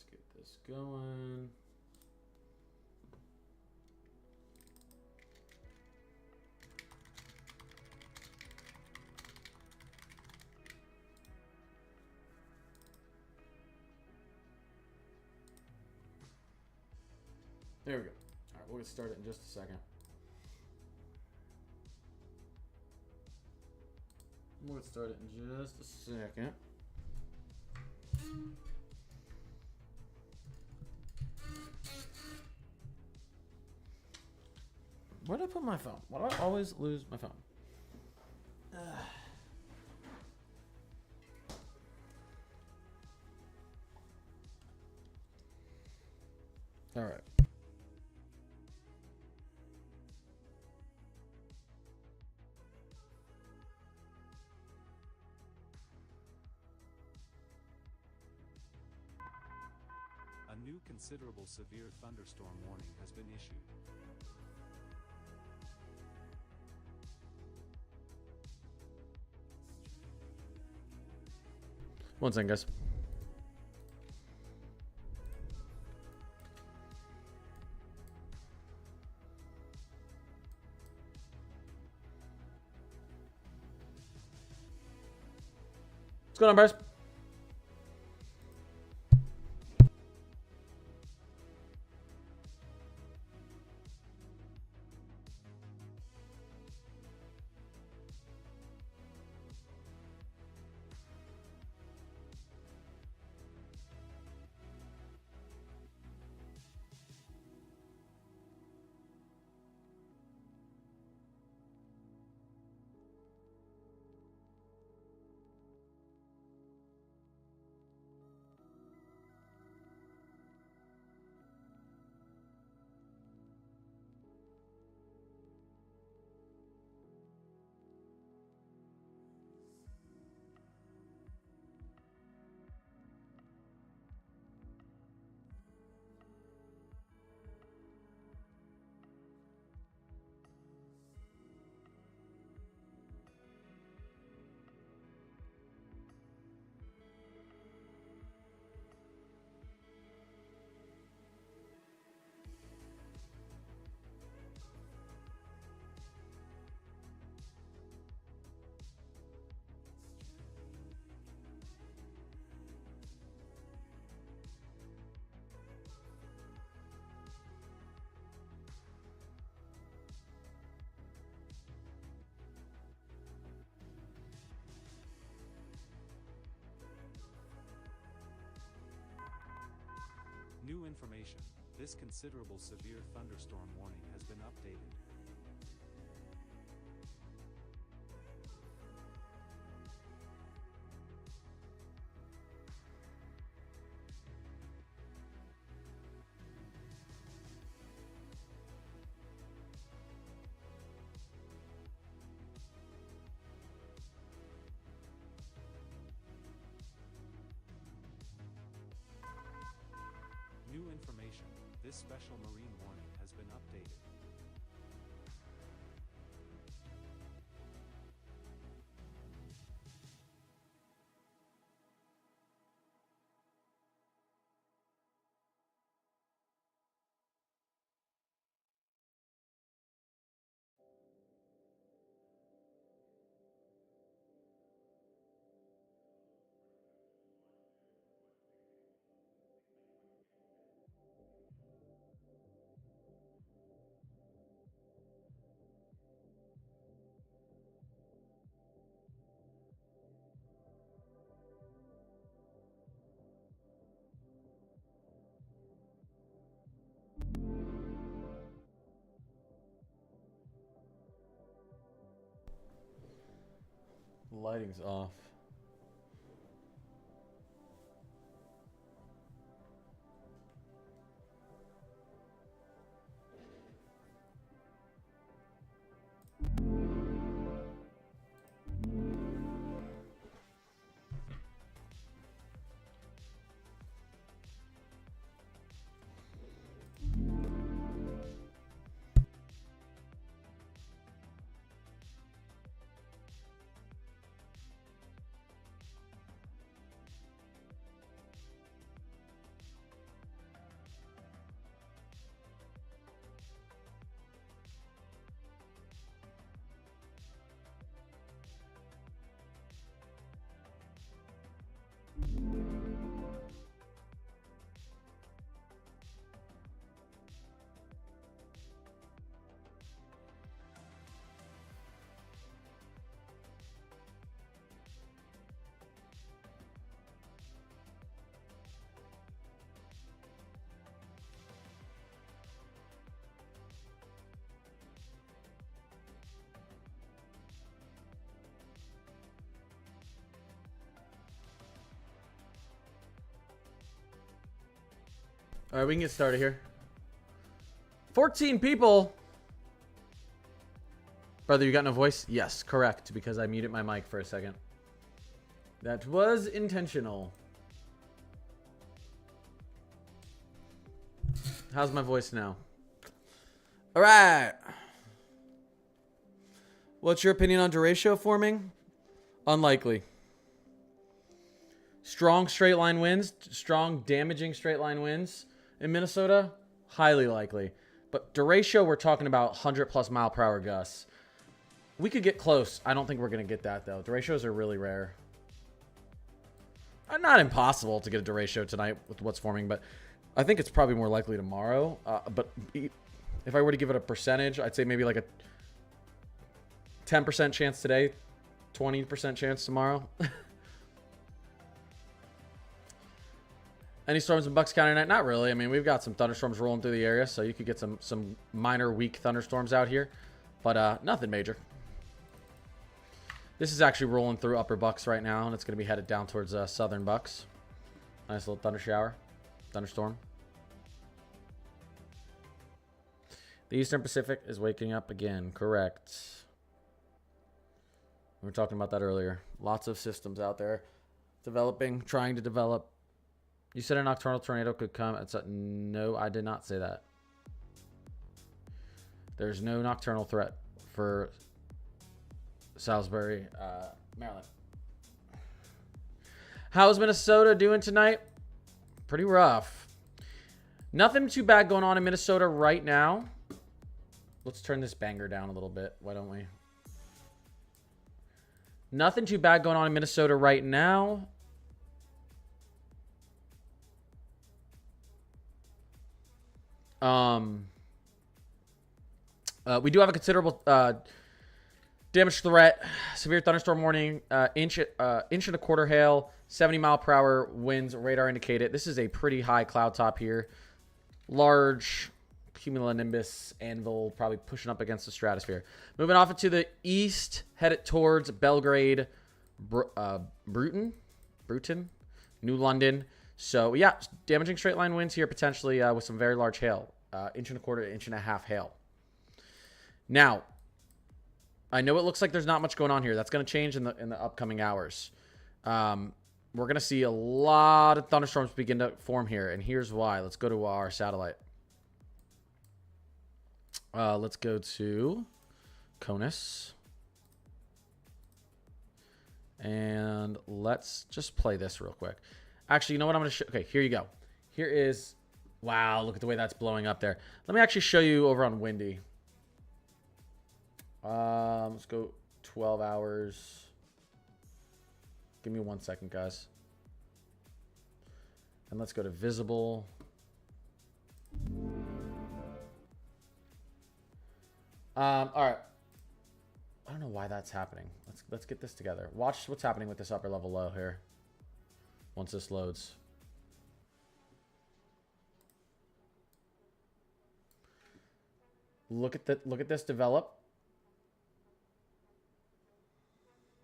let's get this going. There we go. All right, we'll get started in just a second. We'll get started in just a second. Where did I put my phone? Why do I always lose my phone? All right. A new considerable severe thunderstorm warning has been issued. One second, guys. What's going on, Bryce? New information. This considerable severe thunderstorm warning has been updated. New information. This special marine warning has been updated. The lighting's off. All right, we can get started here. 14 people. Brother, you got no voice? Yes, correct, because I muted my mic for a second. That was intentional. How's my voice now? All right. What's your opinion on derecho forming? Unlikely. Strong straight line winds, strong damaging straight line winds in Minnesota, highly likely. But derecho, we're talking about 100+ mile per hour gusts. We could get close. I don't think we're going to get that, though. Derechos are really rare. Not impossible to get a derecho tonight with what's forming, but I think it's probably more likely tomorrow. But if I were to give it a percentage, I'd say maybe like a 10% chance today, 20% chance tomorrow. Any storms in Bucks County tonight? Not really. I mean, we've got some thunderstorms rolling through the area, so you could get some minor weak thunderstorms out here, but nothing major. This is actually rolling through Upper Bucks right now, and it's going to be headed down towards Southern Bucks. Nice little thunder shower, thunderstorm. The Eastern Pacific is waking up again. Correct. We were talking about that earlier. Lots of systems out there developing, trying to develop. You said a nocturnal tornado could come. No, I did not say that. There's no nocturnal threat for Salisbury, Maryland. How's Minnesota doing tonight? Pretty rough. Nothing too bad going on in Minnesota right now. Let's turn this banger down a little bit. Why don't we? Nothing too bad going on in Minnesota right now. We do have a considerable damage threat, severe thunderstorm warning, inch and a quarter hail, 70 mile per hour winds, radar indicated. This is a pretty high cloud top here. Large cumulonimbus anvil probably pushing up against the stratosphere. Moving off into the east, headed towards Belgrade, Bruton, New London. So, yeah, damaging straight line winds here potentially with some very large hail. Inch and a quarter to inch and a half hail. Now, I know it looks like there's not much going on here. That's going to change in the upcoming hours. We're going to see a lot of thunderstorms begin to form here, and here's why. Let's go to our satellite. Let's go to CONUS. And let's just play this real quick. Actually, you know what I'm going to show? Okay, here you go. Here is, wow, look at the way that's blowing up there. Let me actually show you over on Windy. Let's go 12 hours. Give me 1 second, guys. And let's go to visible. All right. I don't know why that's happening. Let's get this together. Watch what's happening with this upper level low here. Once this loads. Look at this develop.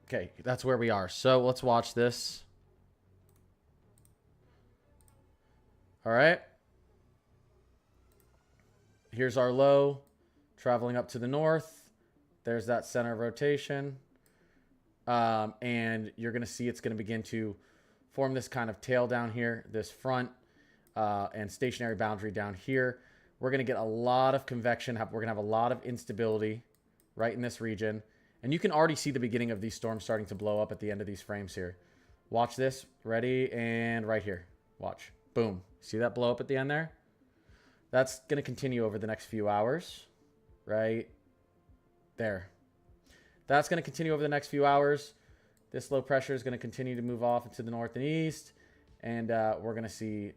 Okay, that's where we are. So let's watch this. All right. Here's our low traveling up to the north. There's that center of rotation. And you're going to see it's going to begin to form this kind of tail down here, this front and stationary boundary down here. We're going to get a lot of convection. We're going to have a lot of instability right in this region. And you can already see the beginning of these storms starting to blow up at the end of these frames here. Watch this. Ready? And right here. Watch. Boom. See that blow up at the end there? That's going to continue over the next few hours. Right there. That's going to continue over the next few hours. This low pressure is going to continue to move off into the north and east. And we're going to see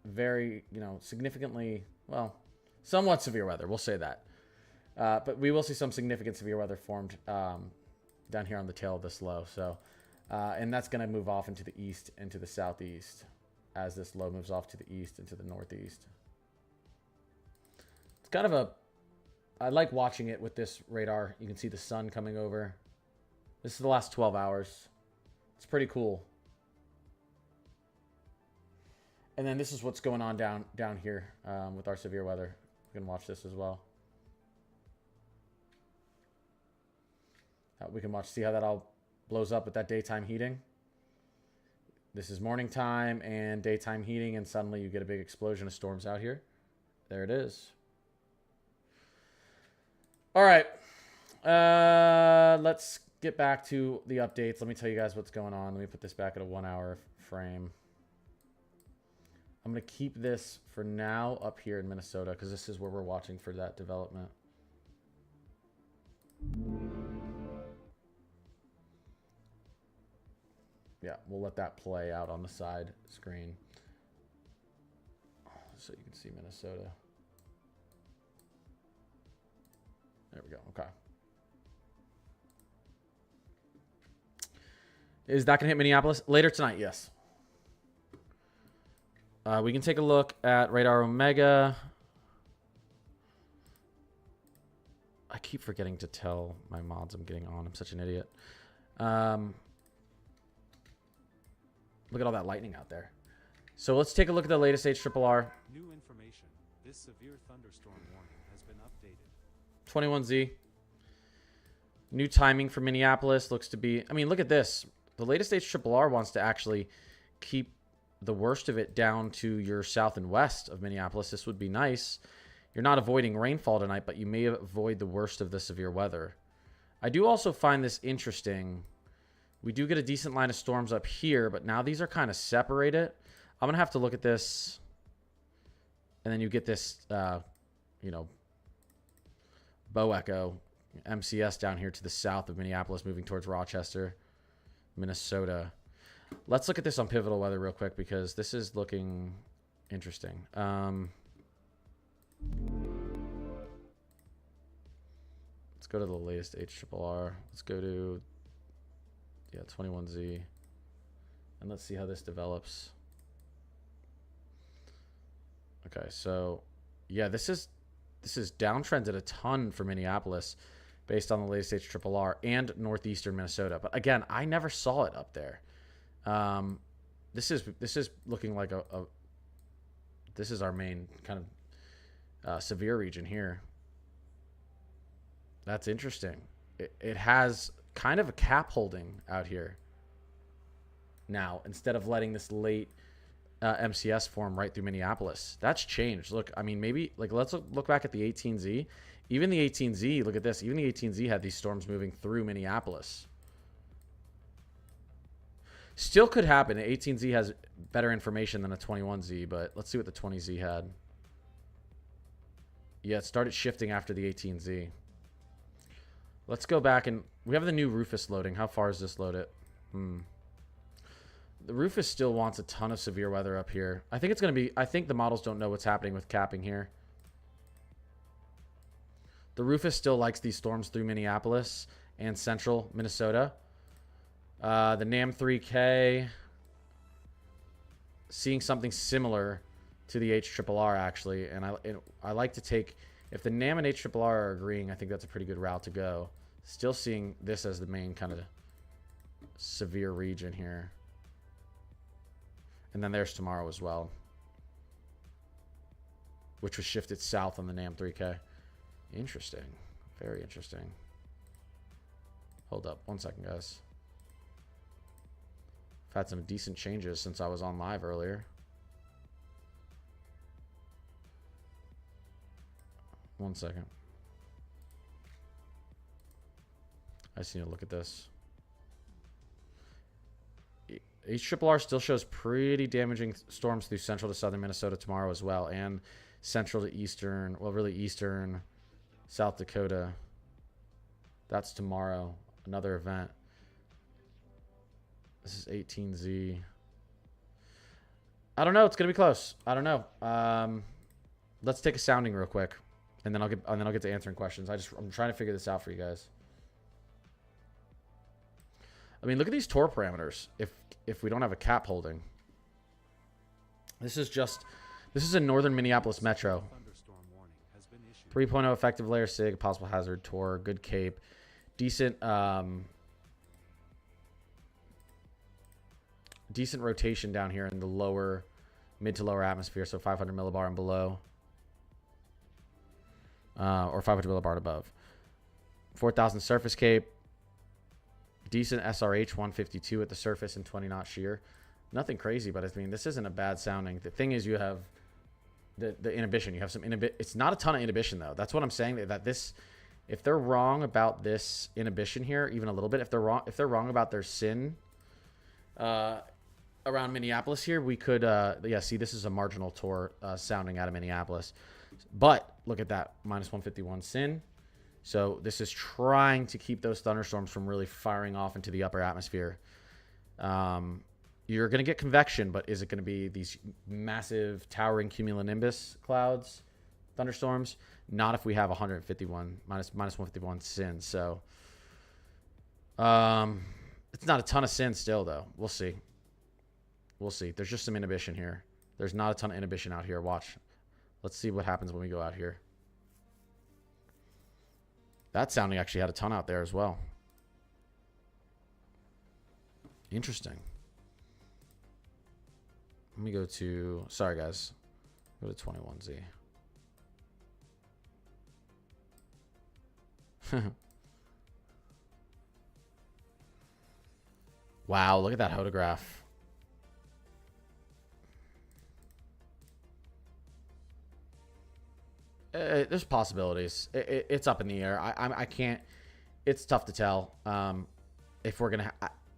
very, significantly, well, somewhat severe weather. We'll say that. But we will see some significant severe weather formed down here on the tail of this low. So, and that's going to move off into the east and to the southeast as this low moves off to the east and to the northeast. It's kind of I like watching it with this radar. You can see the sun coming over. This is the last 12 hours. It's pretty cool. And then this is what's going on down here with our severe weather. You can watch this as well. We can see how that all blows up with that daytime heating. This is morning time and daytime heating, and suddenly you get a big explosion of storms out here. There it is. All right. Let's get back to the updates. Let me tell you guys what's going on. Let me put this back at a 1 hour frame. I'm going to keep this for now up here in Minnesota because this is where we're watching for that development. Yeah, we'll let that play out on the side screen so you can see Minnesota. There we go. Okay. Is that going to hit Minneapolis? Later tonight, yes. We can take a look at Radar Omega. I keep forgetting to tell my mods I'm getting on. I'm such an idiot. Look at all that lightning out there. So let's take a look at the latest HRRR. New information. This severe thunderstorm warning has been updated. 21Z. New timing for Minneapolis looks to be... I mean, look at this. The latest HRRR wants to actually keep the worst of it down to your south and west of Minneapolis. This would be nice. You're not avoiding rainfall tonight, but you may avoid the worst of the severe weather. I do also find this interesting. We do get a decent line of storms up here, but now these are kind of separated. I'm going to have to look at this. And then you get this, you know, Bow Echo, MCS down here to the south of Minneapolis, moving towards Rochester, Minnesota. Let's look at this on Pivotal Weather real quick because this is looking interesting. Let's go to the latest HRRR. Let's go to 21Z, and let's see how this develops. Okay, so yeah, this is downtrended a ton for Minneapolis based on the latest HRRR and northeastern Minnesota. But again, I never saw it up there. This is looking like this is our main kind of severe region here. That's interesting. It has kind of a cap holding out here now instead of letting this late MCS form right through Minneapolis. That's changed. Look, I mean, maybe like let's look back at the 18Z. Even the 18Z, look at this. Even the 18Z had these storms moving through Minneapolis. Still could happen. The 18Z has better information than a 21Z, but let's see what the 20Z had. Yeah, it started shifting after the 18Z. Let's go back and we have the new Rufus loading. How far is this loaded? The Rufus still wants a ton of severe weather up here. I think it's going to be... I think the models don't know what's happening with capping here. The Rufus still likes these storms through Minneapolis and central Minnesota. The NAM 3K... seeing something similar to the HRRR, actually. And I like to take... If the NAM and HRRR are agreeing, I think that's a pretty good route to go. Still seeing this as the main kind of severe region here. And then there's tomorrow as well, which was shifted south on the NAM 3K. Interesting. Very interesting. Hold up. 1 second, guys. I've had some decent changes since I was on live earlier. 1 second. I just need to look at this. HRRR still shows pretty damaging storms through central to southern Minnesota tomorrow as well, and central to eastern, well, really eastern South Dakota. That's tomorrow, another event. This is 18Z. I don't know. It's gonna be close. I don't know. Let's take a sounding real quick, and then I'll get to answering questions. I'm trying to figure this out for you guys. I mean, look at these Tor parameters. If we don't have a cap holding, this is in northern Minneapolis Metro. 3.0 effective layer sig, possible hazard, Tor, good cape, decent decent rotation down here in the lower mid to lower atmosphere, so 500 millibar and below. Or 500 millibar and above. 4,000 surface cape. Decent SRH 152 at the surface and 20 knot shear. Nothing crazy, but I mean, this isn't a bad sounding. The thing is, you have the inhibition. You have some inhibition. It's not a ton of inhibition, though. That's what I'm saying. That this, if they're wrong about this inhibition here, even a little bit, if they're wrong about their sin around Minneapolis here, we could, yeah, see, this is a marginal tour sounding out of Minneapolis. But look at that, minus 151 sin. So this is trying to keep those thunderstorms from really firing off into the upper atmosphere. You're going to get convection, but is it going to be these massive towering cumulonimbus clouds, thunderstorms? Not if we have 151, minus 151 sin. So it's not a ton of sin still, though. We'll see. We'll see. There's just some inhibition here. There's not a ton of inhibition out here. Watch. Let's see what happens when we go out here. That sounding actually had a ton out there as well. Interesting. Let me go to, sorry guys, go to 21Z. Wow, look at that photograph. There's possibilities. It's up in the air. I can't. It's tough to tell. If we're gonna.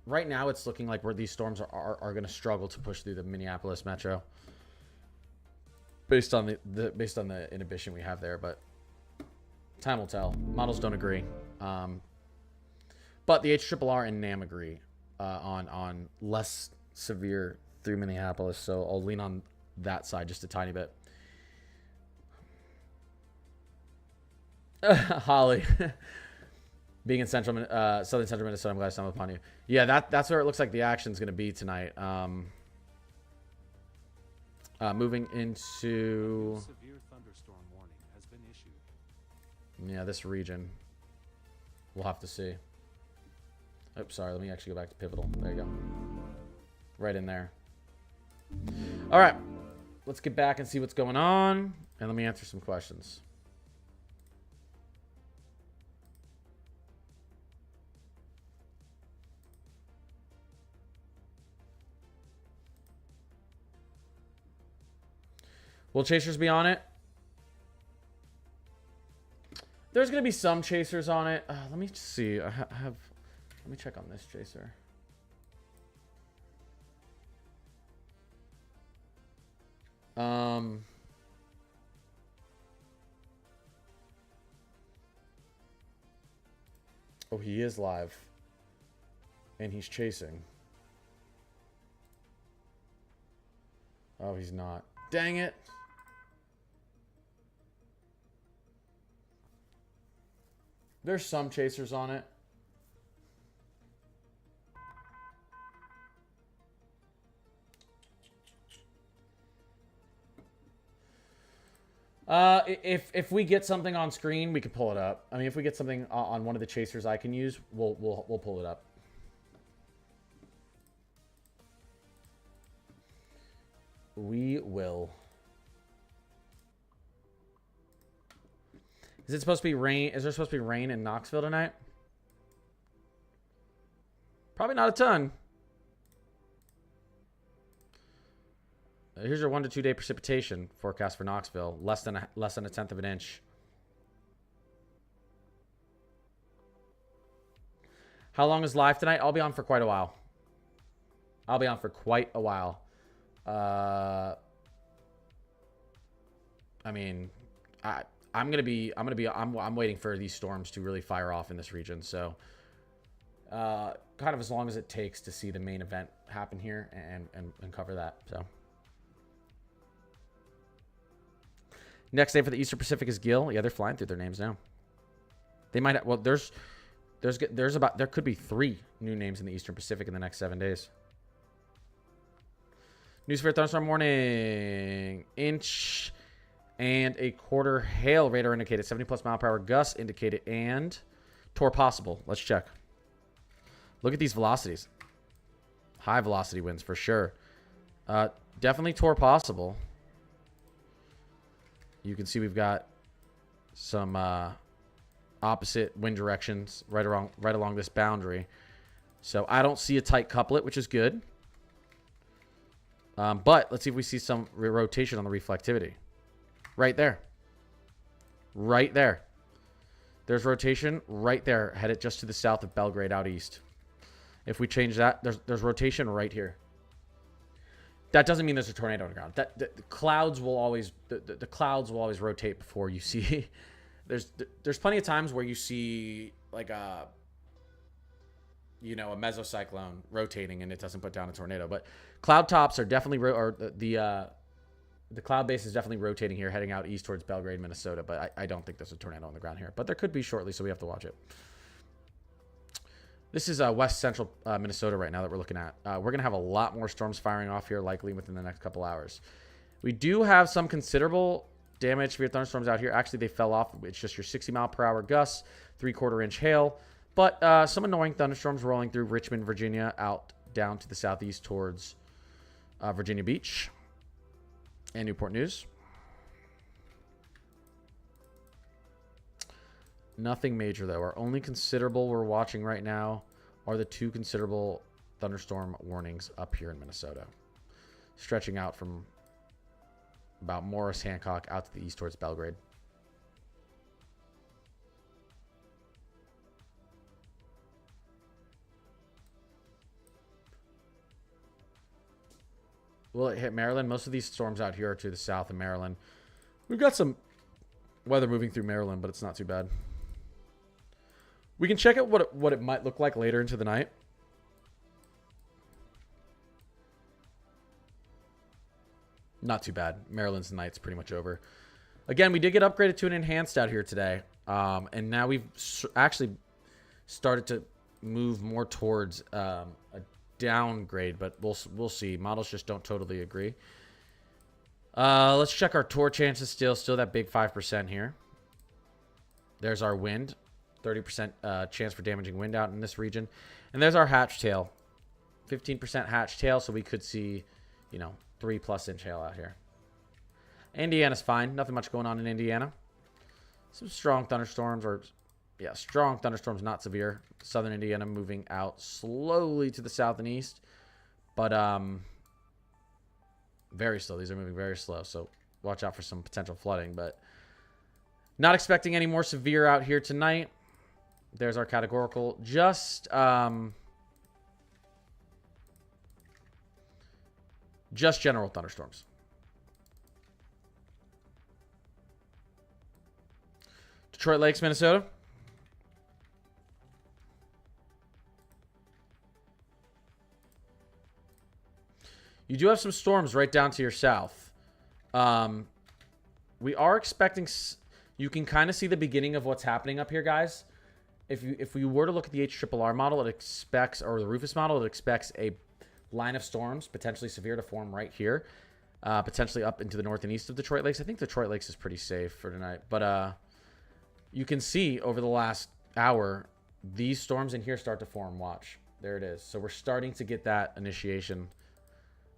Right now, it's looking like where these storms are gonna struggle to push through the Minneapolis metro. Based on the inhibition we have there, but time will tell. Models don't agree. But the HRRR and NAM agree on less severe through Minneapolis. So I'll lean on that side just a tiny bit. Holly, being in southern central Minnesota, I'm glad I stumbled upon you. Yeah, that's where it looks like the action's going to be tonight. Moving into severe thunderstorm warning has been issued. Yeah, this region. We'll have to see. Oops, sorry. Let me actually go back to pivotal. There you go. Right in there. All right, let's get back and see what's going on, and let me answer some questions. Will chasers be on it? There's going to be some chasers on it. Let me see. I have. Let me check on this chaser. Oh, he is live. And he's chasing. Oh, he's not. Dang it. There's some chasers on it. If we get something on screen, we can pull it up. I mean, if we get something on one of the chasers I can use, we'll pull it up. We will. Is it supposed to be rain? Is there supposed to be rain in Knoxville tonight? Probably not a ton. Here's your 1 to 2 day precipitation forecast for Knoxville. Less than a tenth of an inch. How long is live tonight? I'll be on for quite a while. I'll be on for quite a while. I mean, I'm waiting for these storms to really fire off in this region. So, kind of as long as it takes to see the main event happen here and cover that. So, next day for the Eastern Pacific is Gil. Yeah, they're flying through their names now. They might have, well, there could be 3 new names in the Eastern Pacific in the next 7 days. News for thunderstorm warning. 1.25 inch hail radar indicated. 70+ mile per hour gusts indicated. And tour possible. Let's check. Look at these velocities. High velocity winds for sure. Definitely tour possible. You can see we've got some opposite wind directions right along this boundary. So I don't see a tight couplet, which is good. But let's see if we see some rotation on the reflectivity. Right there. Right there. There's rotation right there, headed just to the south of Belgrade out east. If we change that, there's rotation right here. That doesn't mean there's a tornado on the ground. The clouds will always the clouds will always rotate before you see. There's plenty of times where you see like a mesocyclone rotating and it doesn't put down a tornado. But cloud tops are definitely the cloud base is definitely rotating here, heading out east towards Belgrade, Minnesota. But I don't think there's a tornado on the ground here. But there could be shortly, so we have to watch it. This is west central Minnesota right now that we're looking at. We're going to have a lot more storms firing off here likely within the next couple hours. We do have some considerable damage for your thunderstorms out here. Actually, they fell off. It's just your 60-mile-per-hour gusts, 3/4-inch hail. But some annoying thunderstorms rolling through Richmond, Virginia, out down to the southeast towards Virginia Beach and Newport News. Nothing major, though. Our only considerable we're watching right now are the 2 considerable thunderstorm warnings up here in Minnesota, stretching out from about Morris, Hancock, out to the east towards Belgrade. Will it hit Maryland? Most of these storms out here are to the south of Maryland. We've got some weather moving through Maryland, but it's not too bad. We can check out what it might look like later into the night. Not too bad. Maryland's night's pretty much over. Again, we did get upgraded to an enhanced out here today. And now we've actually started to move more towards a downgrade, but we'll see. Models just don't totally agree. Let's check our tour chances still that big 5% here. There's our wind. 30% chance for damaging wind out in this region. And there's our hatch tail. 15% hatch tail, so we could see, 3+ inch hail out here. Indiana's fine. Nothing much going on in Indiana. Some strong thunderstorms, strong thunderstorms, not severe. Southern Indiana moving out slowly to the south and east. But very slow. These are moving very slow, so watch out for some potential flooding. But not expecting any more severe out here tonight. There's our categorical. Just general thunderstorms. Detroit Lakes, Minnesota. You do have some storms right down to your south. We are expecting... You can kind of see the beginning of what's happening up here, guys. If we were to look at the HRRR model, it expects, or the Rufus model, it expects a line of storms, potentially severe, to form right here. Potentially up into the north and east of Detroit Lakes. I think Detroit Lakes is pretty safe for tonight. But you can see over the last hour, these storms in here start to form. Watch. There it is. So we're starting to get that initiation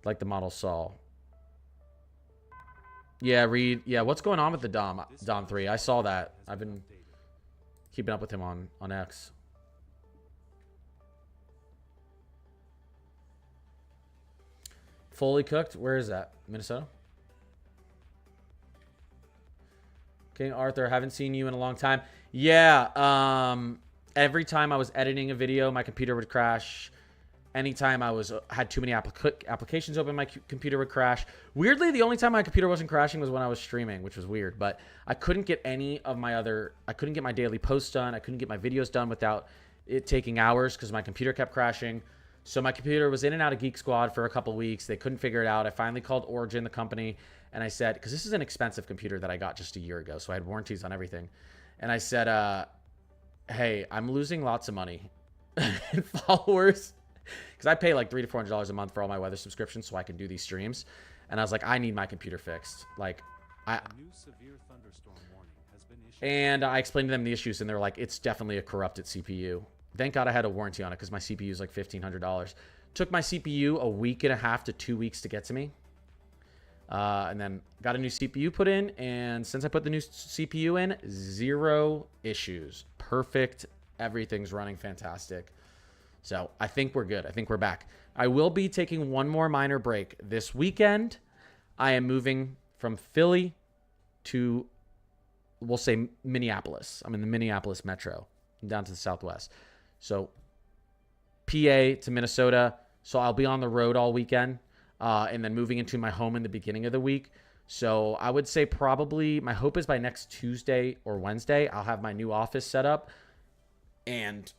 like the model saw. Yeah, Reed. Yeah, what's going on with the Dom 3? I saw that. I've been keeping up with him on X. Fully cooked? Where is that? Minnesota? King Arthur, haven't seen you in a long time. Yeah, every time I was editing a video, my computer would crash. Anytime I had too many applications open, my computer would crash. Weirdly, the only time my computer wasn't crashing was when I was streaming, which was weird. But I couldn't get any of my I couldn't get my daily posts done. I couldn't get my videos done without it taking hours because my computer kept crashing. So my computer was in and out of Geek Squad for a couple weeks. They couldn't figure it out. I finally called Origin, the company, and I said, because this is an expensive computer that I got just a year ago, so I had warranties on everything. And I said, hey, I'm losing lots of money in followers. Because I pay like $300 to $400 a month for all my weather subscriptions so I can do these streams. And I was like, I need my computer fixed. Like, A new severe thunderstorm warning has been issued. And I explained to them the issues, and they're like, it's definitely a corrupted CPU. Thank God I had a warranty on it because my CPU is like $1,500. Took my CPU a week and a half to 2 weeks to get to me. And then got a new CPU put in, and since I put the new CPU in, 0 issues. Perfect. Everything's running fantastic. So I think we're good. I think we're back. I will be taking one more minor break. This weekend, I am moving from Philly to, we'll say, Minneapolis. I'm in the Minneapolis metro. I'm down to the southwest. So PA to Minnesota. So I'll be on the road all weekend. And then moving into my home in the beginning of the week. So I would say probably my hope is by next Tuesday or Wednesday, I'll have my new office set up and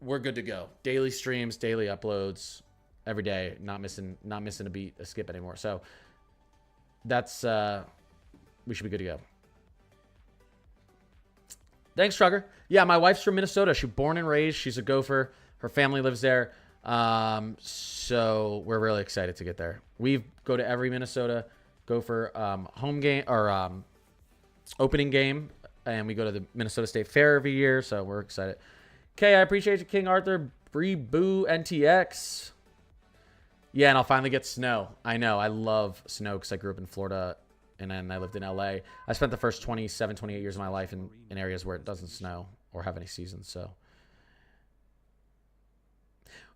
we're good to go. Daily streams, daily uploads every day, not missing a beat, a skip anymore. So that's, we should be good to go. Thanks, Trugger. Yeah, my wife's from Minnesota. She's born and raised. She's a Gopher. Her family lives there. So we're really excited to get there. We go to every Minnesota Gopher home game or opening game, and we go to the Minnesota State Fair every year, so we're excited. Okay, I appreciate you, King Arthur. Bree Boo NTX. Yeah, and I'll finally get snow. I know. I love snow because I grew up in Florida, and then I lived in LA. I spent the first 27, 28 years of my life in areas where it doesn't snow or have any seasons, so...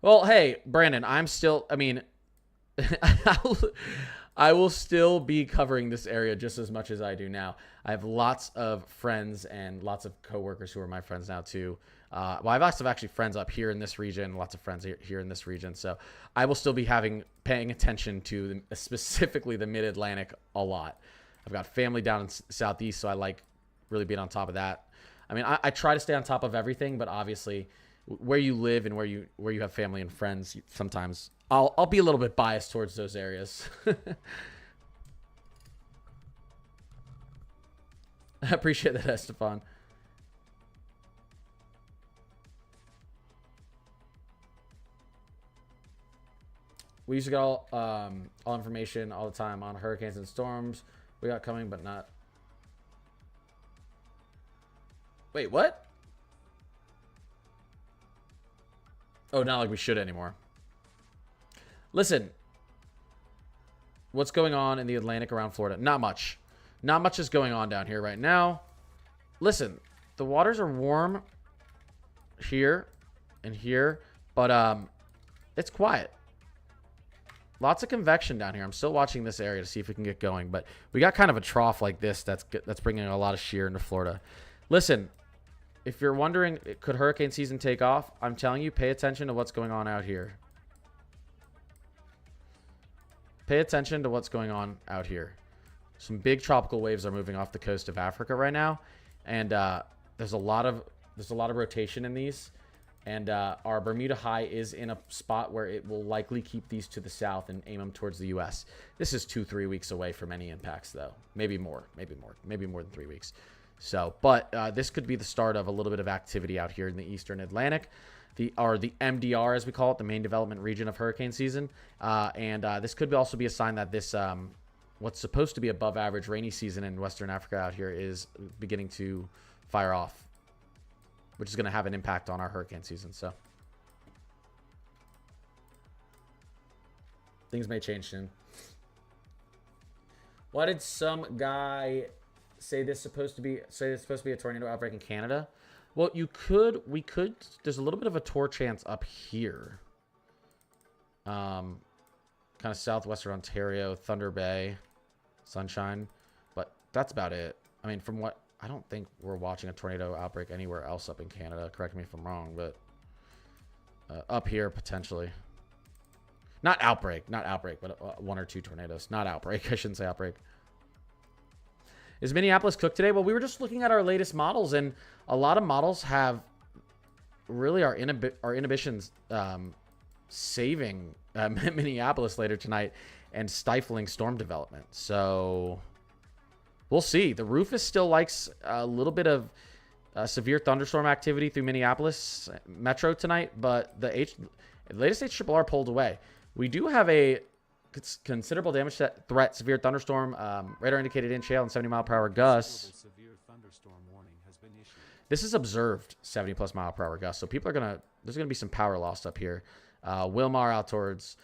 Well, hey, Brandon, I'm still, I mean, I will still be covering this area just as much as I do now. I have lots of friends and lots of coworkers who are my friends now too. Well, I've also actually friends up here in this region, lots of friends here in this region. So I will still be paying attention to specifically the Mid-Atlantic a lot. I've got family down in Southeast, so I like really being on top of that. I mean, I try to stay on top of everything, but obviously where you live and where you have family and friends, sometimes I'll be a little bit biased towards those areas. I appreciate that, Estefan. We used to get all information all the time on hurricanes and storms we got coming, but not. Wait, what? Oh, not like we should anymore. Listen, what's going on in the Atlantic around Florida? Not much. Not much is going on down here right now. Listen, the waters are warm here and here, but it's quiet. Lots of convection down here. I'm still watching this area to see if we can get going, but we got kind of a trough like this that's bringing a lot of shear into Florida. Listen, if you're wondering, could hurricane season take off? I'm telling you, pay attention to what's going on out here. Pay attention to what's going on out here. Some big tropical waves are moving off the coast of Africa right now, and there's a lot of rotation in these. And our Bermuda High is in a spot where it will likely keep these to the south and aim them towards the U.S. This is 2-3 weeks away from any impacts, though. Maybe more than 3 weeks. So, but this could be the start of a little bit of activity out here in the Eastern Atlantic, the MDR, as we call it, the main development region of hurricane season. And this could also be a sign that this, what's supposed to be above average rainy season in Western Africa out here is beginning to fire off, which is going to have an impact on our hurricane season. So things may change soon. Why did some guy say this is supposed to be a tornado outbreak in Canada? Well, we could, there's a little bit of a tor chance up here. Kind of southwestern Ontario, Thunder Bay, Sunshine, but that's about it. I mean, from what, I don't think we're watching a tornado outbreak anywhere else up in Canada. Correct me if I'm wrong, but up here potentially. Not outbreak, but 1 or 2 tornadoes. Not outbreak. I shouldn't say outbreak. Is Minneapolis cooked today? Well, we were just looking at our latest models, and a lot of models have really our inhibitions saving Minneapolis later tonight and stifling storm development. So we'll see. The Rufus still likes a little bit of severe thunderstorm activity through Minneapolis Metro tonight, but the latest HRRR pulled away. We do have a considerable damage threat, severe thunderstorm, radar indicated inch hail and 70-mile-per-hour gusts. This is observed 70-plus-mile-per-hour gusts, so people are there's gonna be some power lost up here. Wilmar out towards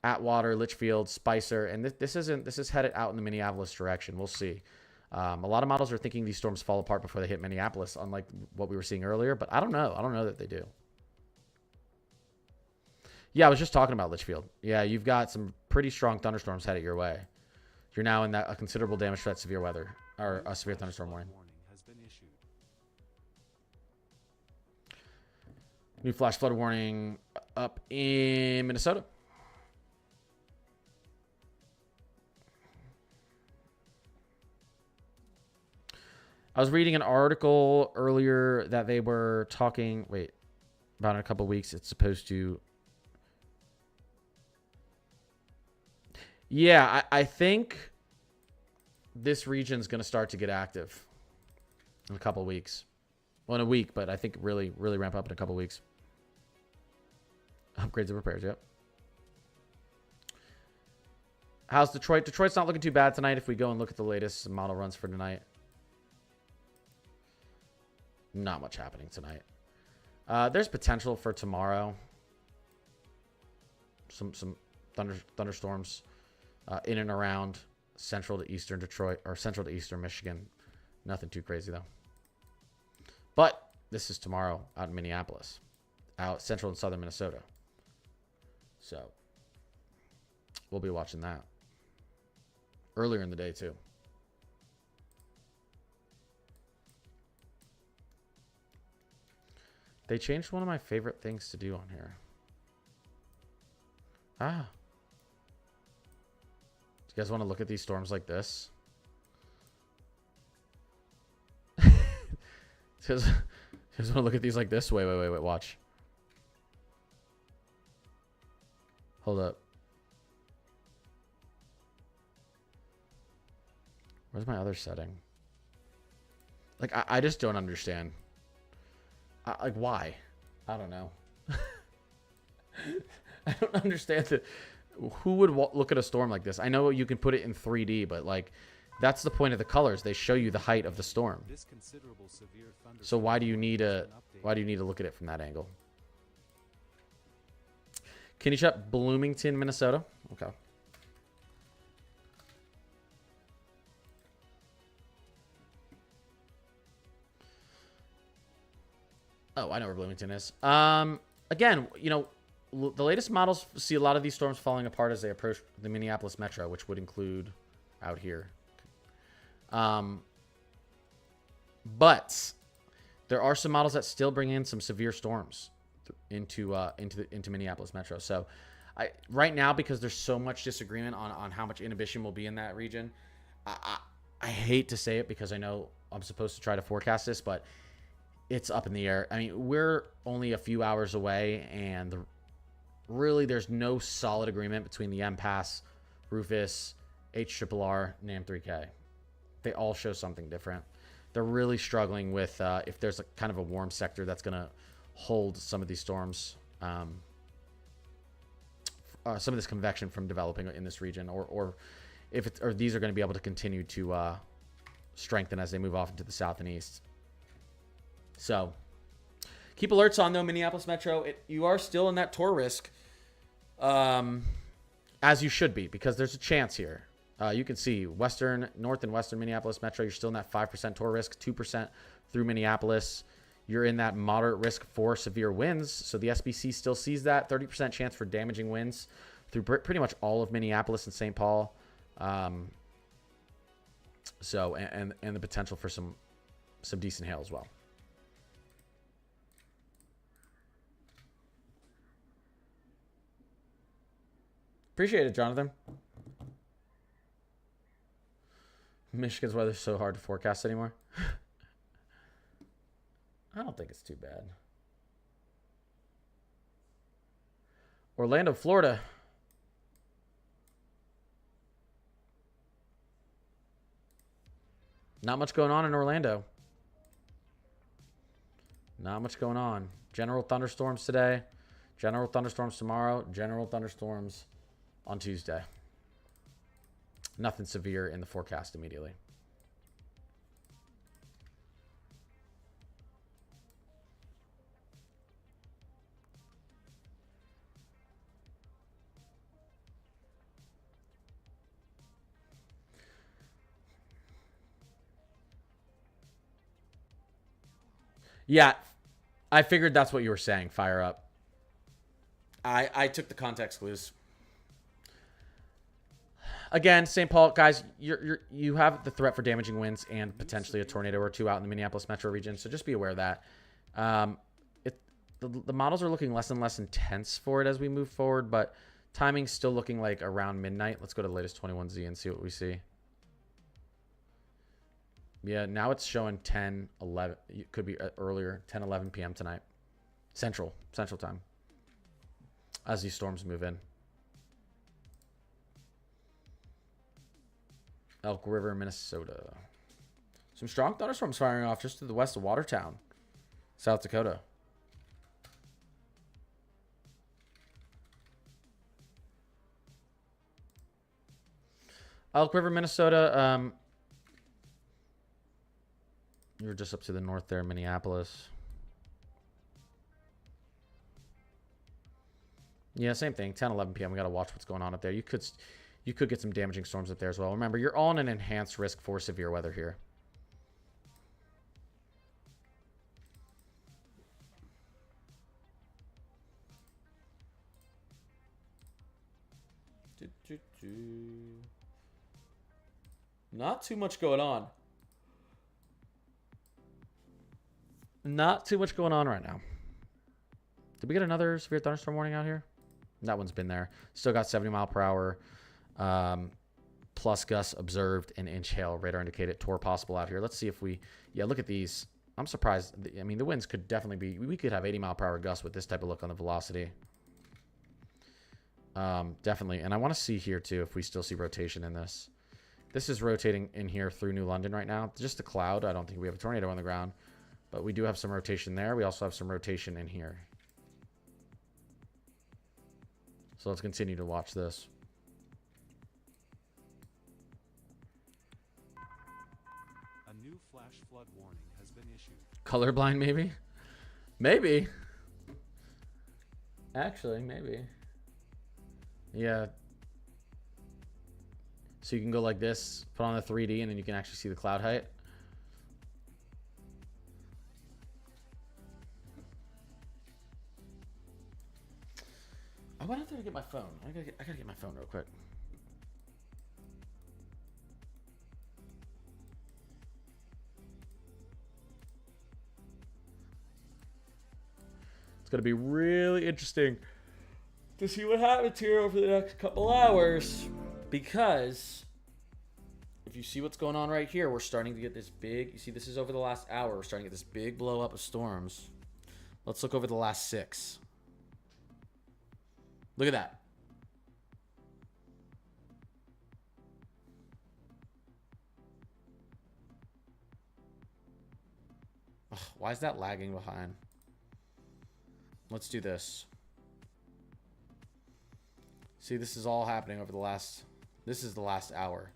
Atwater, Litchfield, Spicer, and this is headed out in the Minneapolis direction. We'll see. A lot of models are thinking these storms fall apart before they hit Minneapolis, unlike what we were seeing earlier, but I don't know. I don't know that they do. Yeah, I was just talking about Litchfield. Yeah, you've got some pretty strong thunderstorms headed your way. You're now in that a considerable damage threat, severe weather, or a severe thunderstorm warning. Has been issued. New flash flood warning up in Minnesota. I was reading an article earlier that they were talking, about in a couple weeks, it's supposed to. Yeah, I think this region's going to start to get active in a couple weeks. Well, in a week, but I think really ramp up in a couple weeks. Upgrades and repairs, yep. How's Detroit? Detroit's not looking too bad tonight if we go and look at the latest model runs for tonight. Not much happening tonight. There's potential for tomorrow. Some thunderstorms in and around central to eastern Detroit, or central to eastern Michigan. Nothing too crazy though. But this is tomorrow out in Minneapolis, out central and southern Minnesota. So we'll be watching that earlier in the day too. They changed one of my favorite things to do on here. Do you guys want to look at these storms like this? You guys want to look at these like this? Wait, watch. Hold up. Where's my other setting? Like, I just don't understand. Like, why? I don't know. I don't understand who would look at a storm like this. I know you can put it in 3D, but like, that's the point of the colors. They show you the height of the storm. So why do you need to look at it from that angle? Can you check Bloomington, Minnesota? Okay. Oh, I know where Bloomington is. Again, you know, the latest models see a lot of these storms falling apart as they approach the Minneapolis metro, which would include out here. But there are some models that still bring in some severe storms into Minneapolis metro. So right now, because there's so much disagreement on how much inhibition will be in that region, I hate to say it because I know I'm supposed to try to forecast this, but it's up in the air. I mean, we're only a few hours away, and really there's no solid agreement between the MPAS, Rufus, HRRR, NAM3K. They all show something different. They're really struggling with if there's a kind of a warm sector that's going to hold some of these storms, some of this convection from developing in this region, or these are going to be able to continue to strengthen as they move off into the south and east. So keep alerts on though, Minneapolis metro. You are still in that TOR risk, as you should be, because there's a chance here. You can see north and western Minneapolis metro. You're still in that 5% TOR risk, 2% through Minneapolis. You're in that moderate risk for severe winds. So the SBC still sees that 30% chance for damaging winds through pretty much all of Minneapolis and St. Paul. So and the potential for some decent hail as well. Appreciate it, Jonathan. Michigan's weather's so hard to forecast anymore. I don't think it's too bad. Orlando, Florida. Not much going on in Orlando. Not much going on. General thunderstorms today. General thunderstorms tomorrow. General thunderstorms on Tuesday. Nothing severe in the forecast immediately. Yeah, I figured that's what you were saying. Fire up. I took the context clues. Again, St. Paul, guys, you have the threat for damaging winds and potentially a tornado or two out in the Minneapolis metro region, so just be aware of that. The models are looking less and less intense for it as we move forward, but timing's still looking like around midnight. Let's go to the latest 21Z and see what we see. Yeah, now it's showing 10, 11. It could be earlier, 10, 11 p.m. tonight. Central time. As these storms move in. Elk River, Minnesota. Some strong thunderstorms firing off just to the west of Watertown, South Dakota. Elk River, Minnesota. You're just up to the north there, Minneapolis. Yeah, same thing. 10, 11 p.m. We got to watch what's going on up there. You could get some damaging storms up there as well. Remember, you're on an enhanced risk for severe weather here. Not too much going on. Not too much going on right now. Did we get another severe thunderstorm warning out here? That one's been there. Still got 70 mile per hour plus gusts observed and inch hail. Radar indicated tour possible out here. Let's see if we... Yeah, look at these. I'm surprised. I mean, the winds could definitely be... We could have 80 mile per hour gusts with this type of look on the velocity. Definitely. And I want to see here, too, if we still see rotation in this. This is rotating in here through New London right now. Just a cloud. I don't think we have a tornado on the ground. But we do have some rotation there. We also have some rotation in here. So let's continue to watch this. A new flash flood warning has been issued. Colorblind, maybe? Maybe. Actually, maybe. Yeah. So you can go like this, put on the 3D, and then you can actually see the cloud height. I went out there to get my phone. I gotta get my phone real quick. It's gonna be really interesting to see what happens here over the next couple hours, because if you see what's going on right here, we're starting to get this big... You see, this is over the last hour. We're starting to get this big blow up of storms. Let's look over the last 6. Look at that. Ugh, why is that lagging behind? Let's do this. See, this is all happening over the last... This is the last hour.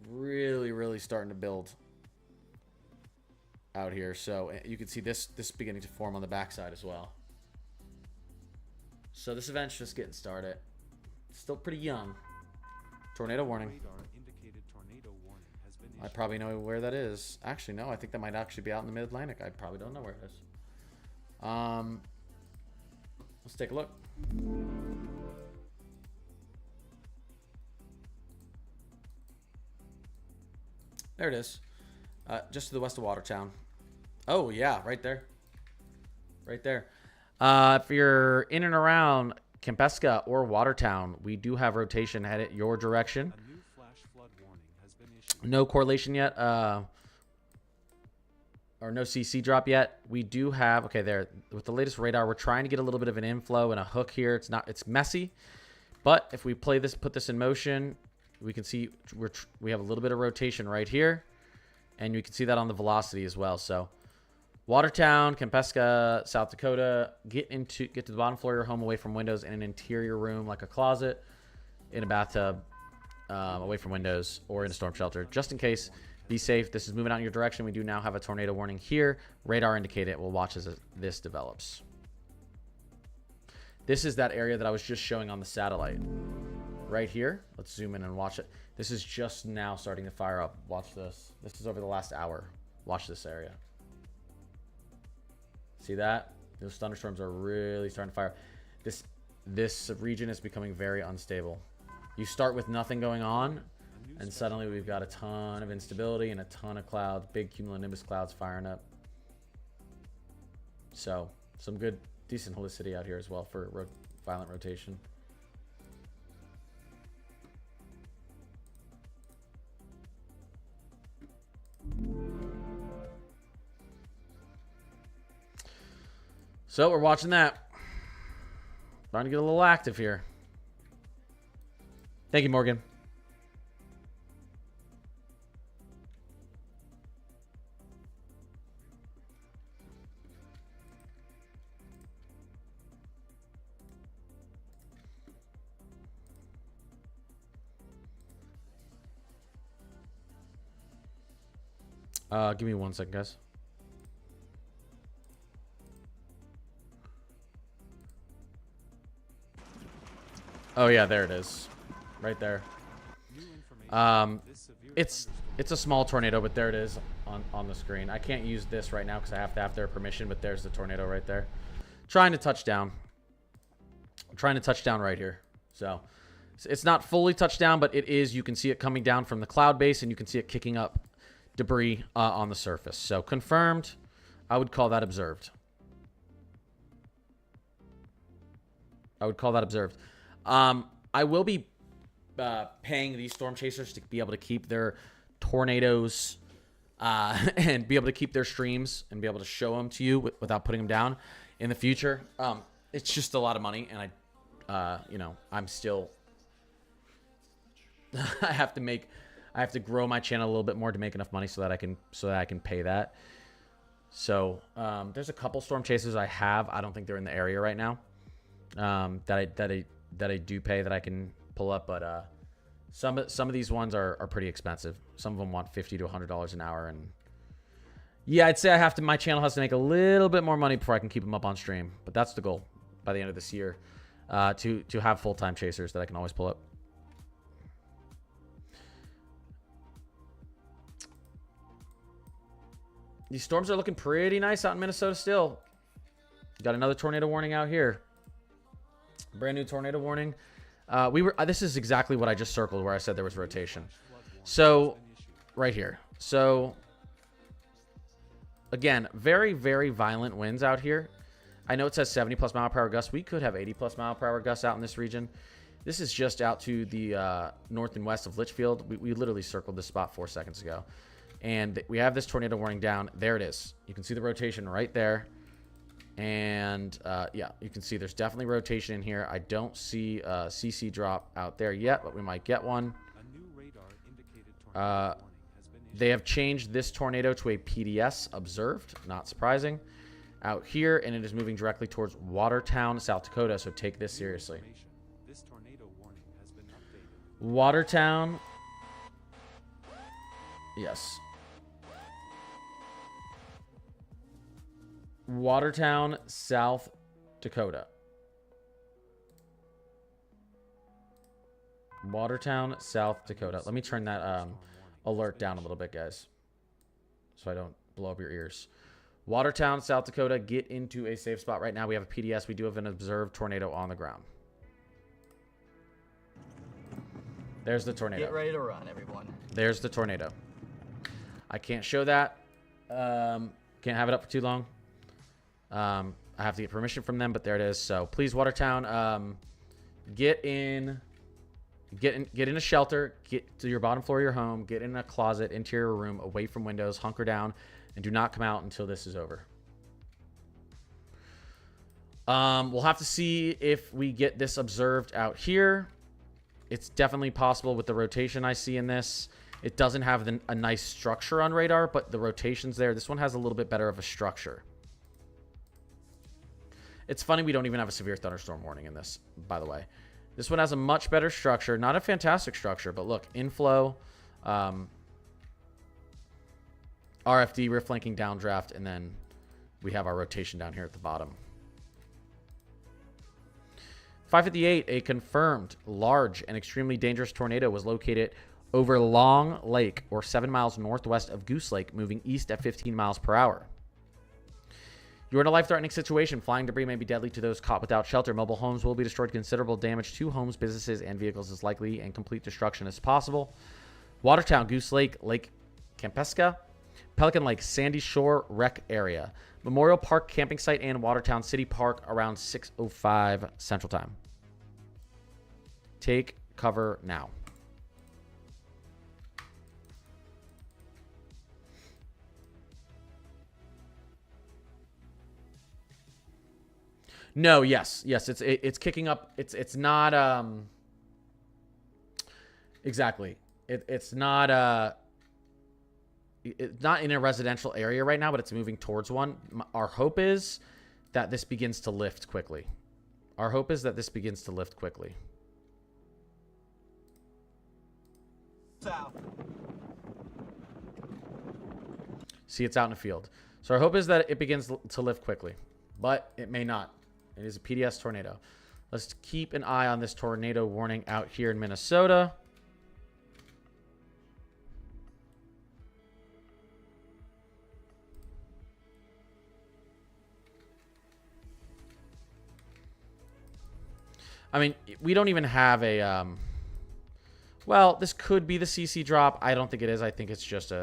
Really, really starting to build out here. So you can see this beginning to form on the backside as well. So this event's just getting started. Still pretty young. Tornado warning. Radar indicated tornado warning has been I issued. probably know where that is. Actually, no. I think that might actually be out in the mid-Atlantic. I probably don't know where it is. Let's take a look. There it is. Just to the west of Watertown. Oh, yeah. Right there. Right there. If you're in and around Kempeska or Watertown, we do have rotation headed your direction. A new flash flood warning has been issued. No correlation yet. Or no CC drop yet. We do have... Okay, there. With the latest radar, we're trying to get a little bit of an inflow and a hook here. It's messy. But if we put this in motion, we can see we have a little bit of rotation right here. And you can see that on the velocity as well. So Watertown, Kempeska, South Dakota, get to the bottom floor of your home away from windows in an interior room like a closet, in a bathtub, away from windows, or in a storm shelter. Just in case, be safe. This is moving out in your direction. We do now have a tornado warning here. Radar indicated. We'll watch as this develops. This is that area that I was just showing on the satellite. right here. Let's zoom in and watch it. This is just now starting to fire up. Watch this. This is over the last hour. Watch this area. See that? Those thunderstorms are really starting to fire. This region is becoming very unstable. You start with nothing going on, and suddenly we've got a ton of instability and a ton of clouds, big cumulonimbus clouds firing up. So, some good, decent helicity out here as well for violent rotation. So, we're watching that. Starting to get a little active here. Thank you, Morgan. Give me 1 second, guys. Oh yeah, there it is, right there. It's a small tornado, but there it is on the screen. I can't use this right now because I have to have their permission, but there's the tornado right there. Trying to touch down. Trying to touch down right here. So it's not fully touched down, but it is. You can see it coming down from the cloud base, and you can see it kicking up debris on the surface. So confirmed. I would call that observed. I would call that observed. I will be paying these storm chasers to be able to keep their tornadoes and be able to keep their streams and be able to show them to you without putting them down in the future. It's just a lot of money, and you know, I'm still I have to grow my channel a little bit more to make enough money so that I can pay that. So there's a couple storm chasers I have. I don't think they're in the area right now. That I do pay that I can pull up, but some of these ones are pretty expensive. Some of them want $50 to $100 an hour, and yeah, I'd say my channel has to make a little bit more money before I can keep them up on stream. But that's the goal by the end of this year, to have full-time chasers that I can always pull up. These storms are looking pretty nice out in Minnesota still. Got another tornado warning out here. Brand new tornado warning. This is exactly what I just circled where I said there was rotation. So, right here. So, again, very, very violent winds out here. I know it says 70+ mile per hour gusts. We could have 80+ mile per hour gusts out in this region. This is just out to the north and west of Litchfield. We literally circled this spot 4 seconds ago. And we have this tornado warning down. There it is. You can see the rotation right there. And yeah, you can see there's definitely rotation in here. I don't see a CC drop out there yet, but we might get one. A new radar indicated tornado warning has been issued. They have changed this tornado to a PDS observed, not surprising, out here, and it is moving directly towards Watertown, South Dakota, so take this seriously. This tornado warning has been updated. Watertown. Yes. Watertown, South Dakota. Watertown, South Dakota. Let me turn that alert down a little bit, guys, so I don't blow up your ears. Watertown, South Dakota, get into a safe spot right now. We have a PDS. We do have an observed tornado on the ground. There's the tornado. Get ready to run, everyone. There's the tornado. I can't show that. Can't have it up for too long. I have to get permission from them, but there it is. So please, Watertown, get in a shelter, get to your bottom floor of your home, get in a closet, interior room, away from windows, hunker down, and do not come out until this is over. We'll have to see if we get this observed out here. It's definitely possible with the rotation I see in this. It doesn't have a nice structure on radar, but the rotation's there. This one has a little bit better of a structure. It's funny we don't even have a severe thunderstorm warning in this, by the way. This one has a much better structure. Not a fantastic structure, but look, inflow, RFD, rift flanking downdraft, and then we have our rotation down here at the bottom. 558, a confirmed large and extremely dangerous tornado was located over Long Lake, or 7 miles northwest of Goose Lake, moving east at 15 miles per hour. You're in a life-threatening situation. Flying debris may be deadly to those caught without shelter. Mobile homes will be destroyed. Considerable damage to homes, businesses, and vehicles is likely, and complete destruction is possible. Watertown, Goose Lake, Lake Campesca, Pelican Lake, Sandy Shore Rec Area, Memorial Park Camping Site, and Watertown City Park around 6:05 Central Time. Take cover now. No, yes, it's kicking up. It's not exactly. It's not in a residential area right now, but it's moving towards one. Our hope is that this begins to lift quickly. South. See, it's out in the field. So our hope is that it begins to lift quickly, but it may not. It is a PDS tornado. Let's keep an eye on this tornado warning out here in Minnesota. I mean, we don't even have a... well, this could be the CC drop. I don't think it is. I think it's just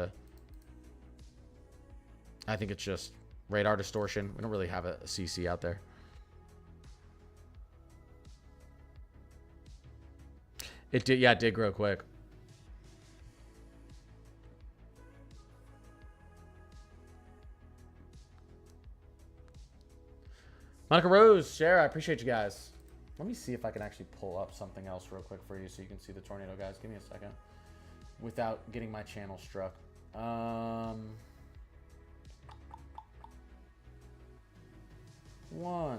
radar distortion. We don't really have a CC out there. It did grow quick. Monica Rose, share. I appreciate you guys. Let me see if I can actually pull up something else real quick for you so you can see the tornado, guys. Give me a second. Without getting my channel struck. 1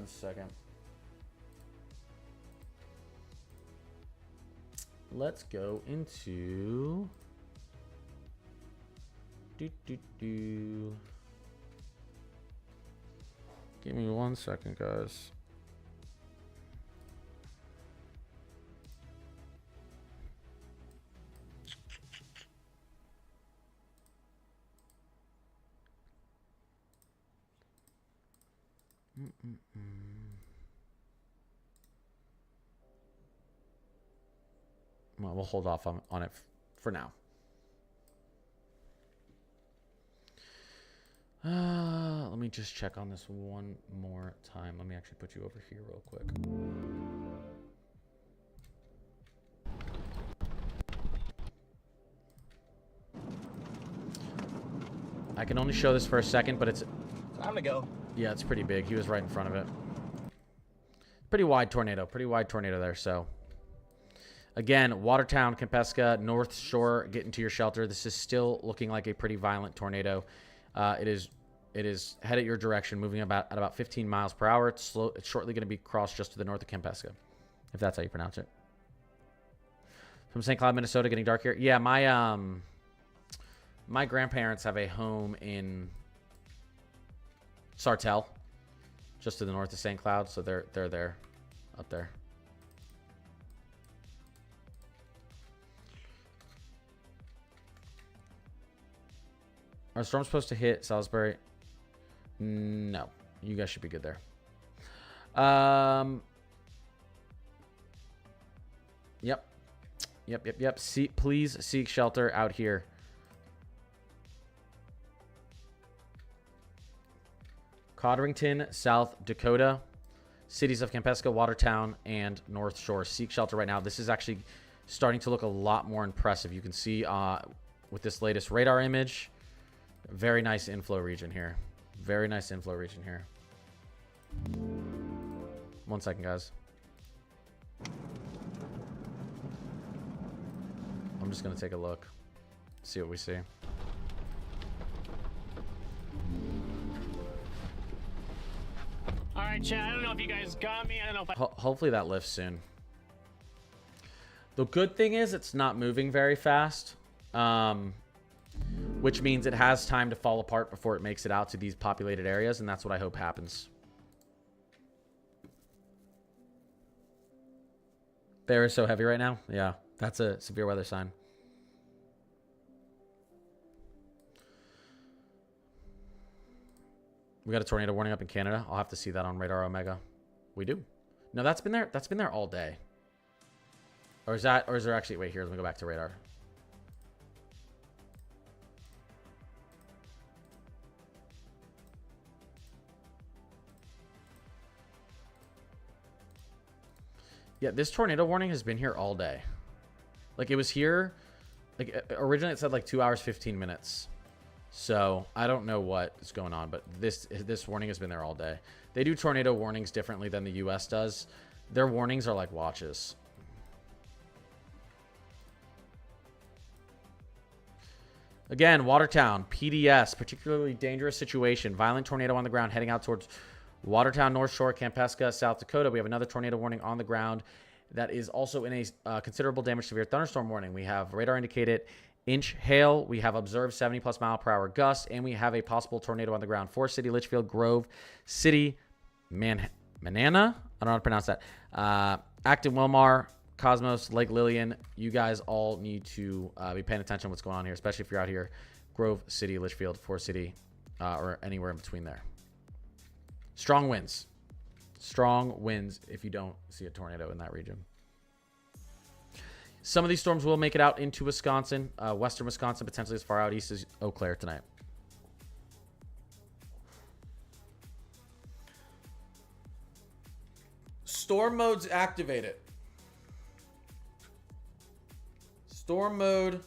second. Let's go into... Give me 1 second, guys. Well, we'll hold off on it for now. Let me just check on this one more time. Let me actually put you over here real quick. I can only show this for a second, but it's... Time to go. Yeah, it's pretty big. He was right in front of it. Pretty wide tornado there, so... Again, Watertown, Campesca, North Shore, get into your shelter. This is still looking like a pretty violent tornado. It is headed your direction, moving at about 15 miles per hour. It's shortly going to be crossed just to the north of Campesca, if that's how you pronounce it. From St. Cloud, Minnesota, getting dark here. Yeah, my grandparents have a home in Sartell, just to the north of St. Cloud, so they're there, up there. Are storms supposed to hit Salisbury? No. You guys should be good there. Yep. Please seek shelter out here. Codrington, South Dakota. Cities of Campesca, Watertown, and North Shore. Seek shelter right now. This is actually starting to look a lot more impressive. You can see with this latest radar image... Very nice inflow region here. 1 second, guys. I'm just going to take a look. See what we see. Alright, chat. I don't know if you guys got me. I don't know if I... Hopefully that lifts soon. The good thing is it's not moving very fast. Which means it has time to fall apart before it makes it out to these populated areas, and that's what I hope happens. Bear is so heavy right now. Yeah, that's a severe weather sign. We got a tornado warning up in Canada. I'll have to see that on Radar Omega. We do. No, that's been there. That's been there all day. Or is that? Or is there actually? Wait, here. Let me go back to radar. Yeah, this tornado warning has been here all day. Like, it was here. Like, originally it said like 2 hours, 15 minutes. So I don't know what is going on, but this warning has been there all day. They do tornado warnings differently than the US does. Their warnings are like watches. Again, Watertown, PDS, particularly dangerous situation. Violent tornado on the ground heading out towards Watertown, North Shore, Kampesca, South Dakota. We have another tornado warning on the ground that is also in a considerable damage severe thunderstorm warning. We have radar indicated inch hail. We have observed 70+ mile per hour gusts, and we have a possible tornado on the ground. Forest City, Litchfield, Grove City, Manana. I don't know how to pronounce that. Acton, Wilmar, Cosmos, Lake Lillian. You guys all need to be paying attention to what's going on here, especially if you're out here. Grove City, Litchfield, Forest City, or anywhere in between there. Strong winds. Strong winds if you don't see a tornado in that region. Some of these storms will make it out into Wisconsin, western Wisconsin, potentially as far out east as Eau Claire tonight. Storm mode's activated. Storm mode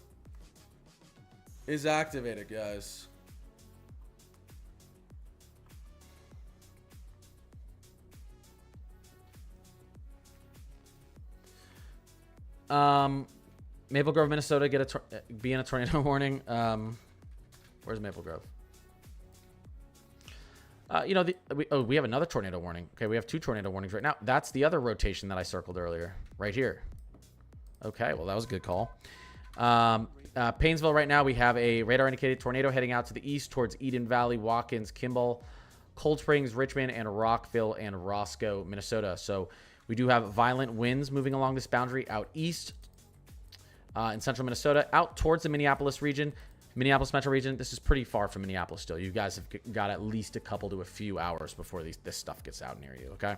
is activated, guys. Maple Grove, Minnesota, be in a tornado warning. Where's Maple Grove? We have another tornado warning. Okay, we have 2 tornado warnings right now. That's the other rotation that I circled earlier, right here. Okay, well, that was a good call. Paynesville right now, we have a radar indicated tornado heading out to the east towards Eden Valley, Watkins, Kimball, Cold Springs, Richmond, and Rockville and Roscoe, Minnesota. So we do have violent winds moving along this boundary out east in central Minnesota, out towards the Minneapolis region, Minneapolis metro region. This is pretty far from Minneapolis still. You guys have got at least a couple to a few hours before this stuff gets out near you, okay?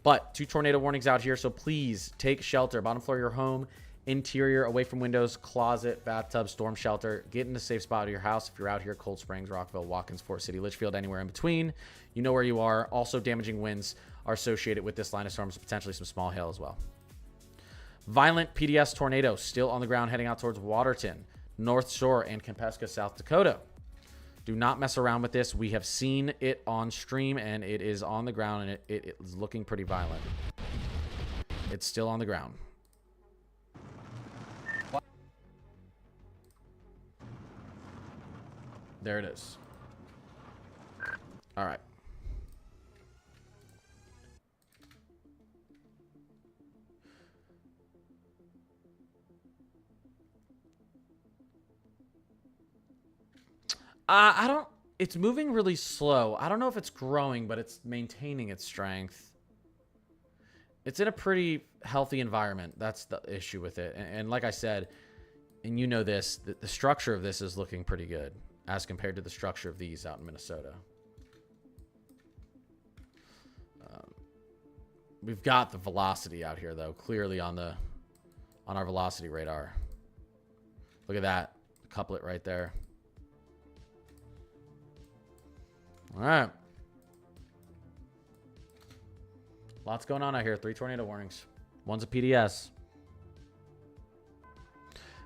But 2 tornado warnings out here, so please take shelter. Bottom floor of your home, interior, away from windows, closet, bathtub, storm shelter. Get in a safe spot of your house if you're out here, Cold Springs, Rockville, Watkins, Forest City, Litchfield, anywhere in between. You know where you are. Also, damaging winds are associated with this line of storms, potentially some small hail as well. Violent PDS tornado still on the ground heading out towards Waterton, North Shore, and Kampesca, South Dakota. Do not mess around with this. We have seen it on stream, and it is on the ground, and it is looking pretty violent. It's still on the ground. There it is. All right. I don't... It's moving really slow. I don't know if it's growing, but it's maintaining its strength. It's in a pretty healthy environment. That's the issue with it. And like I said, and you know this, the structure of this is looking pretty good as compared to the structure of these out in Minnesota. We've got the velocity out here, though, clearly on our velocity radar. Look at that couplet right there. All right. Lots going on out here. 3 tornado warnings. One's a PDS.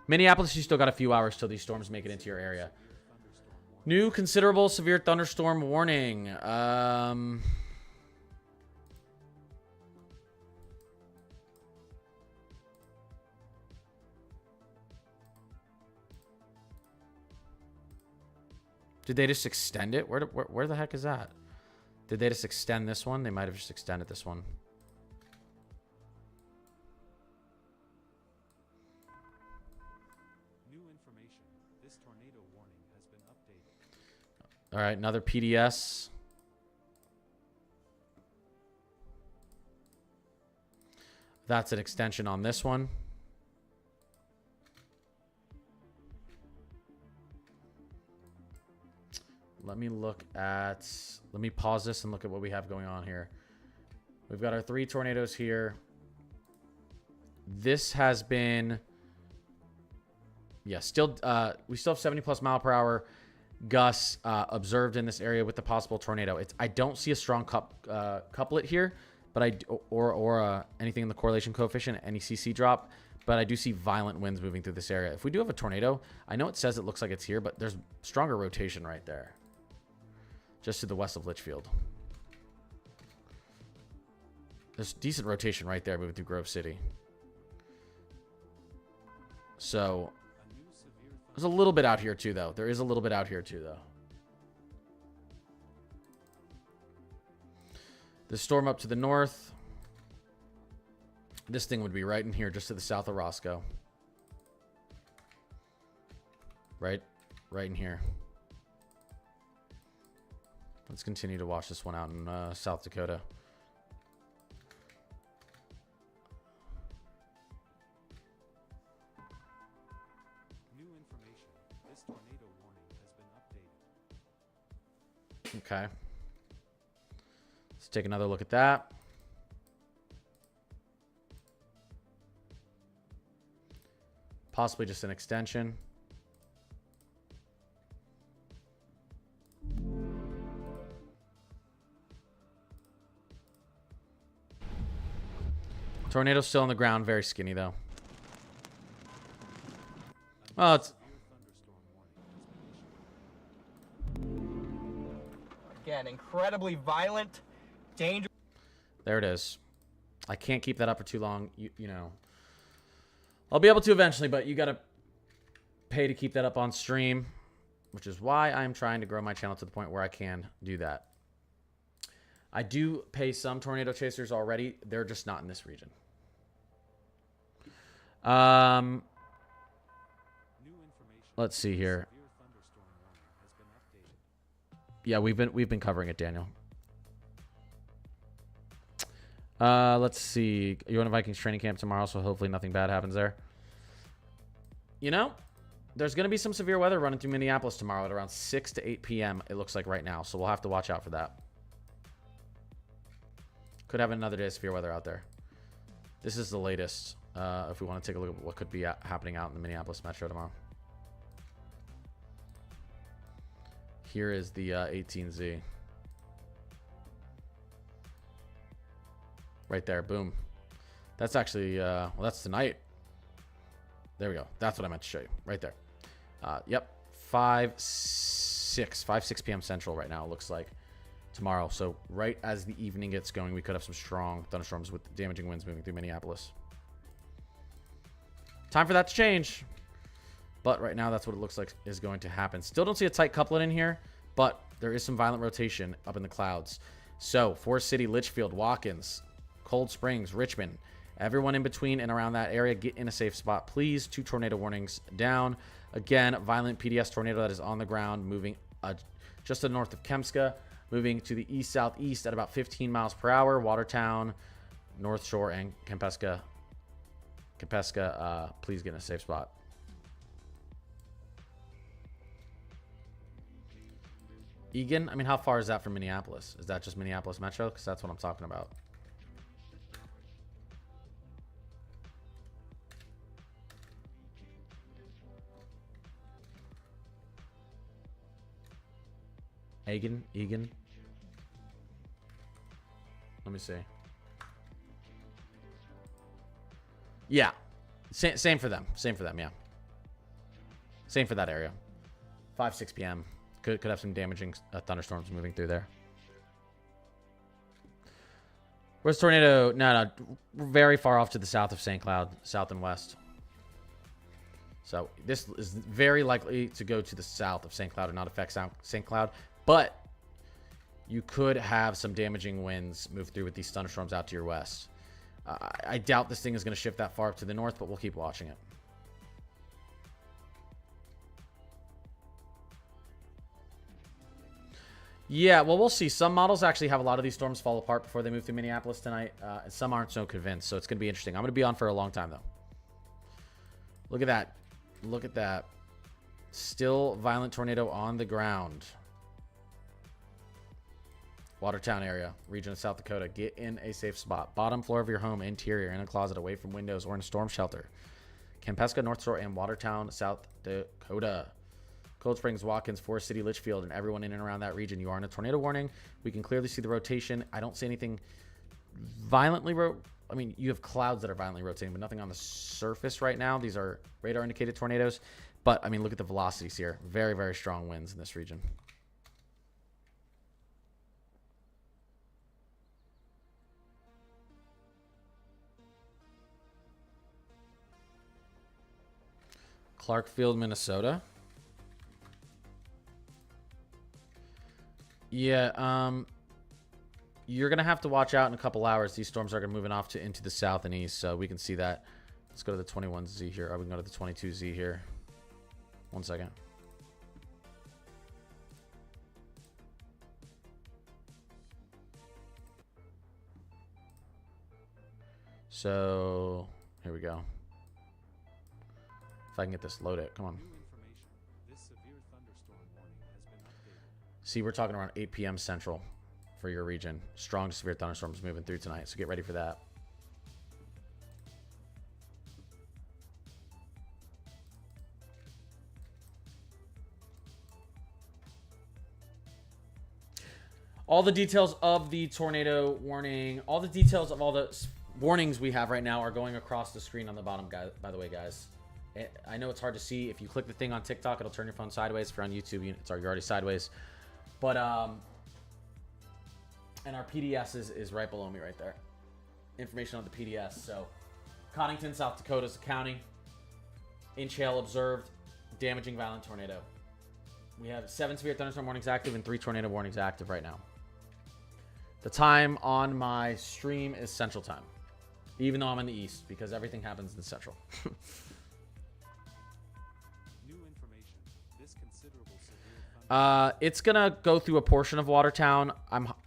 Minneapolis, you still got a few hours till these storms make it into your area. New considerable severe thunderstorm warning. Did they just extend it? Where the heck is that? Did they just extend this one? They might have just extended this one. New information. This tornado warning has been updated. All right, another PDS. I That's an extension on this one. Let me pause this and look at what we have going on here. We've got our 3 tornadoes here. This has been, yeah, still, we still have 70 plus mile per hour gusts observed in this area with the possible tornado. I don't see a strong couplet here, but or anything in the correlation coefficient, any CC drop, but I do see violent winds moving through this area. If we do have a tornado, I know it says it looks like it's here, but there's stronger rotation right there, just to the west of Litchfield. There's decent rotation right there moving through Grove City. So there's a little bit out here too, though. There is a little bit out here too, though. The storm up to the north. This thing would be right in here, just to the south of Roscoe. Right in here. Let's continue to watch this one out in South Dakota. Okay. Let's take another look at that. Possibly just an extension. Tornado's still on the ground, very skinny though. Oh, it's again, incredibly violent, dangerous. There it is. I can't keep that up for too long. You know, I'll be able to eventually, but you got to pay to keep that up on stream, which is why I'm trying to grow my channel to the point where I can do that. I do pay some tornado chasers already. They're just not in this region. Let's see here. Yeah, we've been covering it, Daniel. Let's see. You're on a Vikings training camp tomorrow, so hopefully nothing bad happens there. You know, there's going to be some severe weather running through Minneapolis tomorrow at around 6 to 8 p.m. It looks like right now, so we'll have to watch out for that. Could have another day of severe weather out there. This is the latest, if we want to take a look at what could be happening out in the Minneapolis metro tomorrow. Here is the 18Z. Right there, boom. That's actually, well, that's tonight. There we go. That's what I meant to show you. Right there. Yep. 5-6 p.m. Central right now, it looks like. Tomorrow. So right as the evening gets going, we could have some strong thunderstorms with damaging winds moving through Minneapolis. Time for that to change. But right now, that's what it looks like is going to happen. Still don't see a tight couplet in here, but there is some violent rotation up in the clouds. So Forest City, Litchfield, Watkins, Cold Springs, Richmond, everyone in between and around that area, get in a safe spot, please. 2 tornado warnings down. Again, violent PDS tornado that is on the ground, moving just to the north of Kemska, moving to the east-southeast at about 15 miles per hour. Watertown, North Shore, and Kempeska, please get in a safe spot. Egan, I mean, how far is that from Minneapolis? Is that just Minneapolis Metro? Because that's what I'm talking about. Egan. Let me see. Yeah. Same for them. Yeah. Same for that area. 5-6 p.m. Could have some damaging thunderstorms moving through there. Where's tornado? No. Very far off to the south of St. Cloud. South and west. So this is very likely to go to the south of St. Cloud and not affect St. Cloud. But you could have some damaging winds move through with these thunderstorms out to your west. I doubt this thing is going to shift that far up to the north, but we'll keep watching it. Yeah, well, we'll see. Some models actually have a lot of these storms fall apart before they move through Minneapolis tonight, and some aren't so convinced. So it's going to be interesting. I'm going to be on for a long time, though. Look at that. Look at that. Still violent tornado on the ground. Watertown area, region of South Dakota. Get in a safe spot. Bottom floor of your home, interior, in a closet, away from windows, or in a storm shelter. Kampesca, North Shore, and Watertown, South Dakota. Cold Springs, Watkins, Forest City, Litchfield, and everyone in and around that region. You are in a tornado warning. We can clearly see the rotation. I don't see anything violently I mean, you have clouds that are violently rotating, but nothing on the surface right now. These are radar indicated tornadoes. But, I mean, look at the velocities here. Very, very strong winds in this region. Clarkfield, Minnesota. Yeah, you're going to have to watch out in a couple hours. These storms are going to moving off into the south and east, so we can see that. Let's go to the 21Z here. Or we can go to the 22Z here. 1 second. So, here we go. If I can get this loaded. Come on. New information. This severe thunderstorm warning has been updated. See, we're talking around 8 p.m. Central for your region. Strong severe thunderstorms moving through tonight, so get ready for that. All the details of the tornado warning, all the details of all the warnings we have right now are going across the screen on the bottom, guys. By the way, guys, I know it's hard to see. If you click the thing on TikTok, it'll turn your phone sideways. If you're on YouTube, you're already sideways. But and our PDS is right below me right there. Information on the PDS. So Connington, South Dakota's a county. Inch hail observed. Damaging violent tornado. We have 7 severe thunderstorm warnings active and 3 tornado warnings active right now. The time on my stream is Central Time, even though I'm in the East, because everything happens in Central. New information. This considerable severe It's gonna go through a portion of Watertown.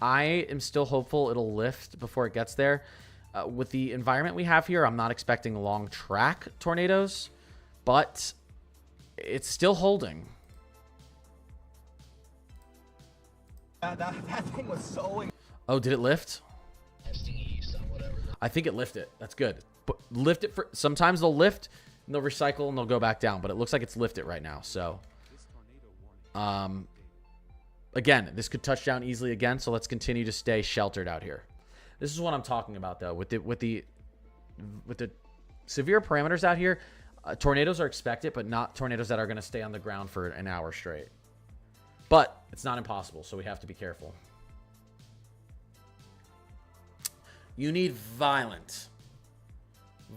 I am still hopeful it'll lift before it gets there. With the environment we have here, I'm not expecting long track tornadoes, but it's still holding. That thing was so. Oh, did it lift? I think it lifted. That's good. But lift it for. Sometimes they'll lift and they'll recycle and they'll go back down. But it looks like it's lifted right now. So, again, this could touch down easily again. So let's continue to stay sheltered out here. This is what I'm talking about, though. With the severe parameters out here, tornadoes are expected, but not tornadoes that are going to stay on the ground for an hour straight. But it's not impossible, so we have to be careful. You need violent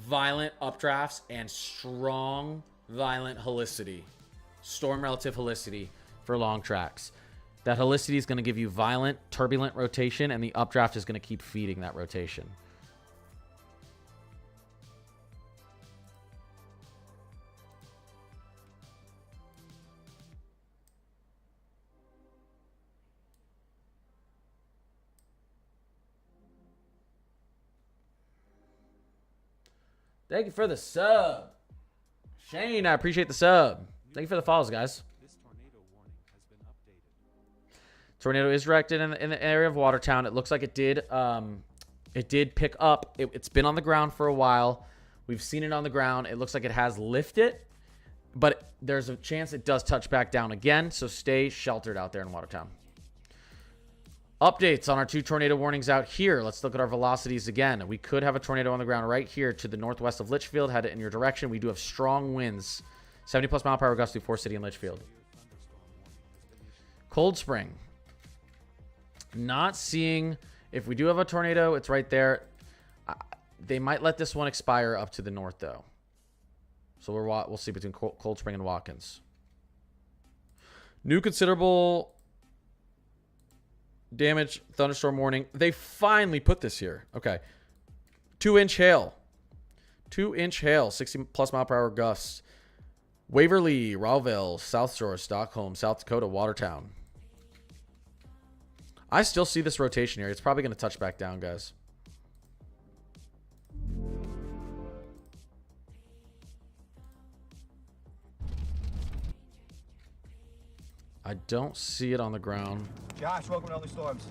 updrafts and strong, violent helicity. Storm relative helicity for long tracks. That helicity is going to give you violent, turbulent rotation, and the updraft is going to keep feeding that rotation. Thank you for the sub. Shane, I appreciate the sub. Thank you for the follows, guys. This tornado warning has been updated. Tornado is directed in the area of Watertown. It looks like it did pick up. It's been on the ground for a while. We've seen it on the ground. It looks like it has lifted, but there's a chance it does touch back down again, so stay sheltered out there in Watertown. Updates on our 2 tornado warnings out here. Let's look at our velocities again. We could have a tornado on the ground right here to the northwest of Litchfield, headed in your direction. We do have strong winds, 70+ mile per hour gusts through Forest City and Litchfield. Cold Spring. Not seeing, if we do have a tornado, it's right there. They might let this one expire up to the north, though. So we'll see between Cold Spring and Watkins. New considerable damage thunderstorm warning. They finally put this here. Okay. 2-inch hail. 2-inch hail. 60+ mile per hour gusts. Waverly, Rowville, South Shore, Stockholm, South Dakota, Watertown. I still see this rotation here. It's probably going to touch back down, guys. I don't see it on the ground. Josh, welcome to Thunderstorms.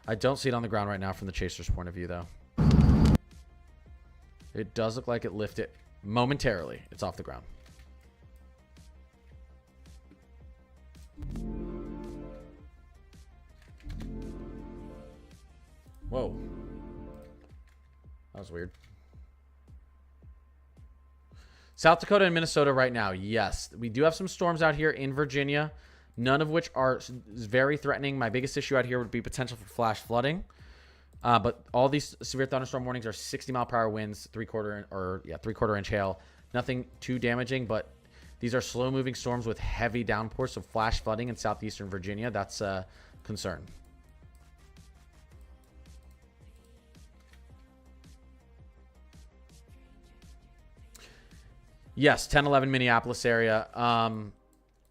I don't see it on the ground right now from the chaser's point of view, though. It does look like it lifted momentarily. It's off the ground. Whoa. That was weird. South Dakota and Minnesota right now. Yes, we do have some storms out here in Virginia, none of which are very threatening. My biggest issue out here would be potential for flash flooding. But all these severe thunderstorm warnings are 60-mile-per-hour winds, three-quarter inch hail. Nothing too damaging, but these are slow-moving storms with heavy downpours, so flash flooding in southeastern Virginia, that's a concern. Yes, 10-11 Minneapolis area.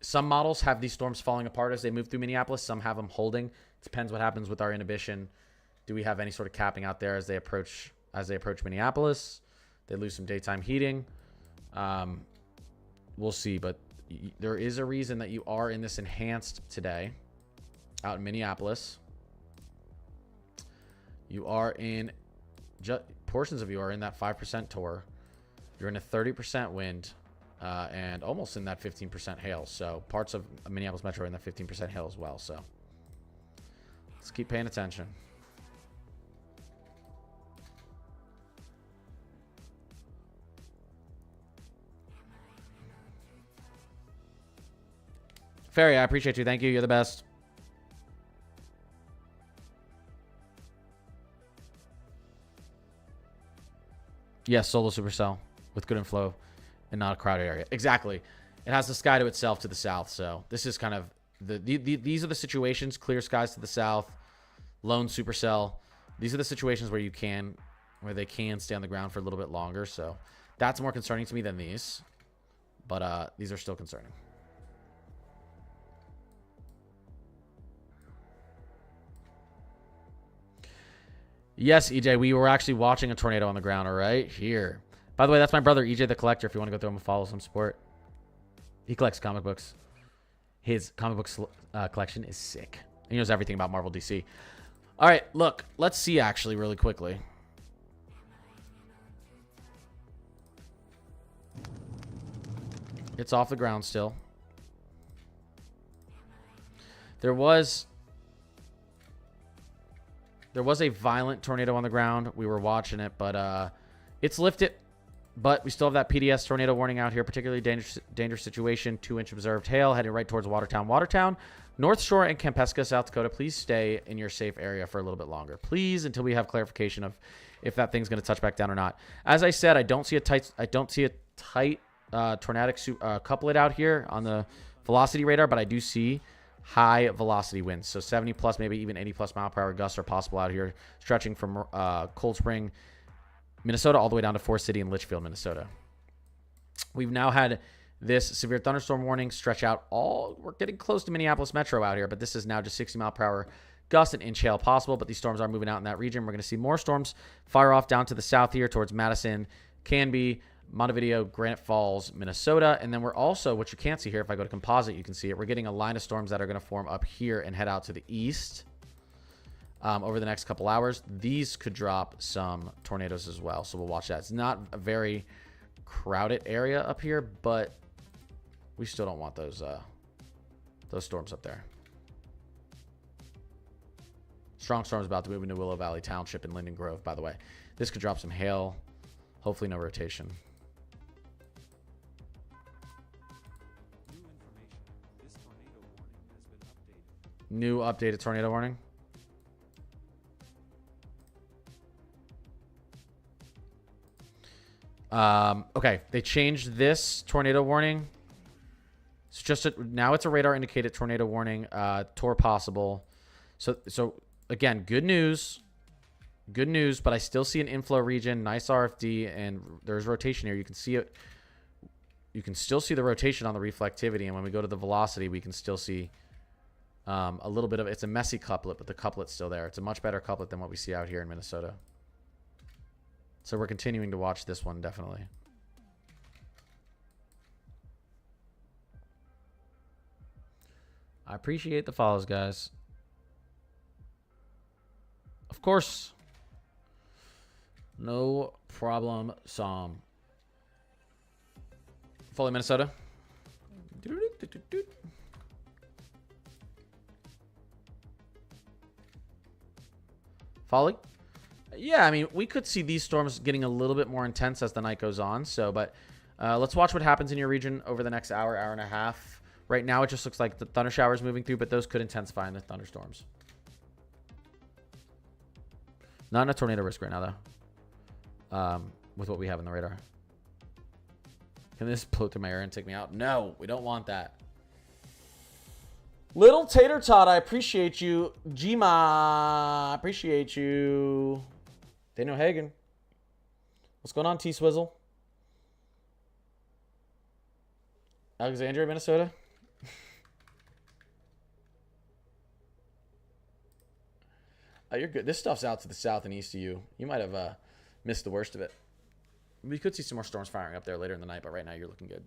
Some models have these storms falling apart as they move through Minneapolis. Some have them holding. It depends what happens with our inhibition. Do we have any sort of capping out there as they approach Minneapolis? They lose some daytime heating. We'll see, but there is a reason that you are in this enhanced today out in Minneapolis. You are in, portions of you are in that 5% tour. You're in a 30% wind and almost in that 15% hail. So parts of Minneapolis Metro are in that 15% hail as well. So let's keep paying attention. Ferry, I appreciate you. Thank you. You're the best. Yes, solo supercell with good inflow and not a crowded area. Exactly. It has the sky to itself to the south. So this is kind of these are the situations. Clear skies to the south, lone supercell. These are the situations where they can stay on the ground for a little bit longer. So that's more concerning to me than these. But these are still concerning. Yes, EJ, we were actually watching a tornado on the ground, all right? Here. By the way, that's my brother, EJ the Collector, if you want to go through him and follow some support. He collects comic books. His comic books collection is sick. He knows everything about Marvel DC. All right, look, let's see actually really quickly. It's off the ground still. There was a violent tornado on the ground. We were watching it, but it's lifted. But we still have that PDS tornado warning out here, particularly dangerous situation. 2-inch observed hail heading right towards Watertown. North Shore and Kampesca, South Dakota, please stay in your safe area for a little bit longer. Please, until we have clarification of if that thing's going to touch back down or not. As I said, I don't see a tight tornadic couplet out here on the velocity radar, but I do see high velocity winds. So 70 plus, maybe even 80 plus mile per hour gusts are possible out here, stretching from Cold Spring, Minnesota, all the way down to Forest City and Litchfield, Minnesota. We've now had this severe thunderstorm warning stretch out we're getting close to Minneapolis Metro out here, but this is now just 60 mile per hour gust and inch hail possible, but these storms are moving out in that region. We're going to see more storms fire off down to the south here towards Madison, Canby, Montevideo, Granite Falls, Minnesota. And then we're also, what you can't see here, if I go to composite, you can see it. We're getting a line of storms that are going to form up here and head out to the east over the next couple hours. These could drop some tornadoes as well, so we'll watch that. It's not a very crowded area up here, but we still don't want those storms up there. Strong storms about to move into Willow Valley Township and Linden Grove, by the way. This could drop some hail. Hopefully no rotation. New updated tornado warning. Okay, they changed this tornado warning. It's just now it's a radar indicated tornado warning. Tour possible. So again, good news. Good news, but I still see an inflow region, nice RFD, and there's rotation here. You can see it. You can still see the rotation on the reflectivity, and when we go to the velocity, we can still see A little bit of it's a messy couplet, but the couplet's still there. It's a much better couplet than what we see out here in Minnesota. So we're continuing to watch this one, definitely. I appreciate the follows, guys. Of course. No problem, Psalm. Fully Minnesota. Folly? Yeah, I mean, we could see these storms getting a little bit more intense as the night goes on. So, but let's watch what happens in your region over the next hour, hour and a half. Right now, it just looks like the thunder showers moving through, but those could intensify into thunderstorms. Not in a tornado risk right now, though. With what we have in the radar. Can this blow through my area and take me out? No, we don't want that. Little Tater Tot, I appreciate you. Gma, appreciate you. Daniel Hagen. What's going on, T-Swizzle? Alexandria, Minnesota. Oh, you're good. This stuff's out to the south and east of you. You might have missed the worst of it. We could see some more storms firing up there later in the night, but right now you're looking good.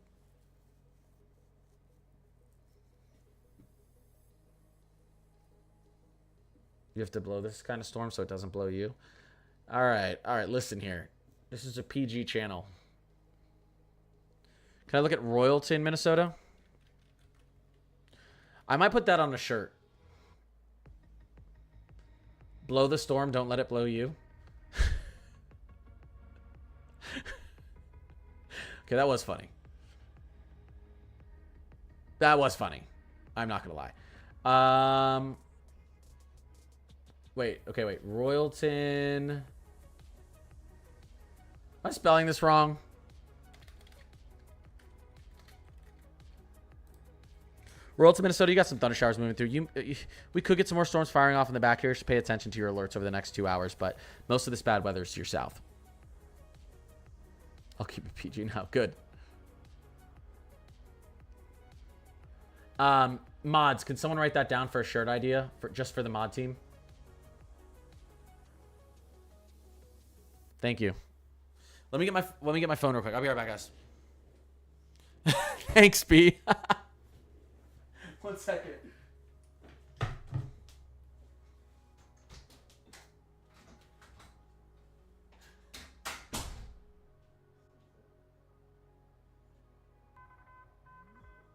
You have to blow this kind of storm so it doesn't blow you. All right. All right. Listen here. This is a PG channel. Can I look at Royalton, Minnesota? I might put that on a shirt. Blow the storm. Don't let it blow you. Okay, that was funny. That was funny. I'm not going to lie. Wait. Okay, wait. Royalton. Am I spelling this wrong? Royalton, Minnesota, you got some thunder showers moving through. We could get some more storms firing off in the back here. Just pay attention to your alerts over the next 2 hours. But most of this bad weather is to your south. I'll keep it PG now. Good. Mods, can someone write that down for a shirt idea just for the mod team? Thank you. Let me get my phone real quick. I'll be right back, guys. Thanks, B. 1 second.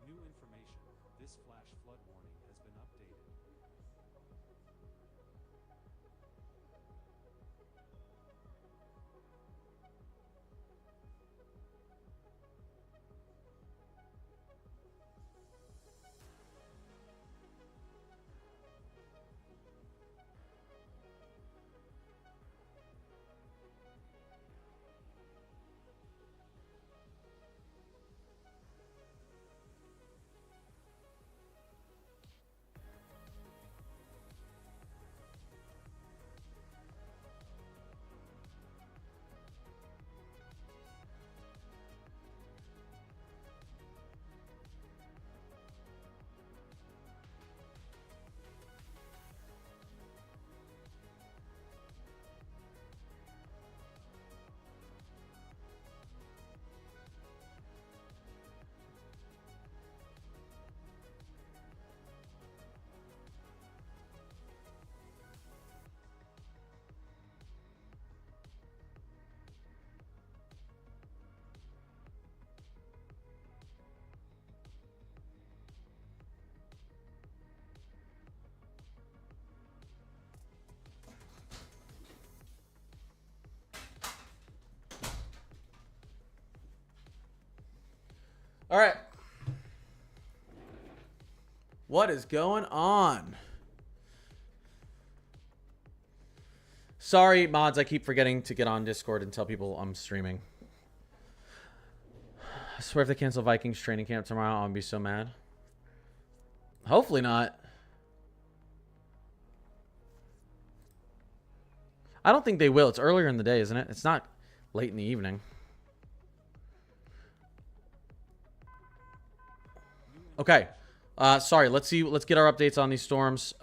New information. This flash flood warning has been updated. All right. What is going on? Sorry, mods. I keep forgetting to get on Discord and tell people I'm streaming. I swear if they cancel Vikings training camp tomorrow, I'll be so mad. Hopefully not. I don't think they will. It's earlier in the day, isn't it? It's not late in the evening. Okay. Sorry, let's get our updates on these storms.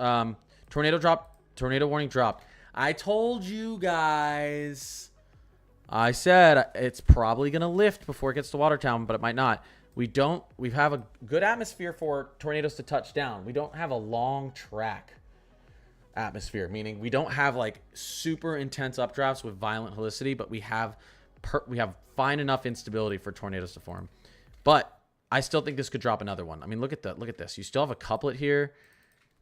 Tornado drop. Tornado warning dropped. I told you guys. I said it's probably going to lift before it gets to Watertown, but it might not. We have a good atmosphere for tornadoes to touch down. We don't have a long track atmosphere, meaning we don't have like super intense updrafts with violent helicity, but we have fine enough instability for tornadoes to form. But I still think this could drop another one. I mean, look at this. You still have a couplet here.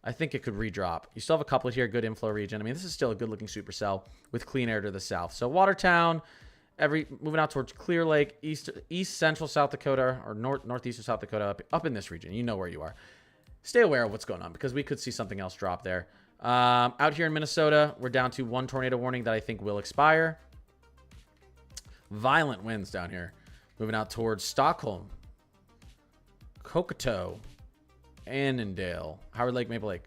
I think it could redrop. You still have a couplet here, good inflow region. I mean, this is still a good looking supercell with clean air to the south. So Watertown, moving out towards Clear Lake, east central South Dakota, or northeast of South Dakota, up in this region. You know where you are. Stay aware of what's going on because we could see something else drop there. Out here in Minnesota, we're down to 1 tornado warning that I think will expire. Violent winds down here. Moving out towards Stockholm, Cocoto, Annandale, Howard Lake, Maple Lake.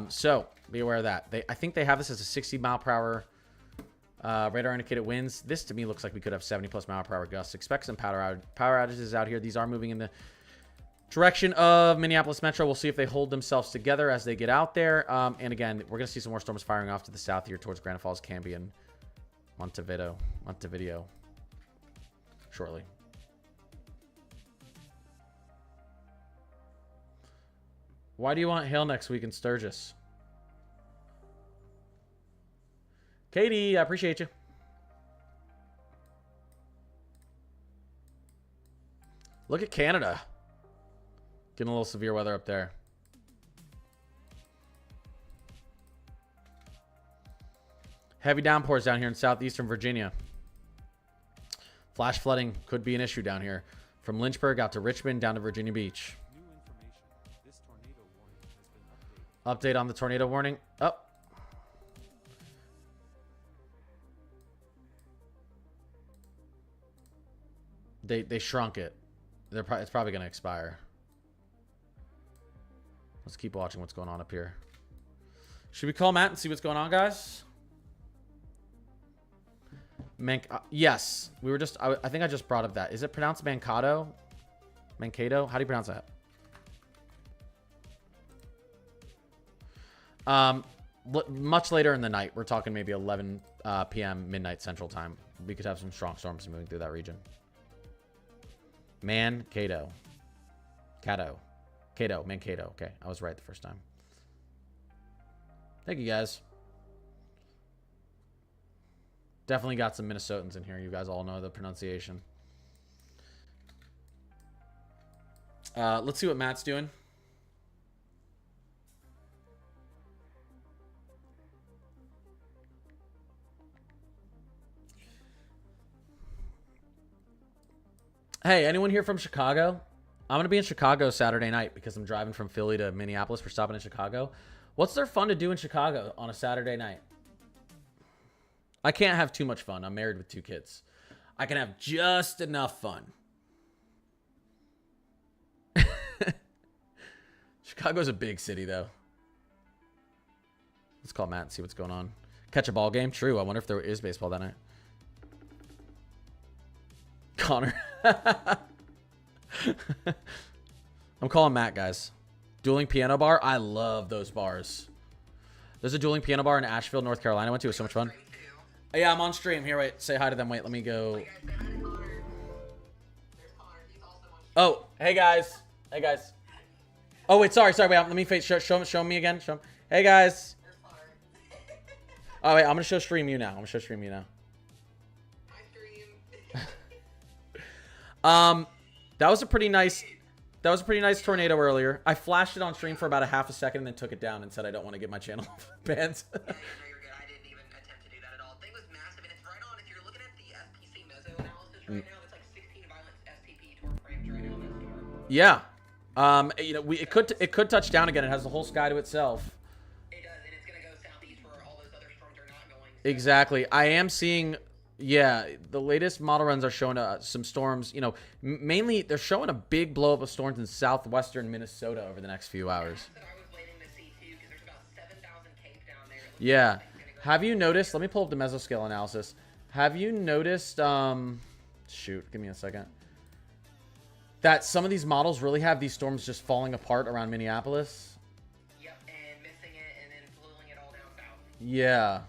So be aware of that. I think they have this as a 60 mile per hour radar indicated winds. This to me looks like we could have 70+ mile per hour gusts. Expect some power outages out here. These are moving in the direction of Minneapolis Metro. We'll see if they hold themselves together as they get out there. And again, we're going to see some more storms firing off to the south here towards Grand Falls, Canby, and Montevideo shortly. Why do you want hail next week in Sturgis? Katie, I appreciate you. Look at Canada. Getting a little severe weather up there. Heavy downpours down here in southeastern Virginia. Flash flooding could be an issue down here. From Lynchburg out to Richmond, down to Virginia Beach. Update on the tornado warning. Oh. They shrunk it. It's probably going to expire. Let's keep watching what's going on up here. Should we call Matt and see what's going on, guys? Yes. We were just... I think I just brought up that. Is it pronounced Mankato? Mankato? How do you pronounce that? Much later in the night. We're talking maybe 11 p.m. midnight Central Time. We could have some strong storms moving through that region. Mankato. Mankato. Okay, I was right the first time. Thank you, guys. Definitely got some Minnesotans in here. You guys all know the pronunciation. Let's see what Matt's doing. Hey, anyone here from Chicago? I'm going to be in Chicago Saturday night because I'm driving from Philly to Minneapolis. We're stopping in Chicago. What's there fun to do in Chicago on a Saturday night? I can't have too much fun. I'm married with 2 kids. I can have just enough fun. Chicago's a big city, though. Let's call Matt and see what's going on. Catch a ball game? True. I wonder if there is baseball that night. Connor. I'm calling Matt, guys. Dueling Piano Bar. I love those bars. There's a dueling piano bar in Asheville, North Carolina. I went to. It was so much fun. Yeah, I'm on stream. Here, wait. Say hi to them. Wait, let me go. Oh, hey, guys. Hey, guys. Oh, wait. Sorry. Wait, let me face. Show me again. Show 'em. Hey, guys. Oh, wait. I'm going to show stream you now. That was a pretty nice tornado earlier. I flashed it on stream for about a half a second and then took it down and said I don't want to get my channel banned. Yeah, no, you're good. I didn't even attempt to do that at all. Thing was massive, and it's right on. If you're looking at the SPC meso analysis right now, it's like 16 violent STP torque frames right now in that storm. Yeah. You know, it could touch down again. It has the whole sky to itself. It does, and it's gonna go southeast where all those other storms are not going. So. Exactly. I am seeing. Yeah, the latest model runs are showing some storms. You know, mainly they're showing a big blow up of storms in southwestern Minnesota over the next few hours. That's what I was waiting to see too, because there's about 7,000 cape down there. Yeah. Have you noticed? Let me pull up the mesoscale analysis. Have you noticed? Shoot, give me a second. that some of these models really have these storms just falling apart around Minneapolis. Yep, and missing it and then flowing it all down south. Yeah.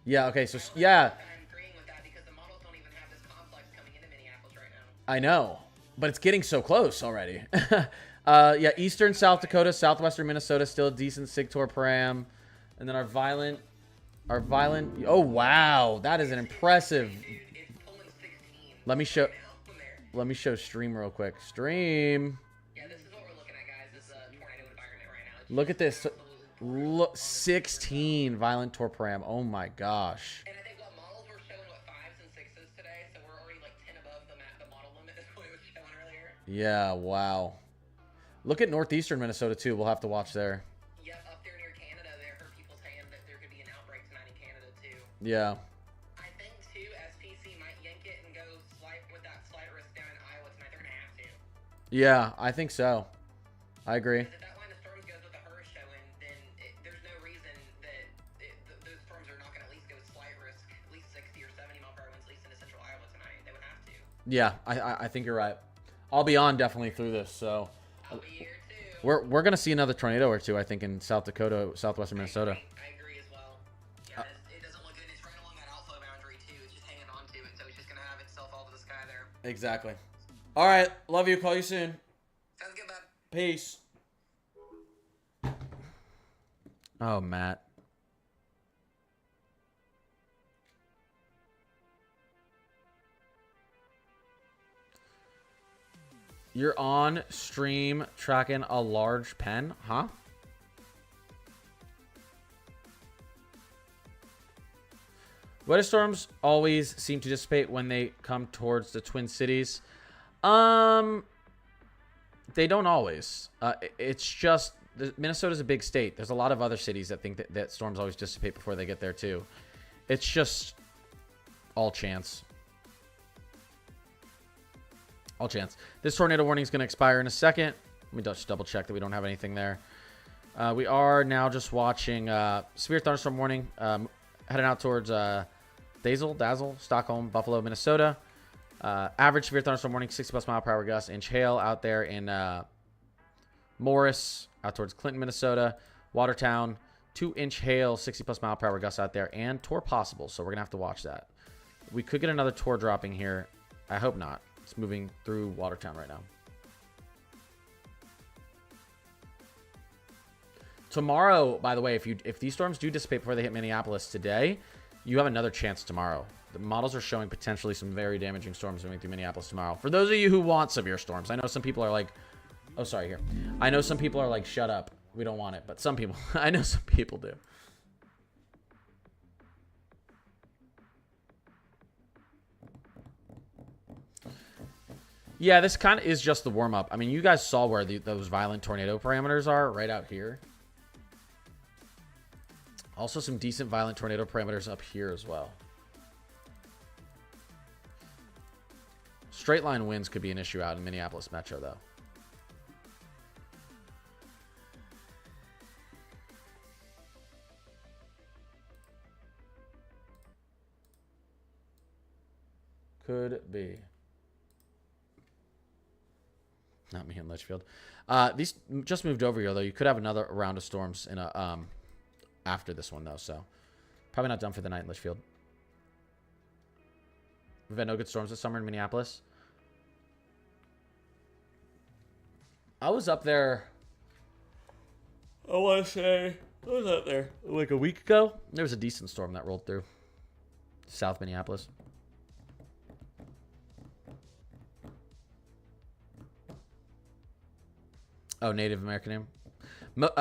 Yeah, okay, so, yeah. I'm agreeing with that because the models don't even have this complex coming into Minneapolis right now. I know, but it's getting so close already. Yeah, eastern South Dakota, southwestern Minnesota, still a decent Sigtor param. And then our violent, oh, wow, that is an impressive. Dude, it's pulling 16. Let me show, Now, from there. let me show stream real quick. Stream. Yeah, this is what we're looking at, guys. This tornado environment right now. It's Look at this. absolute- Look, 16 violent torparam. Oh my gosh. And I think what models were showing, what, 5s and 6s today, so we're already like 10 above the model limit is what it was showing earlier. Yeah, wow. Look at northeastern Minnesota too. We'll have to watch there. Yep, up there near Canada, there heard people saying that there could be an outbreak tonight in Canada too. Yeah. I think too, SPC might yank it and go with that slight risk down in Iowa tonight. They're gonna have to. Yeah, I think so. I agree. Because if that line of storms goes with the HERS showing, then there's no reason that those storms are not gonna at least go slight risk, at least 60 or 70 mile per hour winds, at least into central Iowa tonight. They would have to. Yeah, I think you're right. I'll be on definitely through this. So I'll be here too. we're gonna see another tornado or two, I think, in South Dakota, southwestern Minnesota. I agree as well. Yeah, it doesn't look good. It's right along that outflow boundary too. It's just hanging on to it, so it's just gonna have itself all to the sky there. Exactly. All right, love you. Call you soon. Sounds good, bud. Peace. Oh, Matt. You're on stream tracking a large pen, huh? Weather storms always seem to dissipate when they come towards the Twin Cities. They don't always. It's just Minnesota's a big state. There's a lot of other cities that think that storms always dissipate before they get there too. It's just all chance. All chance. This tornado warning is going to expire in a second. Let me just double check that we don't have anything there. We are now just watching severe thunderstorm warning heading out towards Dazzle, Stockholm, Buffalo, Minnesota. Average severe thunderstorm warning, 60 plus mile per hour gusts, inch hail out there in Morris, out towards Clinton, Minnesota, Watertown, 2-inch hail, 60 plus mile per hour gusts out there, and tour possible. So we're gonna have to watch that. We could get another tour dropping here. I hope not. It's moving through Watertown right now. Tomorrow, by the way, if these storms do dissipate before they hit Minneapolis today, you have another chance tomorrow. The models are showing potentially some very damaging storms moving through Minneapolis tomorrow. For those of you who want severe storms, I know some people are like, oh, sorry, here. I know some people are like, shut up. We don't want it. But some people, I know some people do. Yeah, this kind of is just the warm-up. I mean, you guys saw where those violent tornado parameters are right out here. Also, some decent violent tornado parameters up here as well. Straight line winds could be an issue out in Minneapolis Metro, though. Could be. Not me in Litchfield. These just moved over here, though. You could have another round of storms in a after this one, though. So probably not done for the night in Litchfield. We've had no good storms this summer in Minneapolis. I was up there. I want to say I was up there like a week ago. There was a decent storm that rolled through South Minneapolis. Oh, Native American name.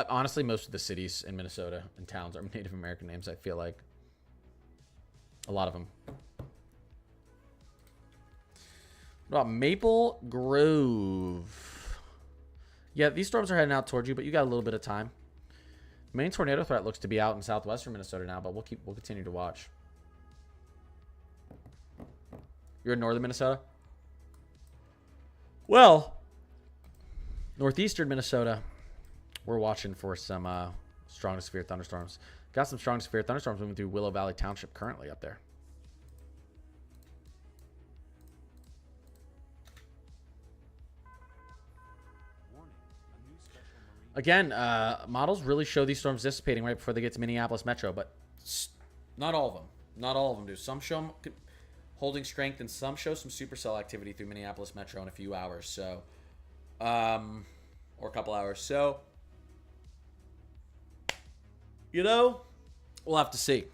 Honestly, most of the cities in Minnesota and towns are Native American names, I feel like. A lot of them. What about Maple Grove? Yeah, these storms are heading out towards you, but you got a little bit of time. Main tornado threat looks to be out in southwestern Minnesota now, but we'll continue to watch. You're in northern Minnesota? Well, northeastern Minnesota, we're watching for some strong to severe thunderstorms. Got some strong to severe thunderstorms moving through Willow Valley Township currently up there. Again, models really show these storms dissipating right before they get to Minneapolis Metro, but not all of them. Not all of them do. Some show them holding strength, and some show some supercell activity through Minneapolis Metro in a few hours. So, or a couple hours. So, you know, we'll have to see.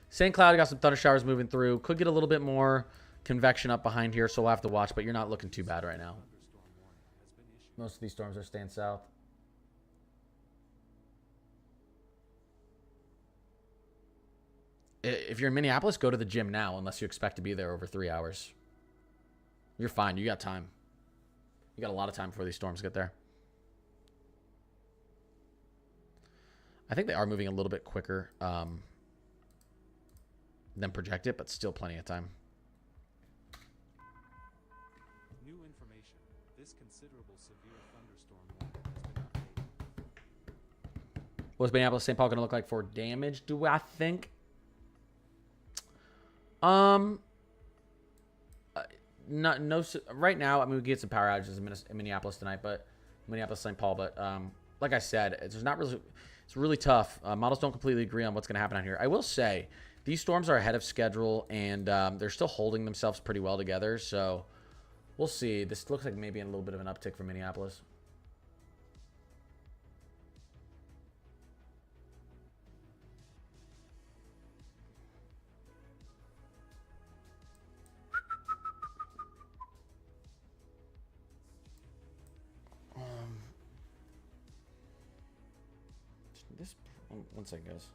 St. Cloud got some thunder showers moving through. Could get a little bit more convection up behind here, so we'll have to watch, but you're not looking too bad right now. Most of these storms are staying south. If you're in Minneapolis, go to the gym now, unless you expect to be there over 3 hours. You're fine. You got time. You got a lot of time before these storms get there. I think they are moving a little bit quicker than projected, but still plenty of time. New information. This considerable severe thunderstorm warning has been updated. What's Minneapolis St. Paul going to look like for damage, do I think? Right now, I mean, we get some power outages in Minneapolis tonight, but Minneapolis St. Paul, but like I said, it's really tough. Models don't completely agree on what's going to happen out here. I will say these storms are ahead of schedule, and they're still holding themselves pretty well together, so we'll see. This looks like maybe a little bit of an uptick for Minneapolis. One second, guys.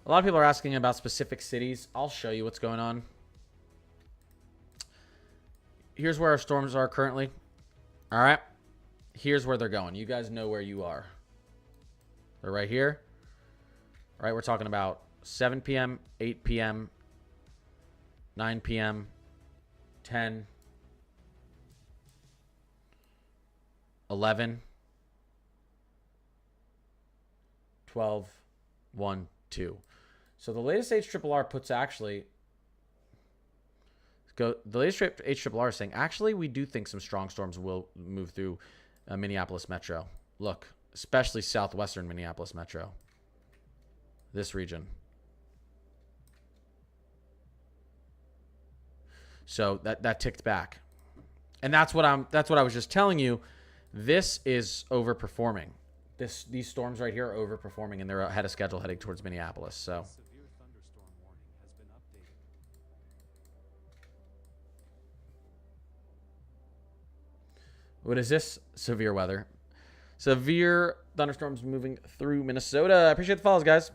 A lot of people are asking about specific cities. I'll show you what's going on. Here's where our storms are currently. All right. Here's where they're going. You guys know where you are. They're right here. All right. We're talking about 7 p.m., 8 p.m., 9 p.m., 10, 11, 12, 1, 2. So the latest HRRR puts actually the latest HRRR is saying actually we do think some strong storms will move through Minneapolis Metro. Look, especially southwestern Minneapolis Metro. This region. So that ticked back. And that's what I was just telling you. This is overperforming. These storms right here are overperforming, and they're ahead of schedule heading towards Minneapolis. So Severe thunderstorm warning has been updated. what is this? Severe weather. Severe thunderstorms moving through Minnesota. I appreciate the follows, guys.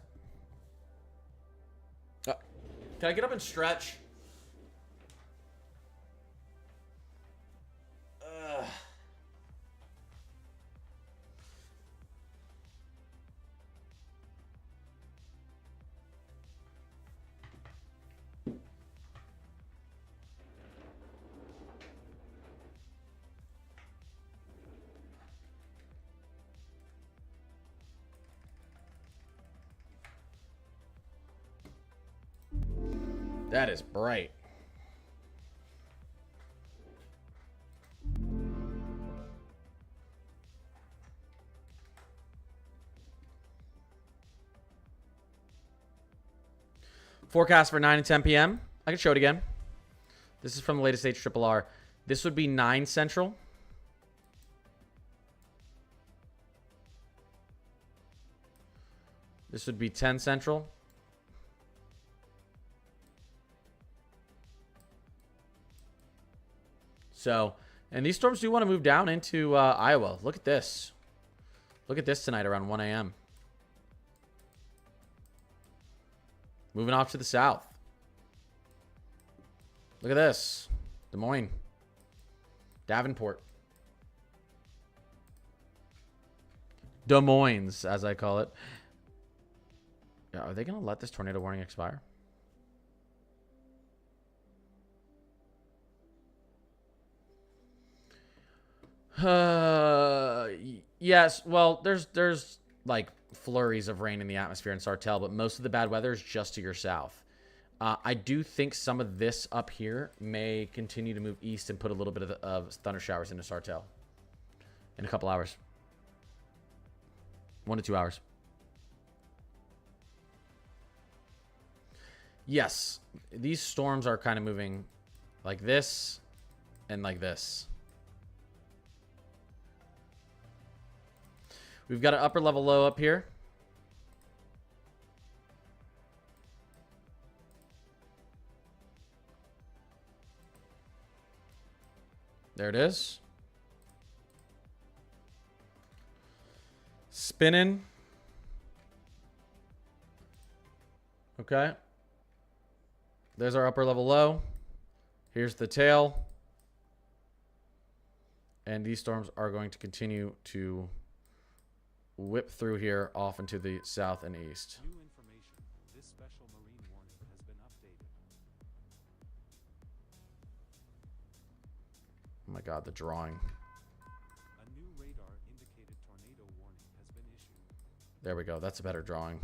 Can I get up and stretch? That is bright. Forecast for 9 and 10 p.m. I can show it again. This is from the latest HRRR. This would be 9 Central. This would be 10 Central. So, and these storms do want to move down into Iowa. Look at this. Look at this tonight around 1 a.m. Moving off to the south. Look at this. Des Moines. Davenport. Des Moines, as I call it. Yeah, are they going to let this tornado warning expire? Yes. Well, there's like flurries of rain in the atmosphere in Sartell, but most of the bad weather is just to your south. I do think some of this up here may continue to move east and put a little bit of thunder showers into Sartell in a couple hours. 1 to 2 hours. Yes, these storms are kind of moving like this and like this. We've got an upper level low up here. There it is. Spinning. Okay. There's our upper level low. Here's the tail. And these storms are going to continue to whip through here off into the south and east. New information. This special marine warning has been updated. Oh my God, the drawing. A new radar indicated tornado warning has been issued. There we go. That's a better drawing.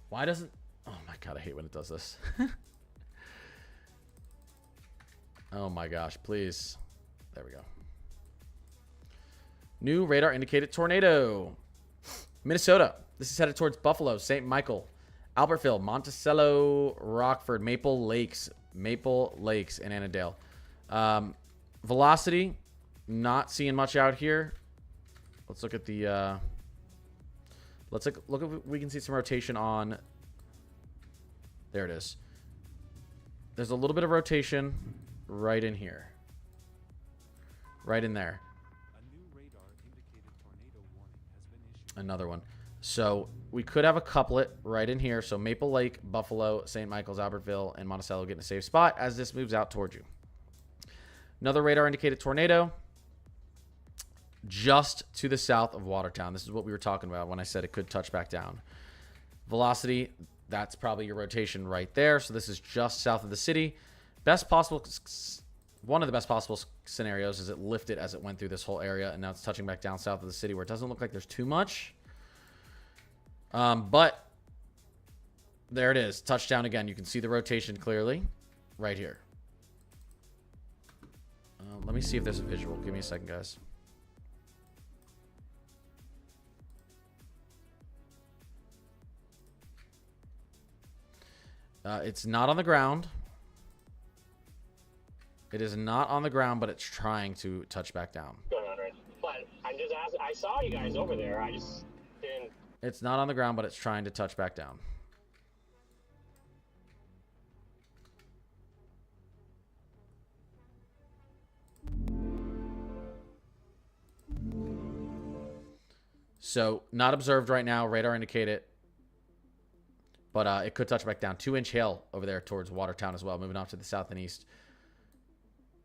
Why doesn't... Oh my God, I hate when it does this. Oh my gosh, please. There we go. New radar indicated tornado. Minnesota. This is headed towards Buffalo, St. Michael, Albertville, Monticello, Rockford, Maple Lakes, and Annandale. Velocity, not seeing much out here. Let's look at the... Let's look if we can see some rotation on... There it is. There's a little bit of rotation right in here. Right in there. A new radar indicated tornado warning has been issued. Another one. So we could have a couplet right in here. So Maple Lake, Buffalo, St. Michael's, Albertville, and Monticello get in a safe spot as this moves out towards you. Another radar indicated tornado just to the south of Watertown. This is what we were talking about when I said it could touch back down. Velocity, that's probably your rotation right there. So this is just south of the city. Best possible, one of the best possible scenarios is it lifted as it went through this whole area, and now it's touching back down south of the city where it doesn't look like there's too much. But there it is. Touchdown again. You can see the rotation clearly right here. Let me see if there's a visual. Give me a second, guys. It's not on the ground. It is not on the ground, but it's trying to touch back down. Going on, right? But I'm just asking. I saw you guys over there. I just didn't. It's not on the ground, but it's trying to touch back down. So, not observed right now. Radar indicate it. But it could touch back down. 2-inch hail over there towards Watertown as well. Moving off to the south and east.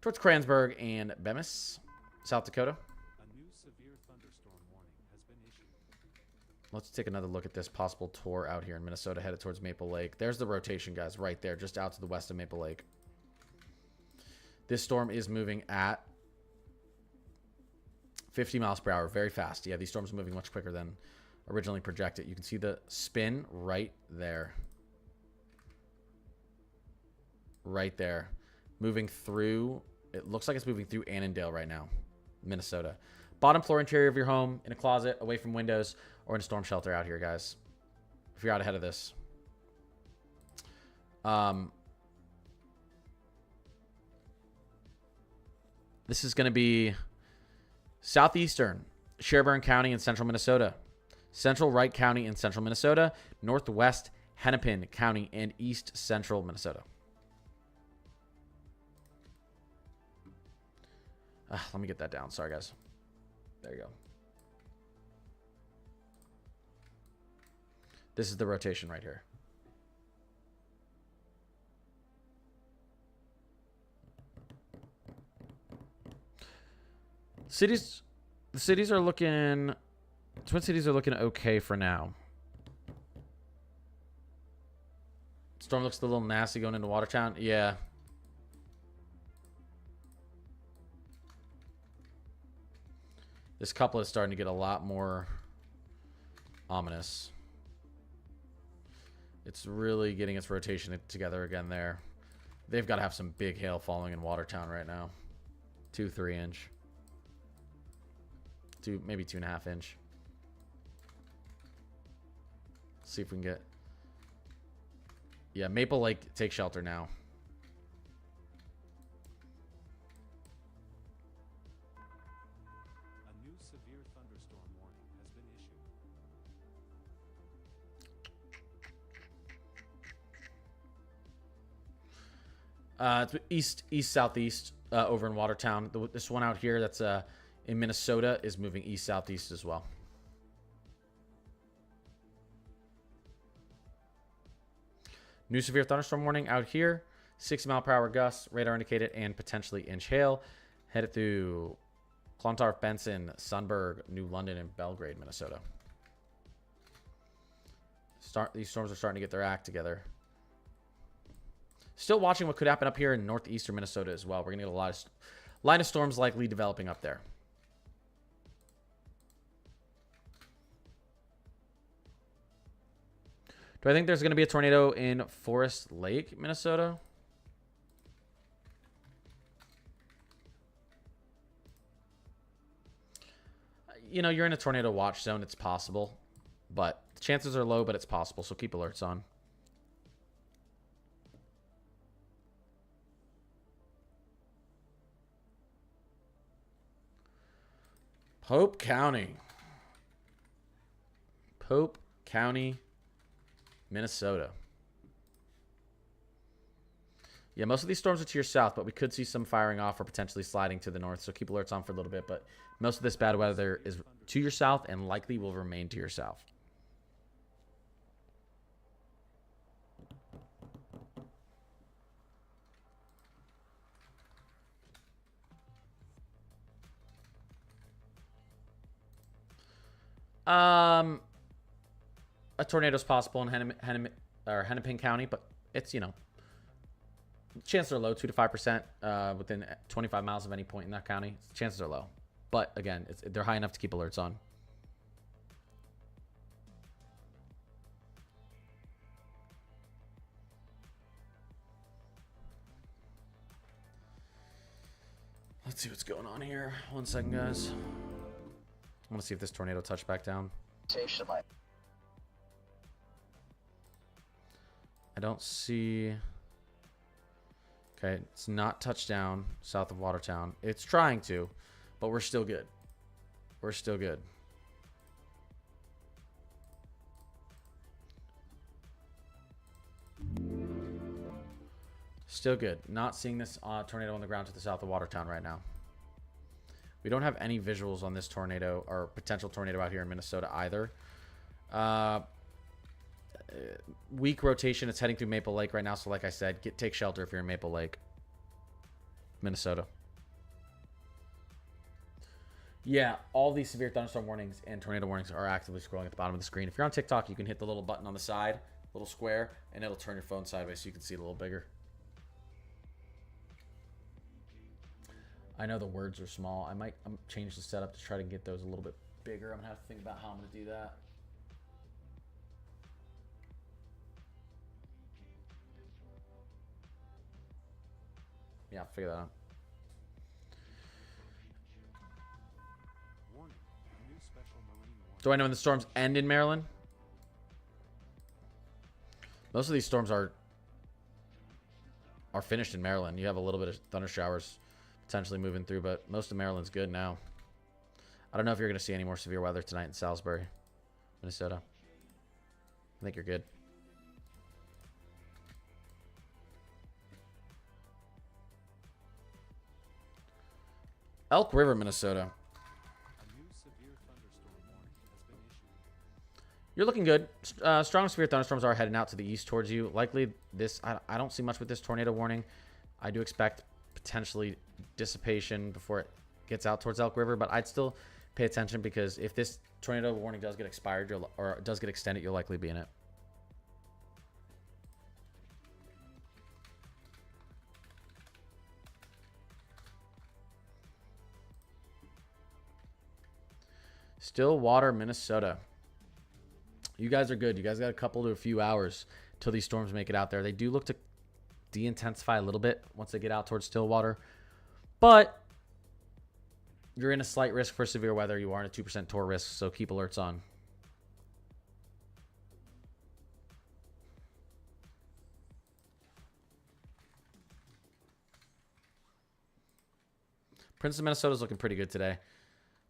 Towards Kransburg and Bemis, South Dakota. A new severe thunderstorm warning has been issued. Let's take another look at this possible tour out here in Minnesota headed towards Maple Lake. There's the rotation, guys, right there, just out to the west of Maple Lake. This storm is moving at 50 miles per hour, very fast. Yeah, these storms are moving much quicker than originally projected. You can see the spin right there. Right there. Moving through, it looks like it's moving through Annandale right now, Minnesota. Bottom floor interior of your home, in a closet, away from windows, or in a storm shelter out here, guys. If you're out ahead of this. This is going to be southeastern, Sherburne County in central Minnesota. Central Wright County in central Minnesota. Northwest Hennepin County and east central Minnesota. Let me get that down. Sorry, guys. There you go. This is the rotation right here. The cities are looking... Twin Cities are looking okay for now. Storm looks a little nasty going into Watertown. Yeah. This couplet is starting to get a lot more ominous. It's really getting its rotation together again there. They've got to have some big hail falling in Watertown right now. 2-3 inch. Maybe 2.5 inch. See if we can get... Yeah, Maple Lake, take shelter now. A new severe thunderstorm warning has been It's issued. east-southeast over in Watertown. This one out here that's in Minnesota is moving east-southeast as well. New severe thunderstorm warning out here. 60-mile-per-hour gusts, radar indicated, and potentially inch hail. Headed through Clontarf, Benson, Sunburg, New London, and Belgrade, Minnesota. These storms are starting to get their act together. Still watching what could happen up here in northeastern Minnesota as well. We're going to get a lot of line of storms likely developing up there. Do I think there's going to be a tornado in Forest Lake, Minnesota? You know, you're in a tornado watch zone. It's possible. But the chances are low, but it's possible. So keep alerts on. Pope County. Pope County, Minnesota. Yeah, most of these storms are to your south, but we could see some firing off or potentially sliding to the north, so keep alerts on for a little bit. But most of this bad weather is to your south and likely will remain to your south. A tornado is possible in Hennepin County, but it's, you know, chances are low, 2 to 5% within 25 miles of any point in that county. Chances are low, but again, they're high enough to keep alerts on. Let's see what's going on here. 1 second, guys. I want to see if this tornado touched back down. I don't see... Okay, it's not touched down south of Watertown. It's trying to, but we're still good. We're still good. Still good. Not seeing this tornado on the ground to the south of Watertown right now. We don't have any visuals on this tornado or potential tornado out here in Minnesota either. Weak rotation. It's heading through Maple Lake right now. So like I said, take shelter if you're in Maple Lake, Minnesota. Yeah, all these severe thunderstorm warnings and tornado warnings are actively scrolling at the bottom of the screen. If you're on TikTok, you can hit the little button on the side, little square, and it'll turn your phone sideways so you can see it a little bigger. I know the words are small. I might change the setup to try to get those a little bit bigger. I'm going to have to think about how I'm going to do that. Yeah, I'll figure that out. Warning. New special marine warning. Do I know when the storms end in Maryland? Most of these storms are finished in Maryland. You have a little bit of thunder showers potentially moving through, but most of Maryland's good now. I don't know if you're going to see any more severe weather tonight in Salisbury, Minnesota. I think you're good. Elk River, Minnesota. A new severe thunderstorm warning has been issued. You're looking good. Strong severe thunderstorms are heading out to the east towards you. Likely this, I don't see much with this tornado warning. I do expect potentially dissipation before it gets out towards Elk River, but I'd still pay attention because if this tornado warning does get expired or does get extended, you'll likely be in it. Stillwater, Minnesota. You guys are good. You guys got a couple to a few hours till these storms make it out there. They do look to de-intensify a little bit once they get out towards Stillwater. But you're in a slight risk for severe weather. You are in a 2% tour risk, so keep alerts on. Princeton, Minnesota is looking pretty good today.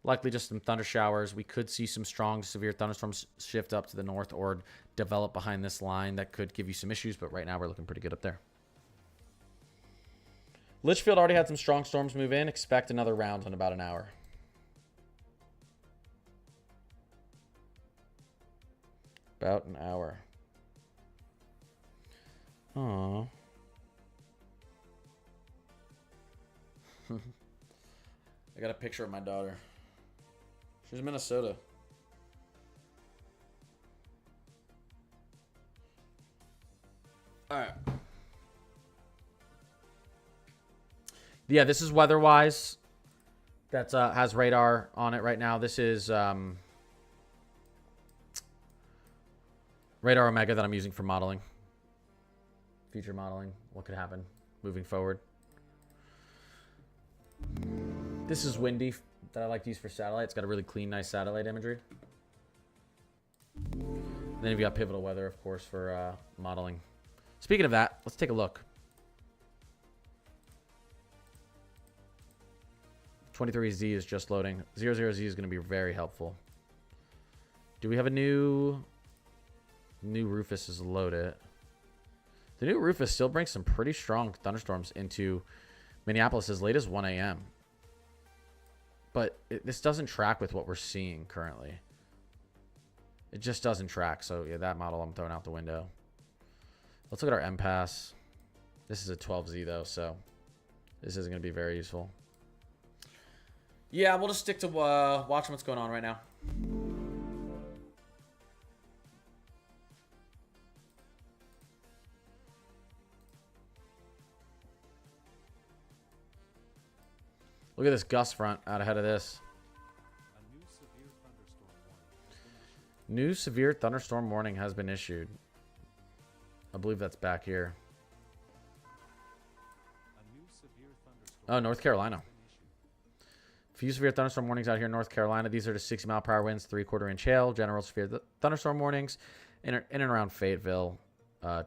Likely just some thunder showers. We could see some strong, severe thunderstorms shift up to the north or develop behind this line. That could give you some issues, but right now we're looking pretty good up there. Litchfield already had some strong storms move in. Expect another round in about an hour. About an hour. Aww. I got a picture of my daughter. She's in Minnesota. All right. Yeah, this is weather-wise. That has radar on it right now. This is Radar Omega that I'm using for modeling. Future modeling. What could happen moving forward. This is windy that I like to use for satellite. It's got a really clean, nice satellite imagery. And then you've got pivotal weather, of course, for modeling. Speaking of that, let's take a look. 23Z is just loading. 00Z is going to be very helpful. Do we have a new Rufus is loaded? The new Rufus still brings some pretty strong thunderstorms into Minneapolis as late as 1 a.m. But this doesn't track with what we're seeing currently. It just doesn't track. So, yeah, that model I'm throwing out the window. Let's look at our MPass. This is a 12Z, though, so this isn't going to be very useful. Yeah, we'll just stick to watching what's going on right now. Look at this gust front out ahead of this. New severe thunderstorm warning has been issued. I believe that's back here. Oh, North Carolina. A few severe thunderstorm warnings out here in North Carolina. These are the 60-mile-per-hour winds, 3/4-inch hail, general severe thunderstorm warnings in and around Fayetteville,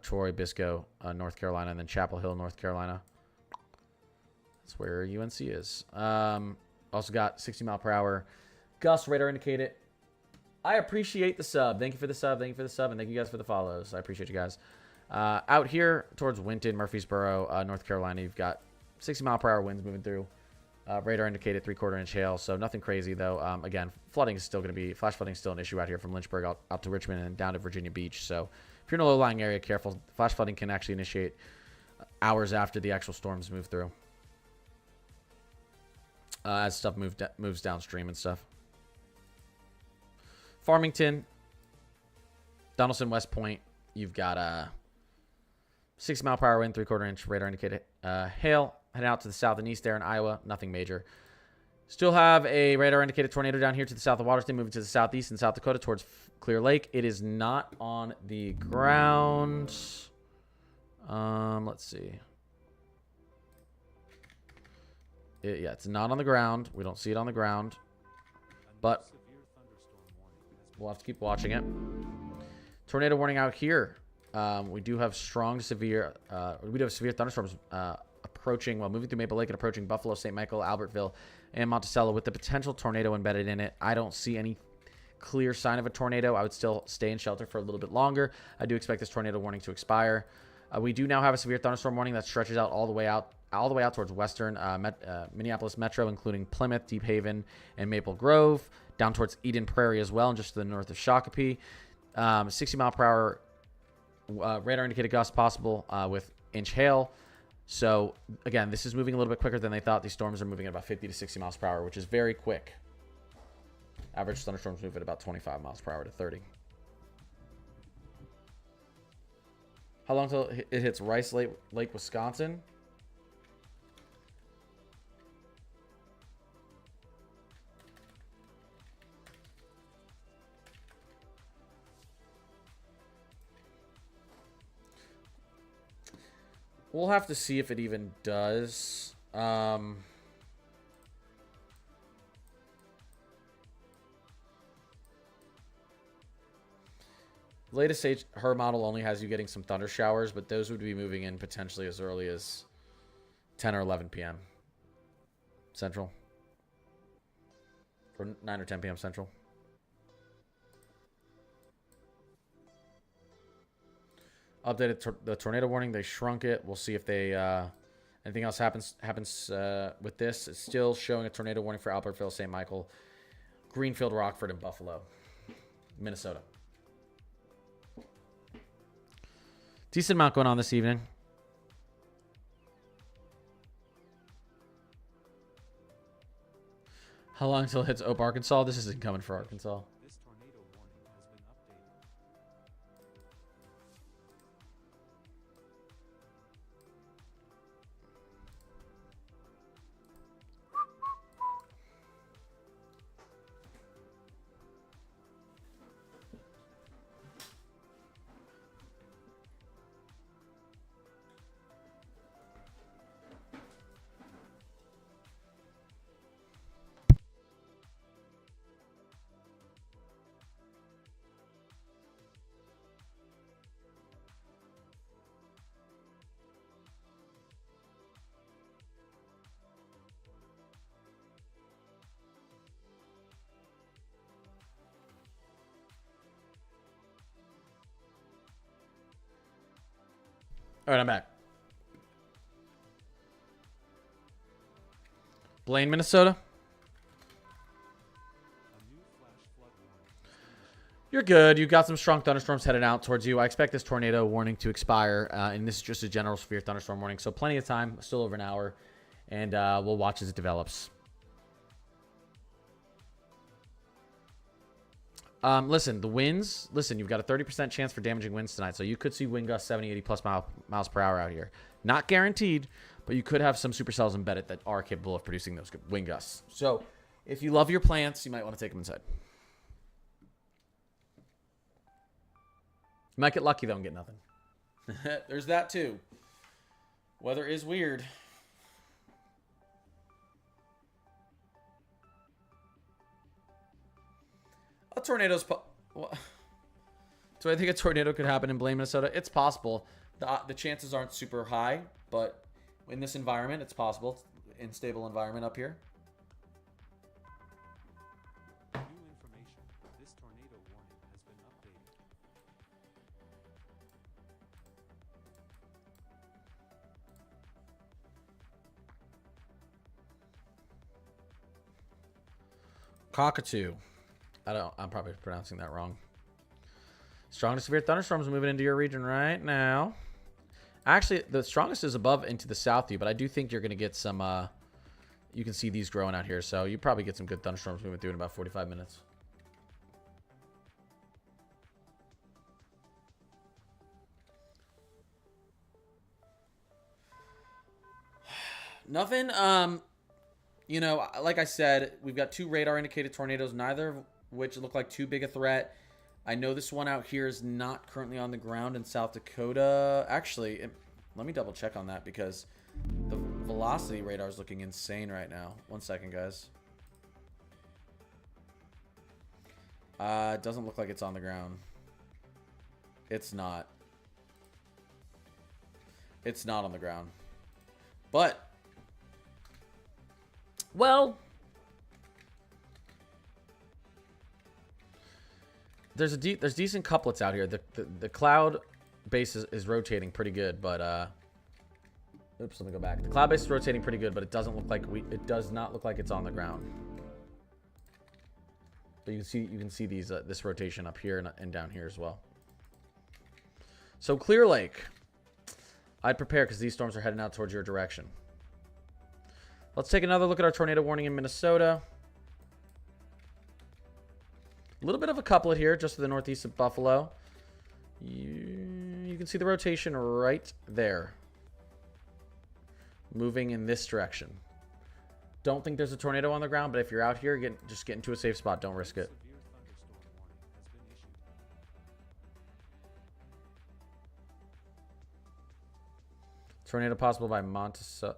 Troy, Bisco, North Carolina, and then Chapel Hill, North Carolina. That's where UNC is. Also got 60-mile-per-hour gust radar indicated. I appreciate the sub. Thank you for the sub. Thank you for the sub. And thank you guys for the follows. I appreciate you guys. Out here towards Winton, Murfreesboro, North Carolina, you've got 60-mile-per-hour winds moving through. Radar indicated 3/4-inch hail. So nothing crazy, though. Again, flooding is still going to be, flash flooding is still an issue out here from Lynchburg out to Richmond and down to Virginia Beach. So if you're in a low-lying area, careful. Flash flooding can actually initiate hours after the actual storms move through. As stuff moves downstream and stuff. Farmington, Donaldson, West Point, you've got a 60-mile-per-hour wind, 3/4-inch radar indicated hail. Heading out to the south and east there in Iowa, nothing major. Still have a radar indicated tornado down here to the south of Waterston, moving to the southeast in South Dakota towards Clear Lake. It is not on the ground. Let's see. Yeah, it's not on the ground. We don't see it on the ground. But we'll have to keep watching it. Tornado warning out here. We do have severe thunderstorms approaching, moving through Maple Lake and approaching Buffalo, St. Michael, Albertville, and Monticello with the potential tornado embedded in it. I don't see any clear sign of a tornado. I would still stay in shelter for a little bit longer. I do expect this tornado warning to expire. We do now have a severe thunderstorm warning that stretches out all the way out towards western Minneapolis Metro, including Plymouth, Deep Haven, and Maple Grove, down towards Eden Prairie as well, and just to the north of Shakopee. 60-mile-per-hour radar indicated gust possible with inch hail. So, again, this is moving a little bit quicker than they thought. These storms are moving at about 50 to 60 miles per hour, which is very quick. Average thunderstorms move at about 25 miles per hour to 30. How long till it hits Rice Lake, Wisconsin? We'll have to see if it even does. Latest stage, her model only has you getting some thunder showers, but those would be moving in potentially as early as 10 or 11 p.m. Central. Or 9 or 10 p.m. Central. Updated the tornado warning. They shrunk it. We'll see if they anything else happens with this. It's still showing a tornado warning for Albertville, St. Michael, Greenfield, Rockford, and Buffalo, Minnesota. Decent amount going on this evening. How long until it hits Ope, Arkansas? This isn't coming for Arkansas. This tornado warning has been updated. All right, I'm back. Blaine, Minnesota. A new flash flood warning has been issued. You're good. You got some strong thunderstorms headed out towards you. I expect this tornado warning to expire, and this is just a general severe thunderstorm warning, so plenty of time, still over an hour, and we'll watch as it develops. Listen, the winds. Listen, you've got a 30% chance for damaging winds tonight, so you could see wind gusts 70, 80 plus miles per hour out here. Not guaranteed, but you could have some supercells embedded that are capable of producing those wind gusts. So, if you love your plants, you might want to take them inside. You might get lucky though and get nothing. There's that too. Weather is weird. A tornado's... Do I think a tornado could happen in Blaine, Minnesota? It's possible. The chances aren't super high, but in this environment, it's possible. It's an unstable environment up here. New information. This tornado warning has been updated. Cockatoo. I'm probably pronouncing that wrong. Strong to severe thunderstorms moving into your region right now. Actually, the strongest is above into the south of you, but I do think you're going to get some, you can see these growing out here, so you probably get some good thunderstorms moving through in about 45 minutes. Nothing, you know, like I said, we've got 2 radar indicated tornadoes, neither of which look like too big a threat. I know this one out here is not currently on the ground in South Dakota. Actually, let me double check on that because the velocity radar is looking insane right now. 1 second, guys. It doesn't look like it's on the ground. It's not. It's not on the ground. But, well... There's decent couplets out here. The cloud base is rotating pretty good, but oops, let me go back. The cloud base is rotating pretty good, but it doesn't look like it does not look like it's on the ground. But you can see these this rotation up here and down here as well. So Clear Lake, I'd prepare because these storms are heading out towards your direction. Let's take another look at our tornado warning in Minnesota. A little bit of a couplet here, just to the northeast of Buffalo. You can see the rotation right there. Moving in this direction. Don't think there's a tornado on the ground, but if you're out here, just get into a safe spot. Don't risk it. Severe thunderstorm warning has been issued. Tornado possible by Montesa.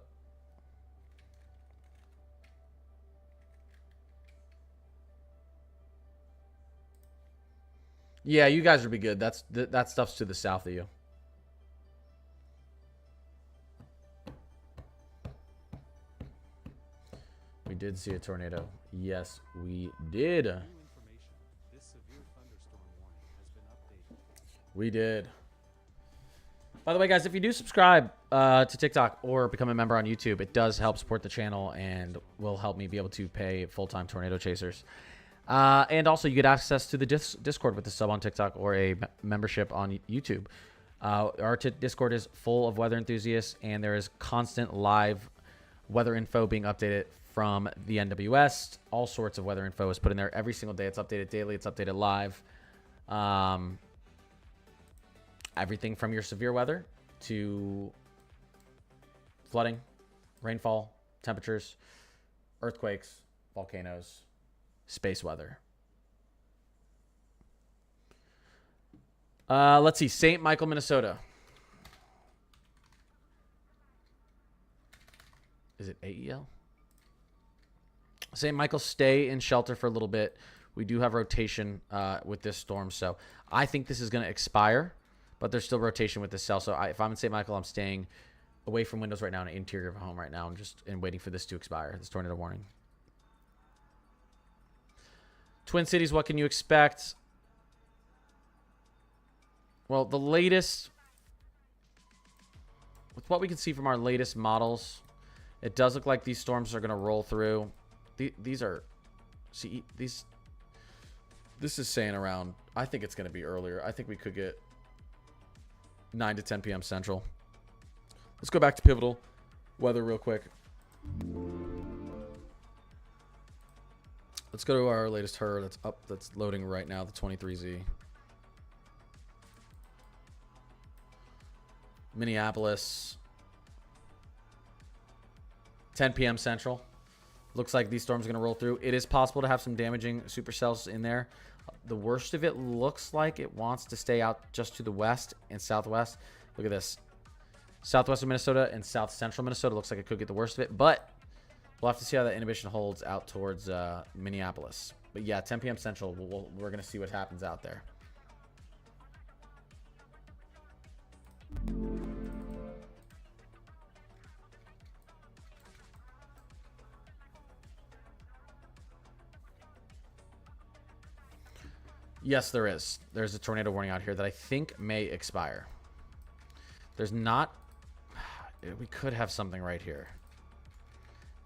Yeah, you guys would be good. That stuff's to the south of you. We did see a tornado. Yes, we did. New information. This severe thunderstorm warning has been updated. We did. By the way, guys, if you do subscribe to TikTok or become a member on YouTube, it does help support the channel and will help me be able to pay full-time tornado chasers. And also, you get access to the Discord with the sub on TikTok or a membership on YouTube. Our Discord is full of weather enthusiasts, and there is constant live weather info being updated from the NWS. All sorts of weather info is put in there every single day. It's updated daily. It's updated live. Everything from your severe weather to flooding, rainfall, temperatures, earthquakes, volcanoes, space weather. Let's see. St. Michael, Minnesota. Is it AEL? St. Michael, stay in shelter for a little bit. We do have rotation with this storm, so I think this is going to expire, but there's still rotation with this cell. So if I'm in St. Michael, I'm staying away from windows right now in the interior of a home right now. I'm just waiting for this to expire, this tornado warning. Twin Cities, what can you expect? Well, the latest, with what we can see from our latest models, it does look like these storms are going to roll through. These are, see, this is saying around, I think it's going to be earlier. I think we could get 9 to 10 p.m. Central. Let's go back to pivotal weather real quick. Let's go to our latest HER that's up, that's loading right now, the 23Z. Minneapolis, 10 p.m. Central. Looks like these storms are going to roll through. It is possible to have some damaging supercells in there. The worst of it looks like it wants to stay out just to the west and southwest. Look at this. Southwestern Minnesota and south central Minnesota looks like it could get the worst of it, but we'll have to see how that inhibition holds out towards Minneapolis. But yeah, 10 p.m. Central, we're going to see what happens out there. Yes, there is. There's a tornado warning out here that I think may expire. There's not... We could have something right here.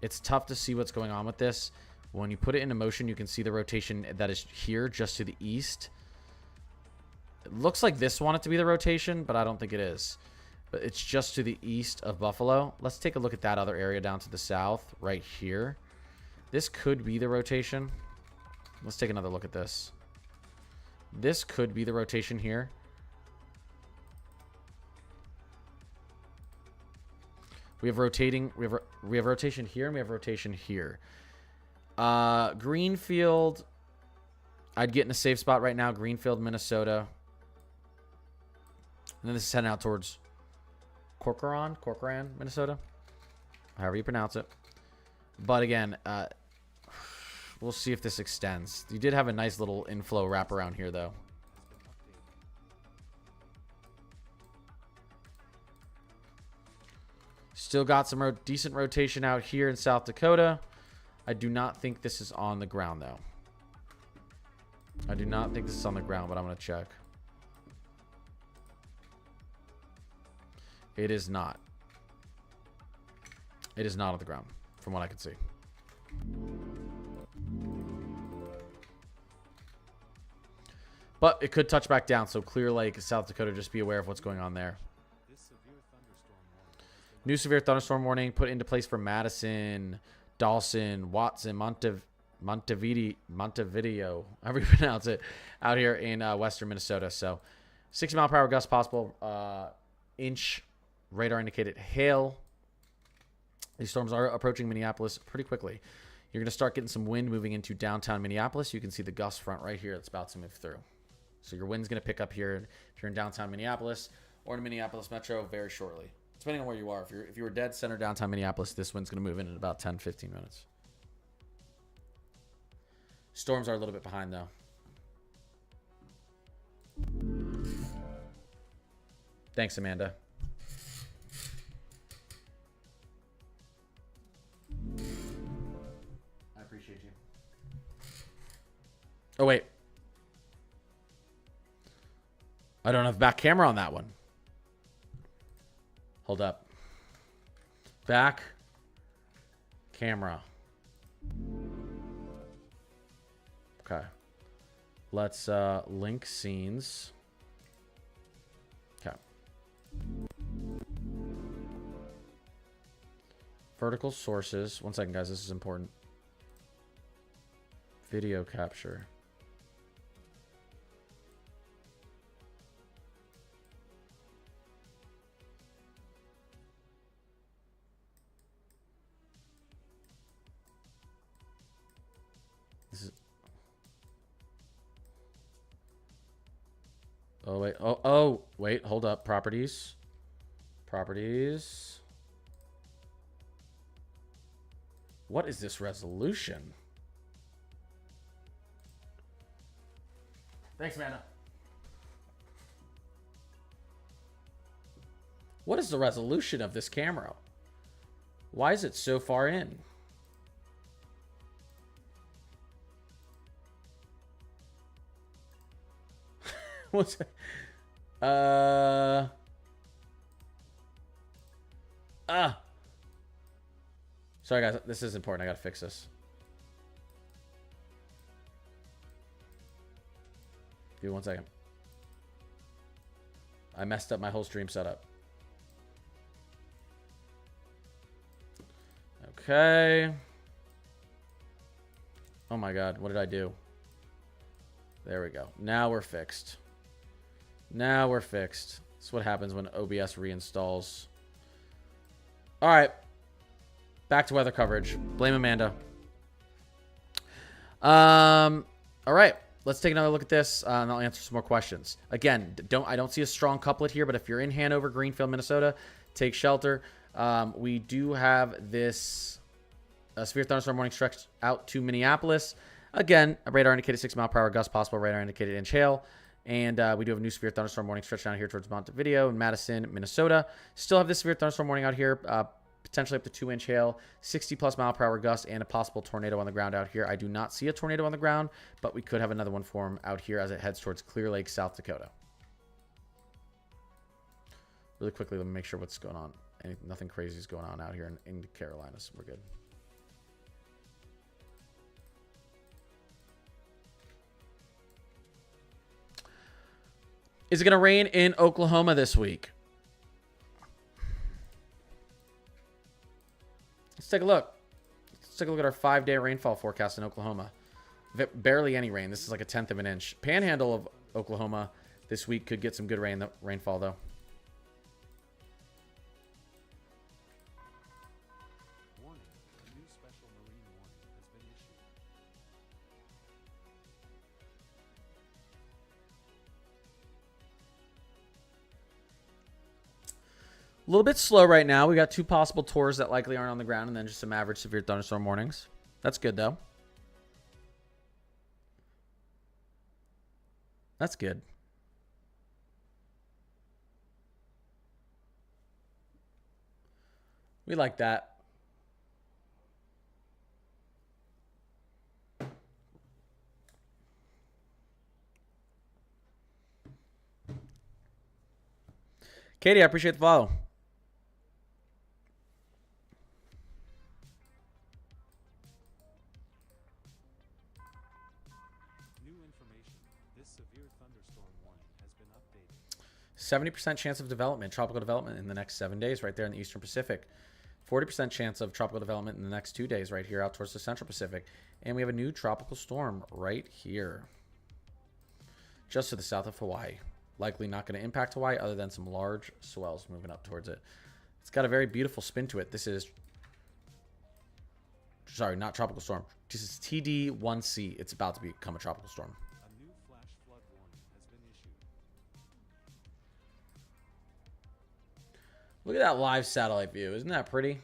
It's tough to see what's going on with this. When you put it into motion, you can see the rotation that is here just to the east. It looks like this wanted to be the rotation, but I don't think it is. But it's just to the east of Buffalo. Let's take a look at that other area down to the south right here. This could be the rotation. Let's take another look at this. This could be the rotation here. We have rotating. We have rotation here, and we have rotation here. Greenfield. I'd get in a safe spot right now. Greenfield, Minnesota. And then this is heading out towards Corcoran, Minnesota. However you pronounce it. But again, we'll see if this extends. You did have a nice little inflow wrap around here, though. Still got some decent rotation out here in South Dakota. I do not think this is on the ground, though. I do not think this is on the ground, but I'm going to check. It is not. It is not on the ground, from what I can see. But it could touch back down, so Clear Lake, South Dakota, just be aware of what's going on there. New severe thunderstorm warning put into place for Madison, Dawson, Watson, Montevideo, however you pronounce it, out here in western Minnesota. So 60 mile per hour gusts possible, inch radar indicated hail. These storms are approaching Minneapolis pretty quickly. You're going to start getting some wind moving into downtown Minneapolis. You can see the gust front right here that's about to move through. So your wind's going to pick up here if you're in downtown Minneapolis or in Minneapolis Metro very shortly. Depending on where you are. If you were dead center downtown Minneapolis, this wind's going to move in about 10, 15 minutes. Storms are a little bit behind, though. Thanks, Amanda. I appreciate you. Oh, wait. I don't have back camera on that one. Hold up. Back camera. Okay. Let's link scenes. Okay. Vertical sources. One second, guys. This is important. Video capture. This is... Oh, wait. Oh, wait. Hold up. Properties. Properties. What is this resolution? Thanks, Amanda. What is the resolution of this camera? Why is it so far in? What's it? Sorry, guys. This is important. I gotta fix this. Give me 1 second. I messed up my whole stream setup. Okay. Oh my god, what did I do? There we go. Now we're fixed. Now we're fixed. That's what happens when OBS reinstalls. All right. Back to weather coverage. Blame Amanda. All right. Let's take another look at this, and I'll answer some more questions. Again, I don't see a strong couplet here, but if you're in Hanover, Greenfield, Minnesota, take shelter. We do have this severe thunderstorm warning stretched out to Minneapolis. Again, a radar indicated 6 mile per hour gust, possible radar indicated inch hail. And we do have a new severe thunderstorm warning stretched down here towards Montevideo in Madison, Minnesota. Still have this severe thunderstorm warning out here, potentially up to 2 inch hail, 60 plus mile per hour gust, and a possible tornado on the ground out here. I do not see a tornado on the ground, but we could have another one form out here as it heads towards Clear Lake, South Dakota. Really quickly, let me make sure what's going on. Nothing crazy is going on out here in the Carolinas. We're good. Is it going to rain in Oklahoma this week? Let's take a look. Let's take a look at our 5-day rainfall forecast in Oklahoma. Barely any rain. This is like a 1/10 of an inch. Panhandle of Oklahoma this week could get some good rainfall, though. Warning, a new special marine warning has been issued. A little bit slow right now. We got 2 possible tours that likely aren't on the ground, and then just some average severe thunderstorm warnings. That's good, though. That's good. We like that. Katie, I appreciate the follow. New information. This severe thunderstorm warning has been updated. 70% chance of development, tropical development in the next 7 days right there in the Eastern Pacific. 40% chance of tropical development in the next 2 days right here out towards the Central Pacific. And we have a new tropical storm right here. Just to the south of Hawaii. Likely not going to impact Hawaii other than some large swells moving up towards it. It's got a very beautiful spin to it. This is... Sorry, not tropical storm. This is TD1C. It's about to become a tropical storm. A new flash flood warning has been issued. Look at that live satellite view. Isn't that pretty?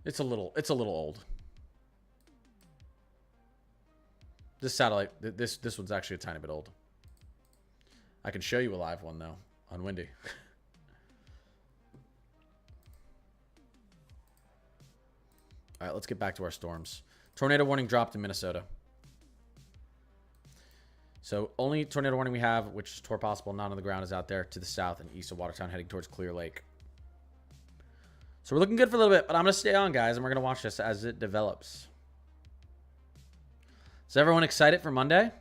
It's a little old. This satellite, this one's actually a tiny bit old. I can show you a live one though on Windy. All right, let's get back to our storms. Tornado warning dropped in Minnesota. So only tornado warning we have, which is torr possible, not on the ground, is out there to the south and east of Watertown, heading towards Clear Lake. So we're looking good for a little bit, but I'm going to stay on, guys, and we're going to watch this as it develops. Is everyone excited for Monday?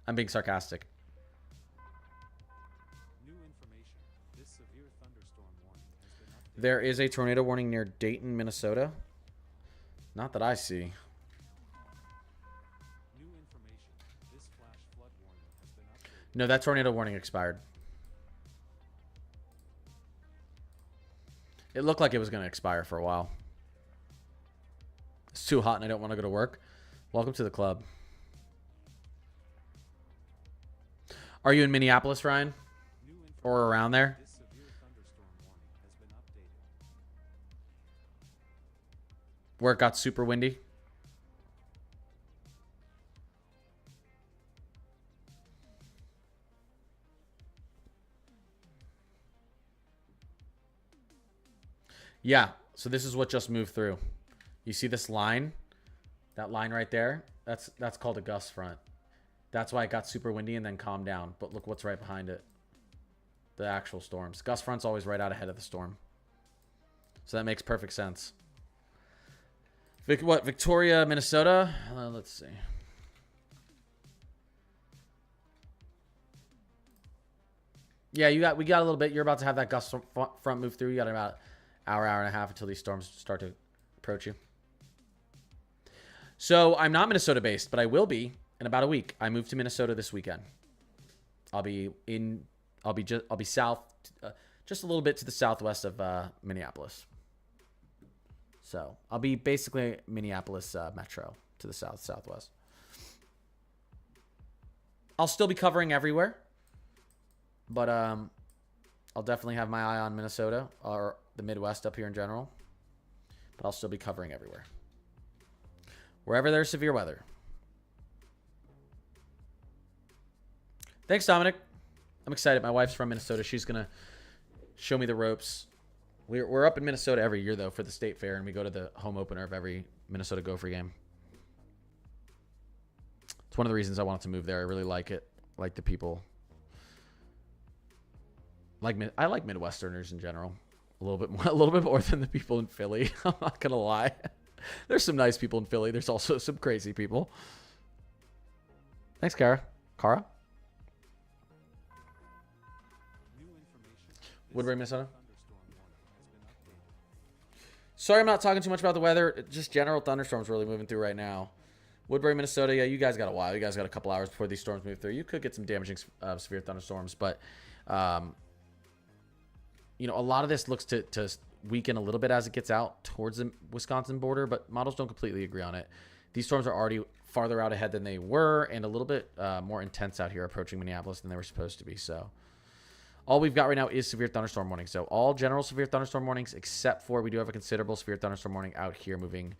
I'm being sarcastic. New information. This severe thunderstorm warning has been updated. There is a tornado warning near Dayton, Minnesota. Not that I see. New information. This flash flood warning has been updated. No, that tornado warning expired. It looked like it was going to expire for a while. It's too hot and I don't want to go to work. Welcome to the club. Are you in Minneapolis, Ryan? New information. Or around there? This severe thunderstorm warning has been updated. Where it got super windy? Yeah, so this is what just moved through. You see this line? That line right there? That's called a gust front. That's why it got super windy and then calmed down. But look what's right behind it. The actual storms. Gust front's always right out ahead of the storm. So that makes perfect sense. Victoria, Minnesota? Let's see. Yeah, we got a little bit. You're about to have that gust front move through. You got about hour and a half until these storms start to approach you. So I'm not Minnesota based, but I will be in about a week. I moved to Minnesota this weekend. I'll be south, just a little bit to the southwest of Minneapolis. So I'll be basically Minneapolis metro to the southwest. I'll still be covering everywhere, but I'll definitely have my eye on Minnesota or the Midwest up here in general. But I'll still be covering everywhere. Wherever there's severe weather. Thanks, Dominic. I'm excited. My wife's from Minnesota. She's going to show me the ropes. We're up in Minnesota every year, though, for the state fair, and we go to the home opener of every Minnesota Gopher game. It's one of the reasons I wanted to move there. I really like it. Like the people. I like Midwesterners in general. A little bit more than the people in Philly. I'm not going to lie. There's some nice people in Philly. There's also some crazy people. Thanks, Kara. Kara? New information. This Woodbury, Minnesota. thunderstorm warning has been updated. Sorry I'm not talking too much about the weather. Just general thunderstorms really moving through right now. Woodbury, Minnesota. Yeah, you guys got a while. You guys got a couple hours before these storms move through. You could get some damaging severe thunderstorms, but you know, a lot of this looks to weaken a little bit as it gets out towards the Wisconsin border, but models don't completely agree on it. These storms are already farther out ahead than they were and a little bit more intense out here approaching Minneapolis than they were supposed to be. So all we've got right now is severe thunderstorm warnings. So all general severe thunderstorm warnings, except for we do have a considerable severe thunderstorm warning out here moving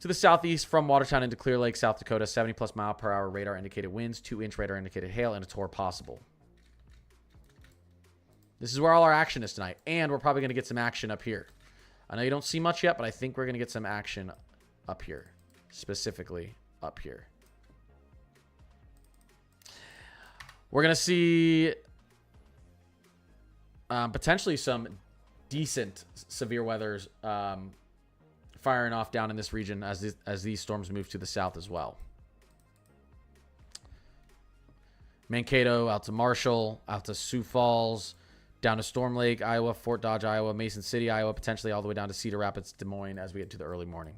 to the southeast from Watertown into Clear Lake, South Dakota. 70+ mile per hour radar indicated winds, 2-inch radar indicated hail, and a torr possible. This is where all our action is tonight. And we're probably going to get some action up here. I know you don't see much yet, but I think we're going to get some action up here. Specifically up here. We're going to see potentially some decent severe weathers firing off down in this region as these storms move to the south as well. Mankato out to Marshall, out to Sioux Falls, down to Storm Lake, Iowa, Fort Dodge, Iowa, Mason City, Iowa, potentially all the way down to Cedar Rapids, Des Moines as we get into the early morning.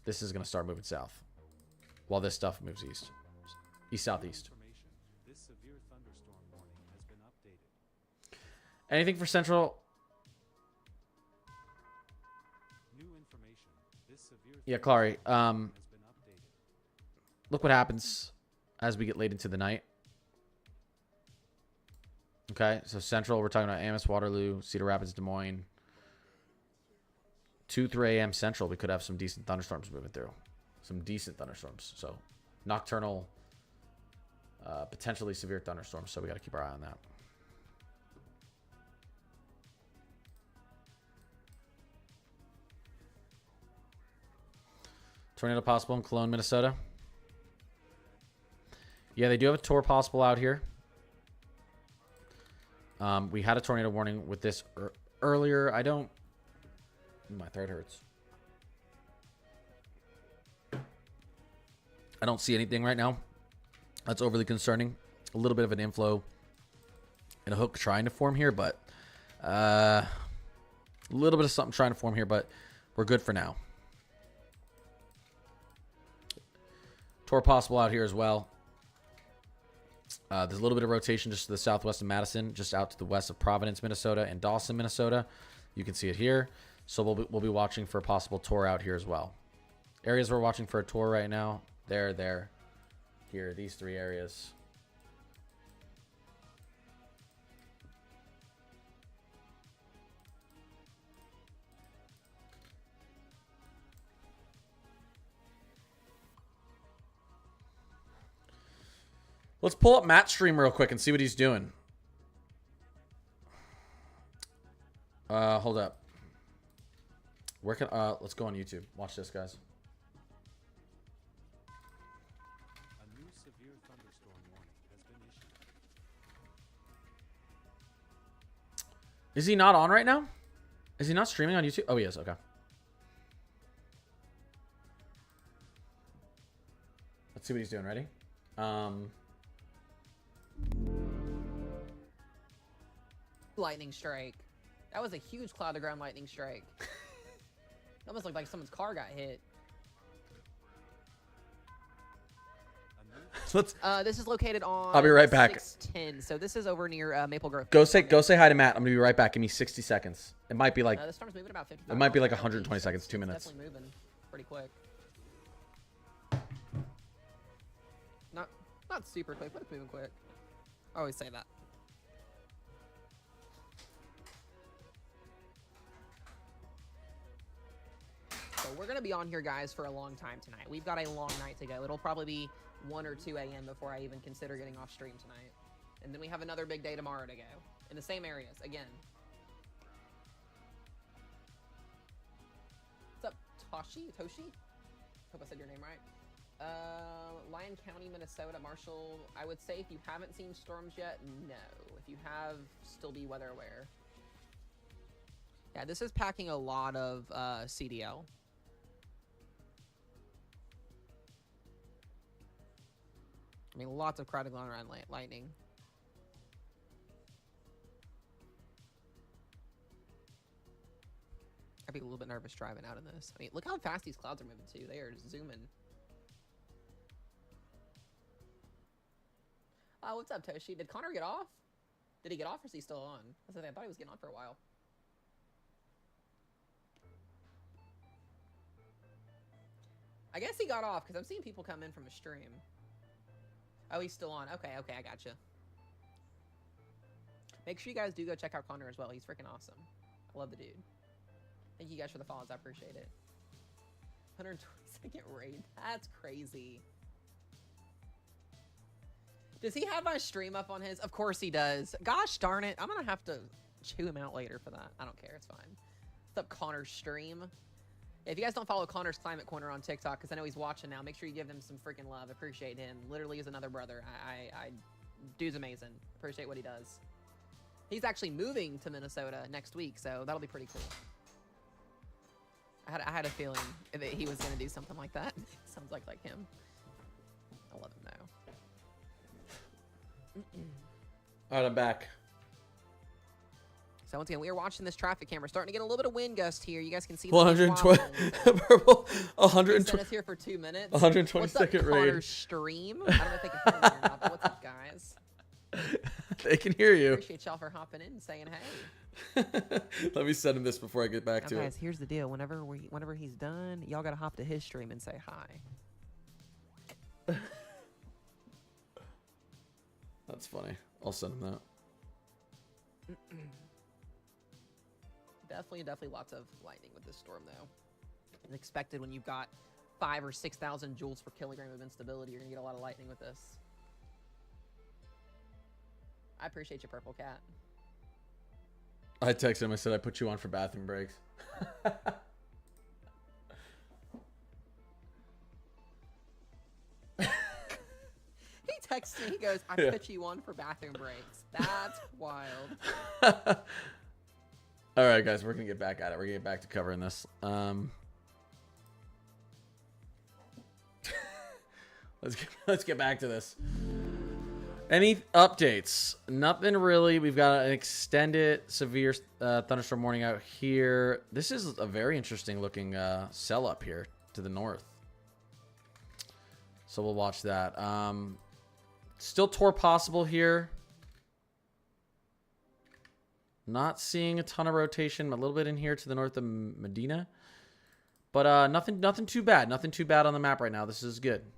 This is going to start moving south while this stuff moves east. East-southeast. Information. This severe thunderstorm warning has been updated. Anything for Central? New information. This severe Yeah, Clary. thunderstorm has been updated. Look what happens as we get late into the night. Okay, so Central, we're talking about Amos, Waterloo, Cedar Rapids, Des Moines. 2, 3 a.m. Central, we could have some decent thunderstorms moving through. Some decent thunderstorms. So, nocturnal, potentially severe thunderstorms. So, we got to keep our eye on that. Tornado possible in Cologne, Minnesota. Yeah, they do have a tour possible out here. We had a tornado warning with this earlier. My throat hurts. I don't see anything right now that's overly concerning. A little bit of an inflow and a hook trying to form here, but a little bit of something trying to form here, but we're good for now. Tour possible out here as well. There's a little bit of rotation just to the southwest of Madison, just out to the west of Providence, Minnesota, and Dawson, Minnesota. You can see it here. So we'll be watching for a possible tour out here as well. Areas we're watching for a tour right now. There, here, these 3 areas. Let's pull up Matt's stream real quick and see what he's doing. Hold up. Where can let's go on YouTube. Watch this, guys. A new severe thunderstorm warning has been issued. Is he not on right now? Is he not streaming on YouTube? Oh, he is. Okay. Let's see what he's doing. Ready? Lightning strike. That was a huge cloud to ground lightning strike. It almost looked like someone's car got hit. Let's This is located on. I'll be right back. 610. So this is over near Maple Grove. go say hi to Matt. I'm gonna be right back. Give me 60 seconds. It might be like The storm's moving about 50. it might be like 120 seconds, 2 minutes. Definitely moving pretty quick. Not super quick, but it's moving quick. I always say that. So we're gonna be on here, guys, for a long time tonight. We've got a long night to go. It'll probably be 1 or 2 a.m. before I even consider getting off stream tonight. And then we have another big day tomorrow to go. In the same areas, again. What's up, Toshi? Hope I said your name right. Lyon County, Minnesota, Marshall. I would say if you haven't seen storms yet, no. If you have, still be weather aware. Yeah, this is packing a lot of CDL. I mean, lots of crowded going around lightning. I'd be a little bit nervous driving out in this. I mean, look how fast these clouds are moving too. They are zooming. What's up, Toshi? Did Connor get off? Did he get off or is he still on? I thought he was getting on for a while. I guess he got off because I'm seeing people come in from a stream. Oh, he's still on. Okay, I gotcha. Make sure you guys do go check out Connor as well. He's freaking awesome. I love the dude. Thank you guys for the follows. I appreciate it. 122nd raid. That's crazy. Does he have my stream up on his? Of course he does. Gosh darn it. I'm going to have to chew him out later for that. I don't care. It's fine. What's up, Connor's stream? If you guys don't follow Connor's Climate Corner on TikTok, because I know he's watching now, make sure you give him some freaking love. Appreciate him. Literally is another brother. Dude's amazing. Appreciate what he does. He's actually moving to Minnesota next week, so that'll be pretty cool. I had a feeling that he was going to do something like that. Sounds like him. I'll let him know. All right, I'm back. So once again, we are watching this traffic camera. Starting to get a little bit of wind gust here. You guys can see 120 purple 120 us here for 2 minutes. 122nd what's up, raid. Connor's stream? I don't know if they can hear me or not, but what's up, guys? They can hear you. Appreciate y'all for hopping in and saying hey. Let me send him this before I get back Now, to guys, it. here's the deal. Whenever he's done, y'all gotta hop to his stream and say hi. That's funny. I'll send him that. Definitely lots of lightning with this storm, though. As expected, when you've got 5,000 or 6,000 joules per kilogram of instability, you're gonna get a lot of lightning with this. I appreciate you, Purple Cat. I texted him. I said I put you on for bathroom breaks. He texts me. He goes, "I put you on for bathroom breaks." That's wild. All right, guys, we're gonna get back at it. We're gonna get back to covering this. Let's get back to this. Any updates? Nothing really. We've got an extended severe thunderstorm warning out here. This is a very interesting looking cell up here to the north. So we'll watch that. Still tour possible here. Not seeing a ton of rotation. A little bit in here to the north of Medina. But nothing too bad. Nothing too bad on the map right now. This is good.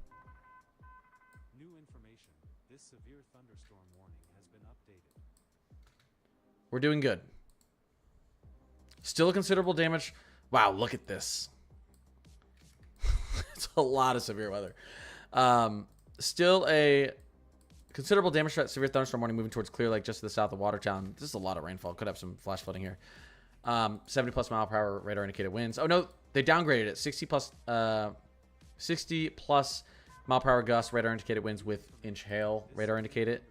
New information. This severe thunderstorm warning has been updated. We're doing good. Still a considerable damage. Wow, look at this. It's a lot of severe weather. Still a considerable damage threat. Severe thunderstorm warning moving towards Clear Lake just to the south of Watertown. This is a lot of rainfall. Could have some flash flooding here. 70 plus mile per hour radar indicated winds. Oh no, they downgraded it. 60 plus mile per hour gusts radar indicated winds with inch hail radar indicated.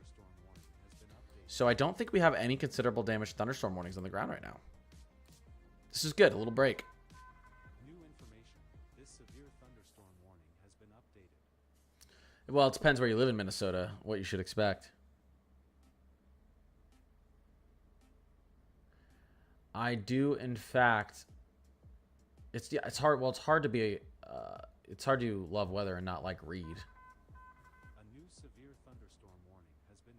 So I don't think we have any considerable damage thunderstorm warnings on the ground right now. This is good. A little break. New information. This severe thunderstorm warning has been updated. Well, it depends where you live in Minnesota, what you should expect. I do, in fact. It's hard. Well, it's hard to be. It's hard to love weather and not like read. A new severe thunderstorm warning has been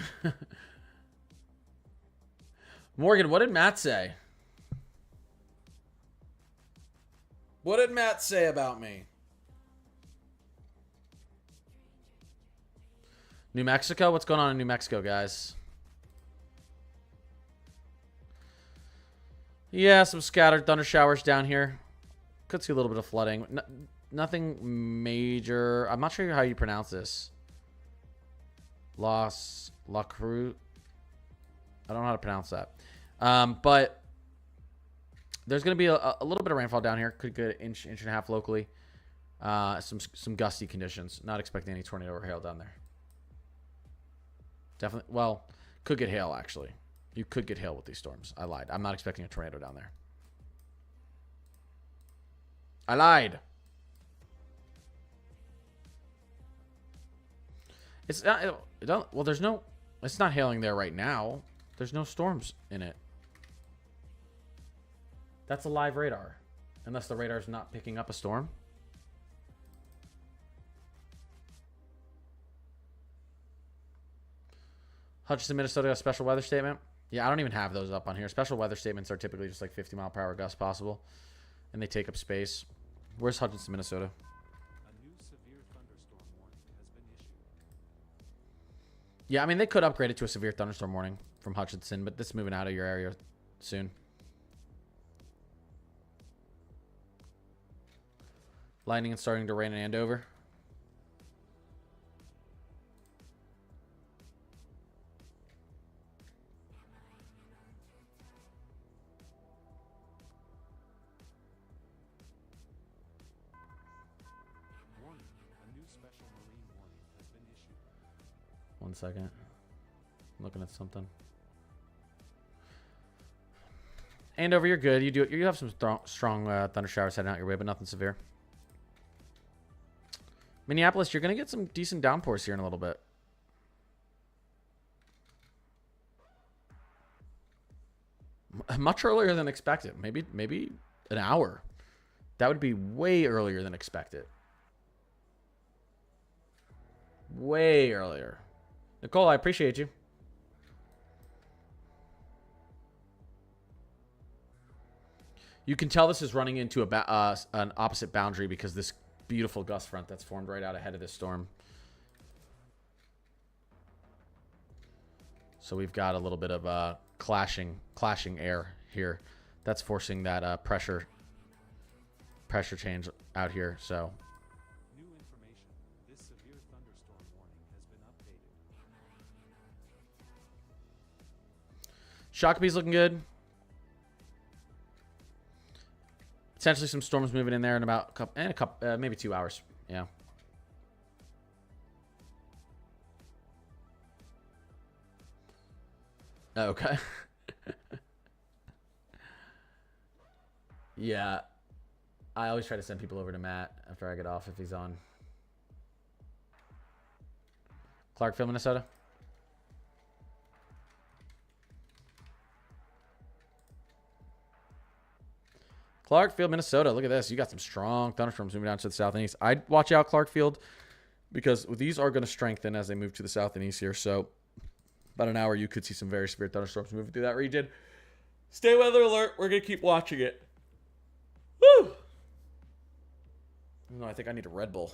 issued. Morgan, what did Matt say? What did Matt say about me? New Mexico? What's going on in New Mexico, guys? Yeah, some scattered thunder showers down here. Could see a little bit of flooding. Nothing major. I'm not sure how you pronounce this. La Cruz. I don't know how to pronounce that. But there's going to be a little bit of rainfall down here. Could get an inch and a half locally. Some gusty conditions. Not expecting any tornado or hail down there. Definitely. Well, could get hail, actually. You could get hail with these storms. I lied. I'm not expecting a tornado down there. I lied. It's not. Well, there's no. It's not hailing there right now. There's no storms in it. That's a live radar, unless the radar's not picking up a storm. Hutchinson, Minnesota, a special weather statement. Yeah, I don't even have those up on here. Special weather statements are typically just like 50 mile per hour gusts possible, and they take up space. Where's Hutchinson, Minnesota? A new severe thunderstorm warning has been issued. Yeah, I mean, they could upgrade it to a severe thunderstorm warning from Hutchinson, but this is moving out of your area soon. Lightning and starting to rain in Andover. Warning. A new special marine warning has been issued. 1 second. I'm looking at something. Andover, you're good. You have some strong thunder showers heading out your way, but nothing severe. Minneapolis, you're going to get some decent downpours here in a little bit. Much earlier than expected. Maybe an hour. That would be way earlier than expected. Way earlier. Nicole, I appreciate you. You can tell this is running into an opposite boundary because this beautiful gust front that's formed right out ahead of this storm. So we've got a little bit of clashing air here. That's forcing that pressure change out here. So New information. This severe thunderstorm warning has been updated. Shockbee's looking good. Potentially some storms moving in there in about a couple, maybe 2 hours. Yeah. Okay. Yeah. I always try to send people over to Matt after I get off if he's on. Clarkfield, Minnesota. Clarkfield, Minnesota. Look at this. You got some strong thunderstorms moving down to the south and east. I'd watch out, Clarkfield, because these are going to strengthen as they move to the south and east here. So about an hour, you could see some very severe thunderstorms moving through that region. Stay weather alert. We're going to keep watching it. Woo! No, I think I need a Red Bull.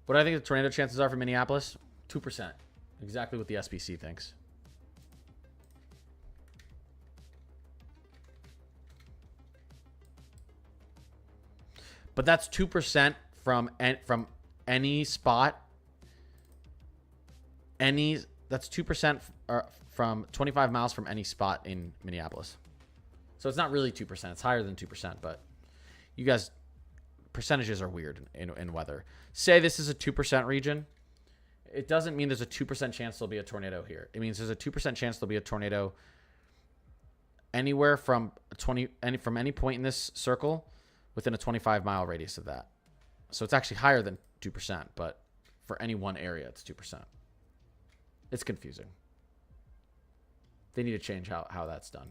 What do I think the tornado chances are for Minneapolis? 2%. Exactly what the SPC thinks. But that's 2% from any spot. That's 2% from 25 miles from any spot in Minneapolis. So it's not really 2%. It's higher than 2%, but you guys, percentages are weird in weather. Say this is a 2% region. It doesn't mean there's a 2% chance there'll be a tornado here. It means there's a 2% chance there'll be a tornado anywhere from any point in this circle within a 25-mile radius of that. So it's actually higher than 2%, but for any one area, it's 2%. It's confusing. They need to change how that's done.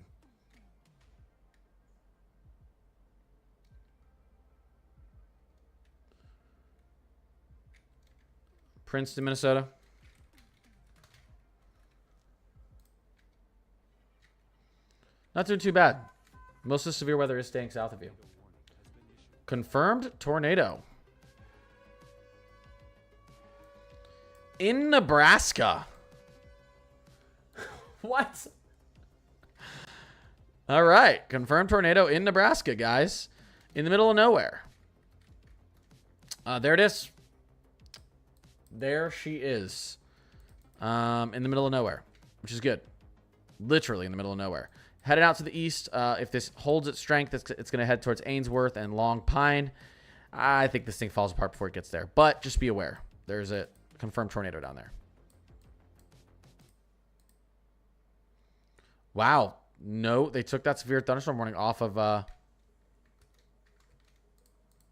Princeton, Minnesota. Not doing too bad. Most of the severe weather is staying south of you. Confirmed tornado. In Nebraska. What? All right. Confirmed tornado in Nebraska, guys. In the middle of nowhere. There it is. There she is. In the middle of nowhere, which is good. Literally in the middle of nowhere. Headed out to the east. If this holds its strength, it's going to head towards Ainsworth and Long Pine. I think this thing falls apart before it gets there. But just be aware. There's a confirmed tornado down there. Wow. No, they took that severe thunderstorm warning off of...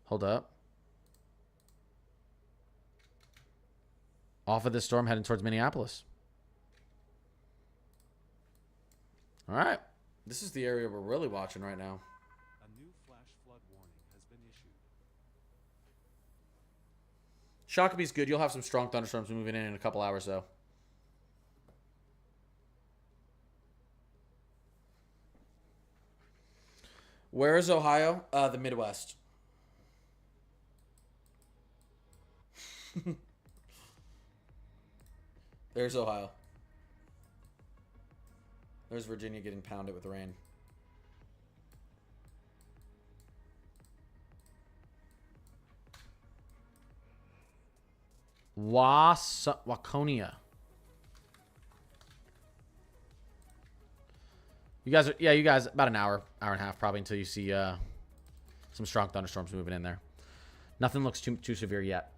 Hold up. Off of this storm heading towards Minneapolis. All right. This is the area we're really watching right now. A new flash flood warning has been issued. Shokabee's good. You'll have some strong thunderstorms moving in a couple hours, though. Where is Ohio? The Midwest. There's Ohio. There's Virginia getting pounded with rain. Waconia. You guys are, yeah, you guys, about an hour and a half probably until you see some strong thunderstorms moving in there. Nothing looks too severe yet.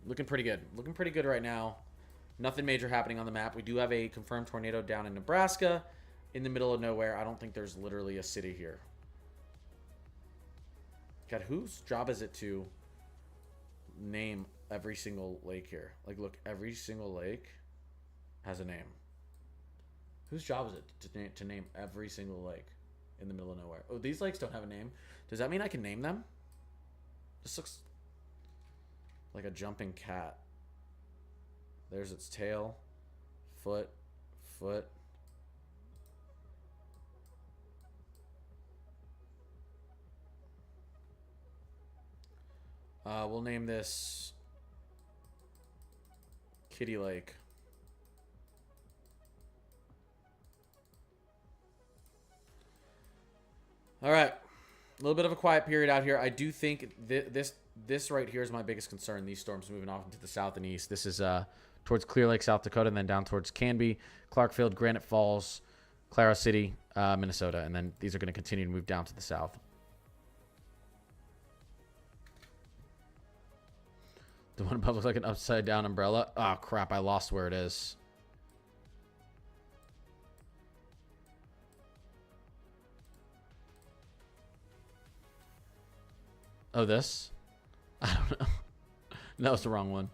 Looking pretty good. Looking pretty good right now. Nothing major happening on the map. We do have a confirmed tornado down in Nebraska. in the middle of nowhere. I don't think there's literally a city here. God, whose job is it to name every single lake here? Like, look, every single lake has a name. Whose job is it to name every single lake in the middle of nowhere? Oh, these lakes don't have a name. Does that mean I can name them? This looks like a jumping cat. There's its tail, foot. We'll name this Kitty Lake. All right, a little bit of a quiet period out here. I do think this right here is my biggest concern. These storms moving off into the south and east. This is towards Clear Lake, South Dakota, and then down towards Canby, Clarkfield, Granite Falls, Clara City, Minnesota, and then these are going to continue to move down to the south. The one above looks like an upside down umbrella. Oh crap! I lost where it is. Oh, this? I don't know. That was the wrong one.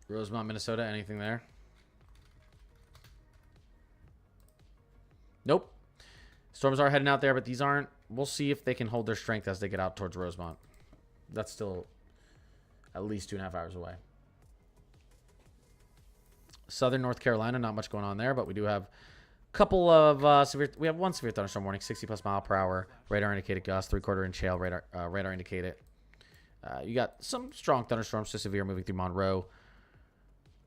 Rosemont, Minnesota. Anything there? Nope. Storms are heading out there, but these aren't. We'll see if they can hold their strength as they get out towards Rosemont. That's still at least 2.5 hours away. Southern North Carolina, not much going on there, but we do have a couple of severe. We have one severe thunderstorm warning, 60+ mile per hour. Radar indicated gust, 3/4 inch hail. Radar indicated. You got some strong thunderstorms to severe moving through Monroe,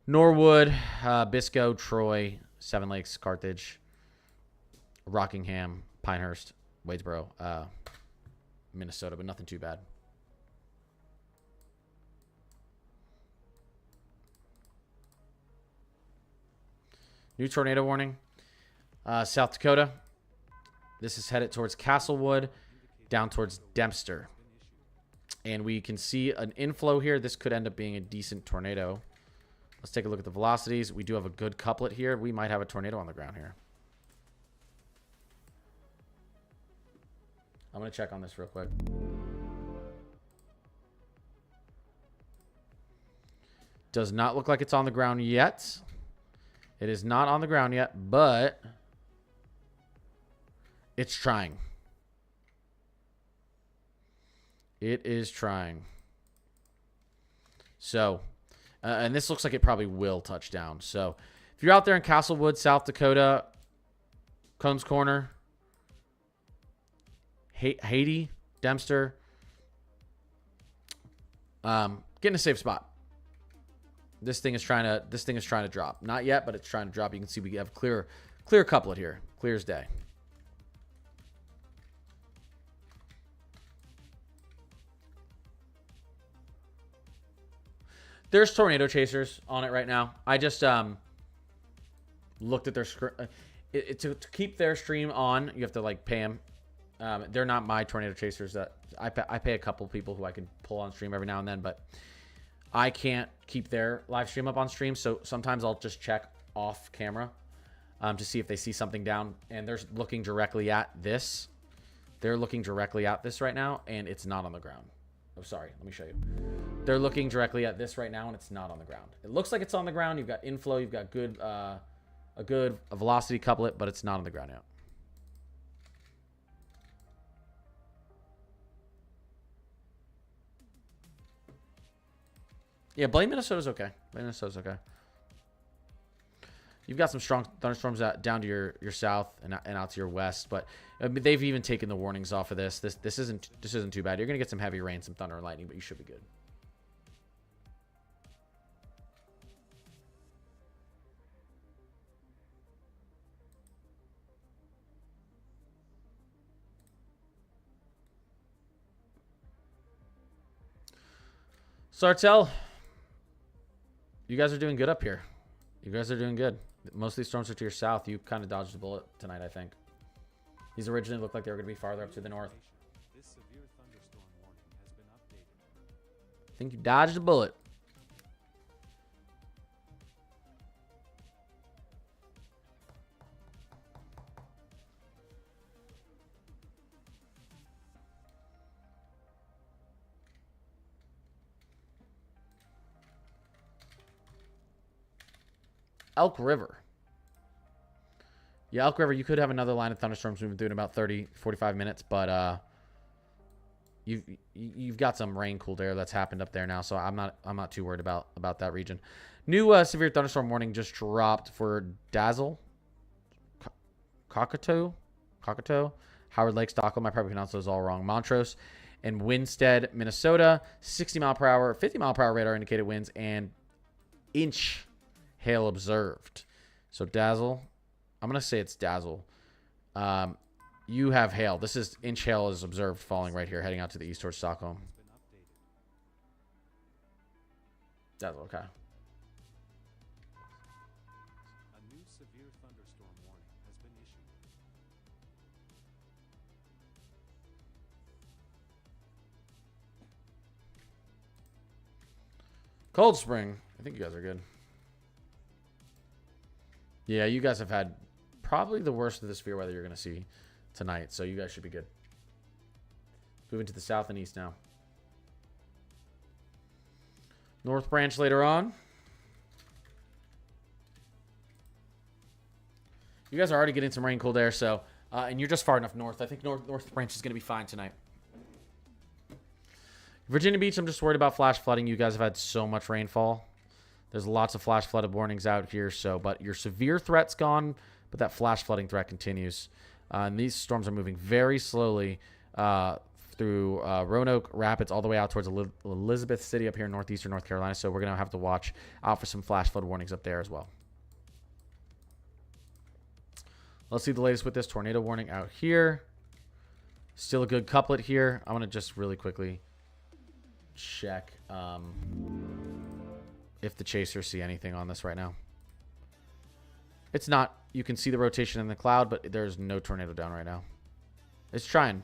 Norwood, Biscoe, Troy, Seven Lakes, Carthage, Rockingham, Pinehurst, Wadesboro, Minnesota, but nothing too bad. New tornado warning. South Dakota. This is headed towards Castlewood, down towards Dempster. And we can see an inflow here. This could end up being a decent tornado. Let's take a look at the velocities. We do have a good couplet here. We might have a tornado on the ground here. I'm going to check on this real quick. Does not look like it's on the ground yet. It is not on the ground yet, but it's trying. It is trying. So, and this looks like it probably will touch down. So, if you're out there in Castlewood, South Dakota, Combs Corner, Haiti, Dempster, get in a safe spot. This thing is trying to drop. Not yet, but it's trying to drop. You can see we have clear couplet here. Clear as day. There's tornado chasers on it right now. I just looked at their to keep their stream on. You have to like pay them. They're not my tornado chasers. That I pay a couple people who I can pull on stream every now and then, but I can't keep their live stream up on stream. So sometimes I'll just check off camera to see if they see something down, and they're looking directly at this. They're looking directly at this right now, and it's not on the ground. Oh, sorry. Let me show you. They're looking directly at this right now, and it's not on the ground. It looks like it's on the ground. You've got inflow. You've got a good velocity couplet, but it's not on the ground yet. Yeah, Blaine, Minnesota's okay. Blaine, Minnesota's okay. You've got some strong thunderstorms down to your south and out to your west, but I mean, they've even taken the warnings off of this. This isn't too bad. You're gonna get some heavy rain, some thunder and lightning, but you should be good. Sartell, you guys are doing good up here. You guys are doing good. Most of these storms are to your south. You kind of dodged a bullet tonight, I think. These originally looked like they were going to be farther up to the north. This severe thunderstorm warning has been updated. I think you dodged a bullet. Elk River. Yeah, Elk River, you could have another line of thunderstorms moving through in about 30, 45 minutes, but you've got some rain cooled air that's happened up there now, so I'm not too worried about that region. New severe thunderstorm warning just dropped for Dazzle, Cockatow, Howard Lake, Stockholm. I probably pronounced those all wrong. Montrose and Winstead, Minnesota. 60 mile per hour, 50 mile per hour radar indicated winds, and inch hail observed. So Dazzle, I'm going to say it's Dazzle. You have hail. This is inch hail is observed falling right here, heading out to the east towards Stockholm. Has been updated. Dazzle, okay. A new severe thunderstorm warning has been issued. Cold Spring. I think you guys are good. Yeah, you guys have had probably the worst of the severe weather you're going to see tonight, so you guys should be good. Moving to the south and east now. North Branch later on. You guys are already getting some rain cooled air, so and you're just far enough north. I think North Branch is going to be fine tonight. Virginia Beach, I'm just worried about flash flooding. You guys have had so much rainfall. There's lots of flash flooded warnings out here, so but your severe threat's gone, but that flash flooding threat continues. And these storms are moving very slowly through Roanoke Rapids all the way out towards Elizabeth City up here in northeastern North Carolina. So we're going to have to watch out for some flash flood warnings up there as well. Let's see the latest with this tornado warning out here. Still a good couplet here. I'm going to just really quickly check if the chasers see anything on this right now. It's not. You can see the rotation in the cloud, but there's no tornado down right now. It's trying,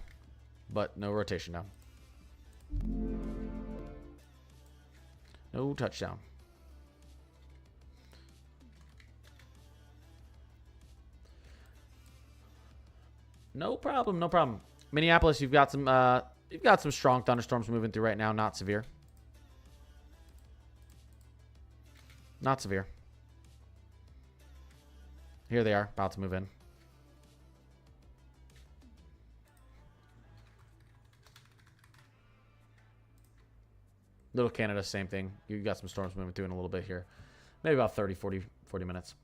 but no rotation down. No touchdown. No problem, no problem. Minneapolis, you've got some strong thunderstorms moving through right now, not severe. Not severe. Here they are, about to move in. Little Canada, same thing. You got some storms moving through in a little bit here. Maybe about 30, 40 minutes.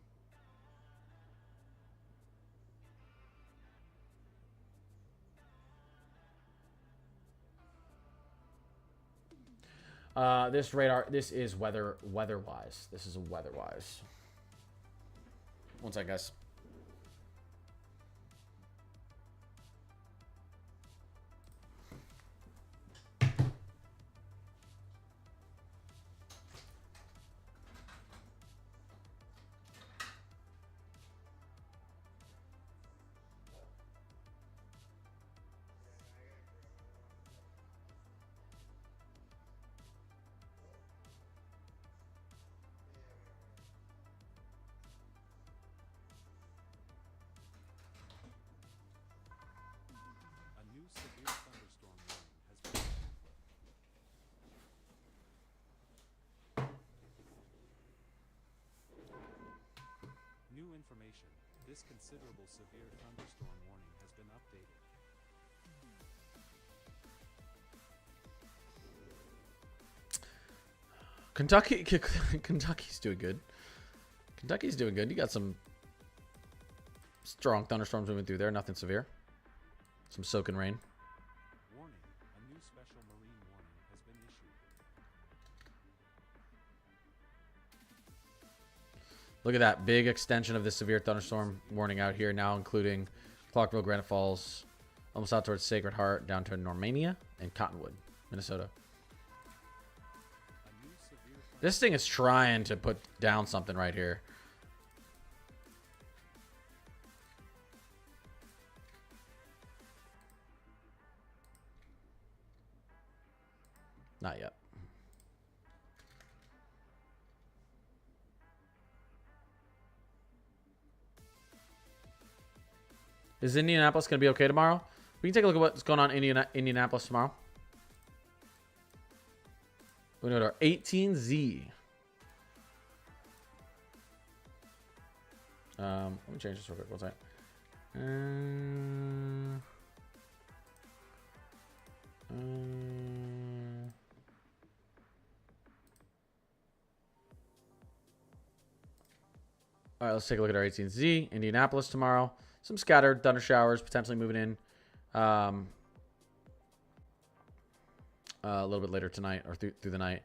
This radar, this is weather-wise. This is a weather-wise. One second, guys. A new severe thunderstorm warning has been New information. This considerable severe thunderstorm warning has been updated. Kentucky's doing good. Kentucky's doing good. You got some strong thunderstorms moving through there. Nothing severe. Some soaking rain. Warning. A new special marine warning has been issued. Look at that big extension of the severe thunderstorm warning out here now, including Clarkville, Granite Falls, almost out towards Sacred Heart, down to Normania and Cottonwood, Minnesota. A new severe This thing is trying to put down something right here. Not yet. Is Indianapolis going to be okay tomorrow? We can take a look at what's going on in Indianapolis tomorrow. We go to our 18Z. Let me change this real quick. One second. All right, let's take a look at our 18Z. Indianapolis tomorrow. Some scattered thunder showers potentially moving in a little bit later tonight or through the night.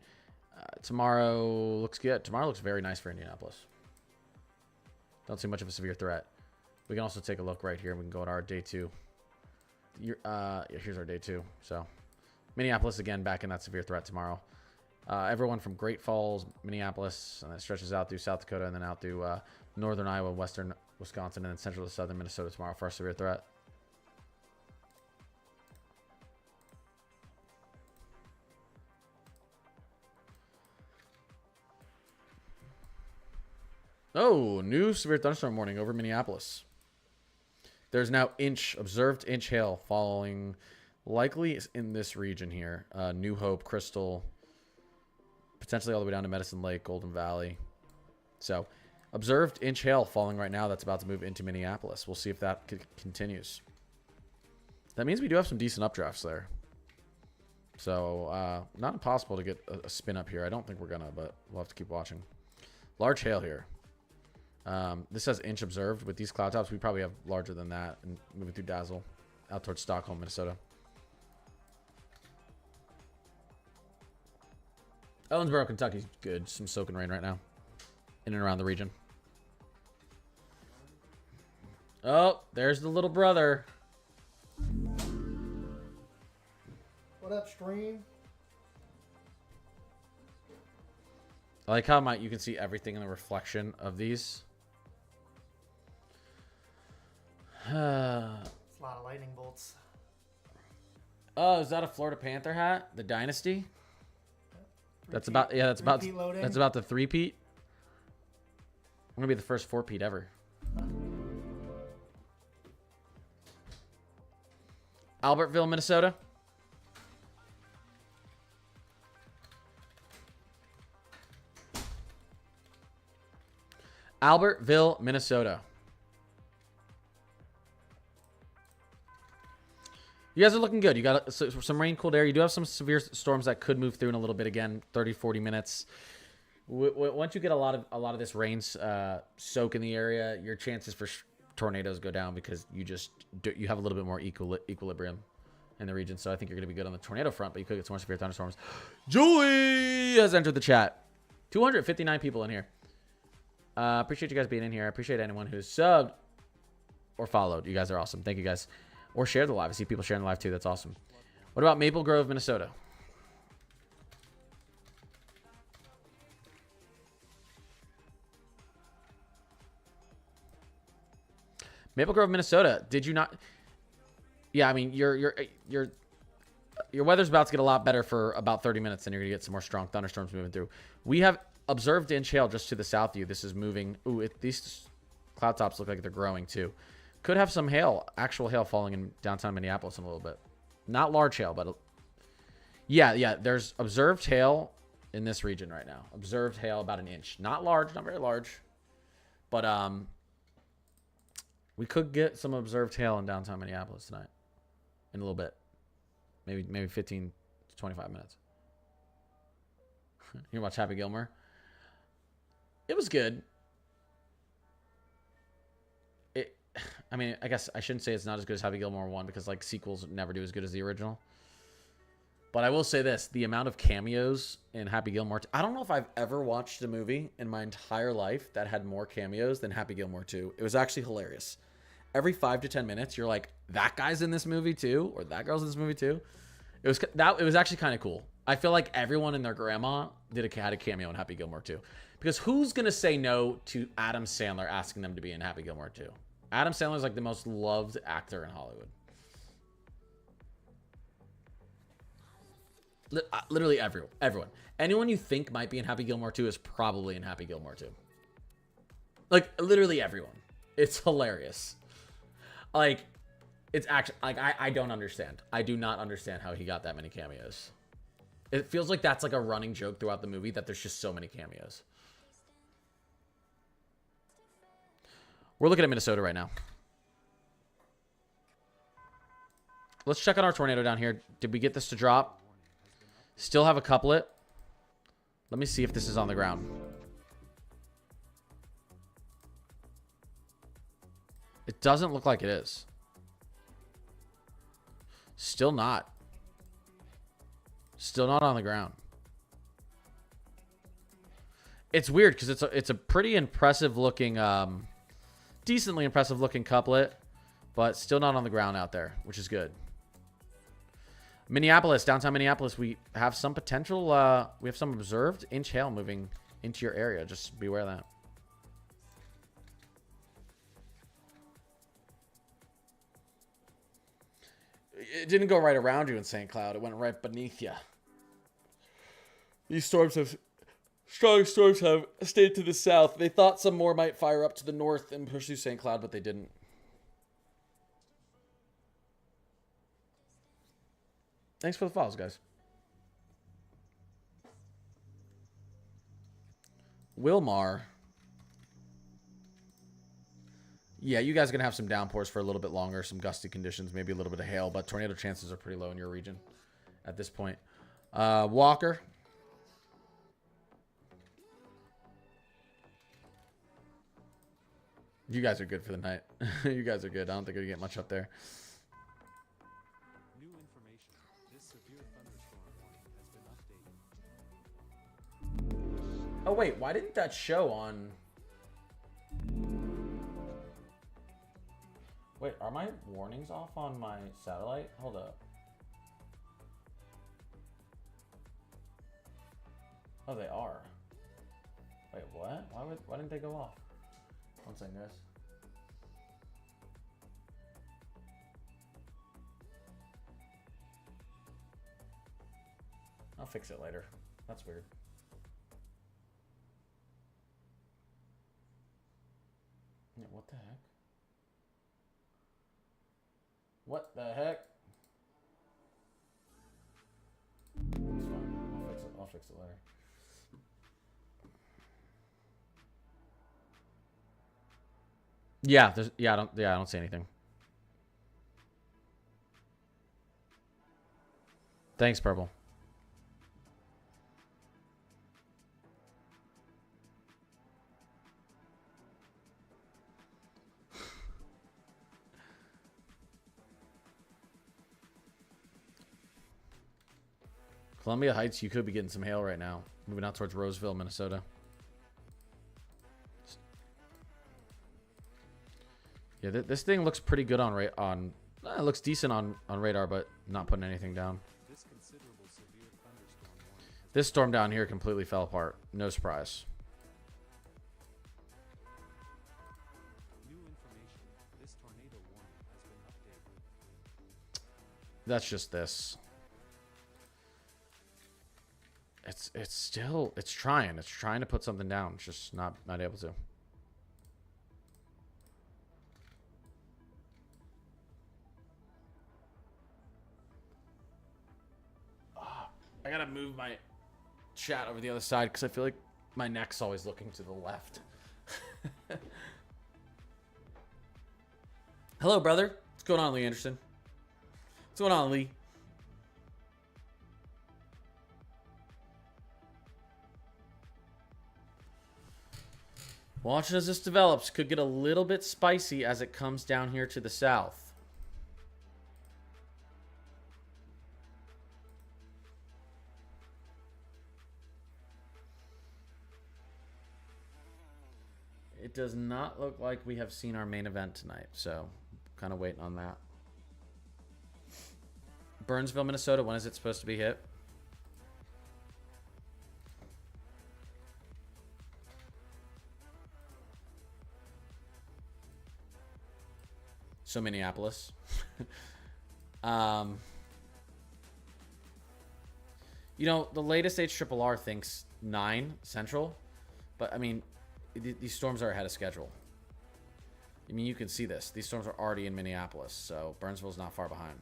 Tomorrow looks good. Tomorrow looks very nice for Indianapolis. Don't see much of a severe threat. We can also take a look right here. We can go to our day 2. Yeah, here's our day 2. So Minneapolis again back in that severe threat tomorrow. Everyone from Great Falls, Minneapolis, and that stretches out through South Dakota and then out through northern Iowa, western Wisconsin, and then central to southern Minnesota tomorrow for our severe threat. Oh, new severe thunderstorm warning over Minneapolis. There's now observed inch hail falling likely in this region here. New Hope, Crystal, potentially all the way down to Medicine Lake, Golden Valley. So observed inch hail falling right now that's about to move into Minneapolis. We'll see if that continues. That means we do have some decent updrafts there. So not impossible to get a spin up here. I don't think we're gonna, but we'll have to keep watching. Large hail here. This says inch observed. With these cloud tops, we probably have larger than that. And moving through Dazzle out towards Stockholm, Minnesota. Ellensboro, Kentucky's good. Some soaking rain right now in and around the region. Oh, there's the little brother. What up, stream? I like how you can see everything in the reflection of these. It's a lot of lightning bolts. Oh, is that a Florida Panther hat? The Dynasty? That's about that's about the 3-peat. I'm gonna be the first 4-peat ever. Albertville, Minnesota. Albertville, Minnesota. You guys are looking good. You got some rain, cooled air. You do have some severe storms that could move through in a little bit again, 30, 40 minutes. Once you get a lot of this rain soak in the area, your chances for tornadoes go down because you have a little bit more equilibrium in the region. So I think you're going to be good on the tornado front, but you could get some more severe thunderstorms. Julie has entered the chat. 259 people in here. Appreciate you guys being in here. I appreciate anyone who's subbed or followed. You guys are awesome. Thank you guys. Or share the live. I see people sharing the live too. That's awesome. What about Maple Grove, Minnesota? Maple Grove, Minnesota. Did you not? Yeah, I mean, your weather's about to get a lot better for about 30 minutes, and you're gonna get some more strong thunderstorms moving through. We have observed inch hail just to the south of you. This is moving. Ooh, these cloud tops look like they're growing too. Could have some hail, actual hail falling in downtown Minneapolis in a little bit. Not large hail, but yeah. There's observed hail in this region right now. Observed hail about an inch. Not large, not very large, but we could get some observed hail in downtown Minneapolis tonight in a little bit. Maybe 15 to 25 minutes. You watch Happy Gilmore? It was good. I mean, I guess I shouldn't say it's not as good as Happy Gilmore 1 because like sequels never do as good as the original. But I will say this, the amount of cameos in Happy Gilmore 2, I don't know if I've ever watched a movie in my entire life that had more cameos than Happy Gilmore 2. It was actually hilarious. Every 5 to 10 minutes, you're like, that guy's in this movie too, or that girl's in this movie too. It was actually kind of cool. I feel like everyone and their grandma had a cameo in Happy Gilmore 2. Because who's going to say no to Adam Sandler asking them to be in Happy Gilmore 2? Adam Sandler is like the most loved actor in Hollywood. Literally everyone. Anyone you think might be in Happy Gilmore 2 is probably in Happy Gilmore 2. Like, literally everyone. It's hilarious. Like, it's actually, like, I don't understand. I do not understand how he got that many cameos. It feels like that's like a running joke throughout the movie that there's just so many cameos. We're looking at Minnesota right now. Let's check on our tornado down here. Did we get this to drop? Still have a couplet. Let me see if this is on the ground. It doesn't look like it is. Still not. Still not on the ground. It's weird because it's a pretty impressive looking, decently impressive looking couplet, but still not on the ground out there, which is good. Minneapolis, downtown Minneapolis, we have some potential, we have some observed inch hail moving into your area. Just beware of that. It didn't go right around you in St. Cloud. It went right beneath you. These storms have, strong storms have stayed to the south. They thought some more might fire up to the north and push through St. Cloud, but they didn't. Thanks for the follows, guys. Wilmar. Yeah, you guys are going to have some downpours for a little bit longer, some gusty conditions, maybe a little bit of hail, but tornado chances are pretty low in your region at this point. Walker. You guys are good for the night. You guys are good. I don't think we get much up there. New information. This severe thunderstorm warning has been updated. Oh, wait. Why didn't that show on... Wait, are my warnings off on my satellite? Hold up. Oh, they are. Wait, what? Why didn't they go off? One second, guys. I'll fix it later. That's weird. Yeah, what the heck? What the heck? It's fine. I'll fix it later. Yeah, I don't see anything. Thanks, Purple. Columbia Heights, you could be getting some hail right now. Moving out towards Roseville, Minnesota. Yeah, this thing looks pretty good on it looks decent on radar, but not putting anything down. This considerable severe thunderstorm warning has This storm down here completely fell apart. No surprise. new information. This tornado warning has been updated. That's just this. It's trying to put something down. It's just not able to. I gotta move my chat over the other side because I feel like my neck's always looking to the left. Hello, brother. What's going on, Lee Anderson? What's going on, Lee? Watching as this develops. Could get a little bit spicy as it comes down here to the south. It does not look like we have seen our main event tonight, so kind of waiting on that. Burnsville, Minnesota, when is it supposed to be hit? So Minneapolis. You know, the latest HRRR thinks 9 Central. But, I mean, these storms are ahead of schedule. I mean, you can see this. These storms are already in Minneapolis. So, Burnsville's not far behind.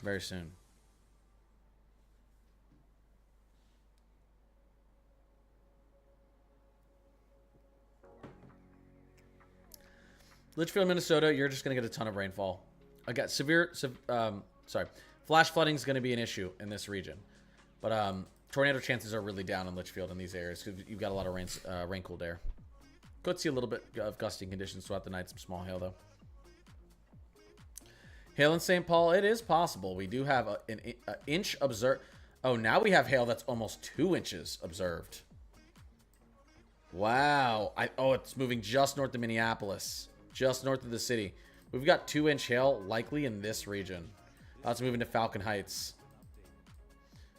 Very soon. Litchfield, Minnesota, you're just going to get a ton of rainfall. I got flash flooding is going to be an issue in this region. But tornado chances are really down in Litchfield in these areas because you've got a lot of rain-cooled air. Could see a little bit of gusting conditions throughout the night. Some small hail, though. Hail in St. Paul, it is possible. We do have an inch observed. Oh, now we have hail that's almost 2 inches observed. Wow. It's moving just north of Minneapolis. Just north of the city. We've got 2-inch hail likely in this region. That's moving to Falcon Heights.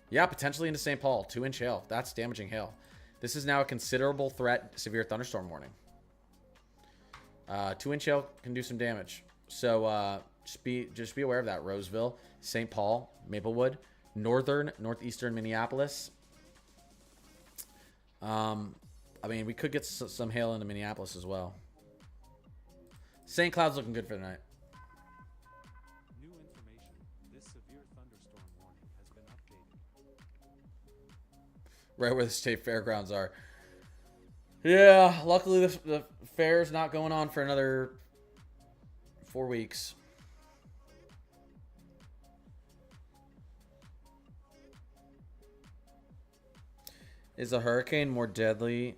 Yeah, potentially into St. Paul. 2-inch hail. That's damaging hail. This is now a considerable threat, severe thunderstorm warning. 2-inch hail can do some damage. So just be aware of that. Roseville, St. Paul, Maplewood, northeastern Minneapolis. I mean, we could get some hail into Minneapolis as well. St. Cloud's looking good for the night. New information. This severe thunderstorm warning has been updated. Right where the state fairgrounds are. Yeah, luckily the fair's not going on for another 4 weeks. Is a hurricane more deadly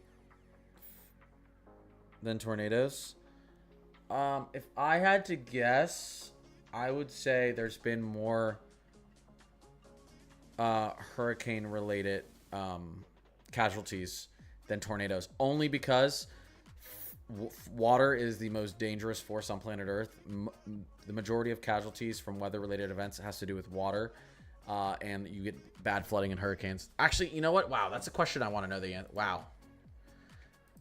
than tornadoes? If I had to guess, I would say there's been more hurricane-related casualties than tornadoes. Only because water is the most dangerous force on planet Earth. The majority of casualties from weather-related events has to do with water. And you get bad flooding and hurricanes. Actually, you know what? Wow, that's a question I want to know the answer. Wow.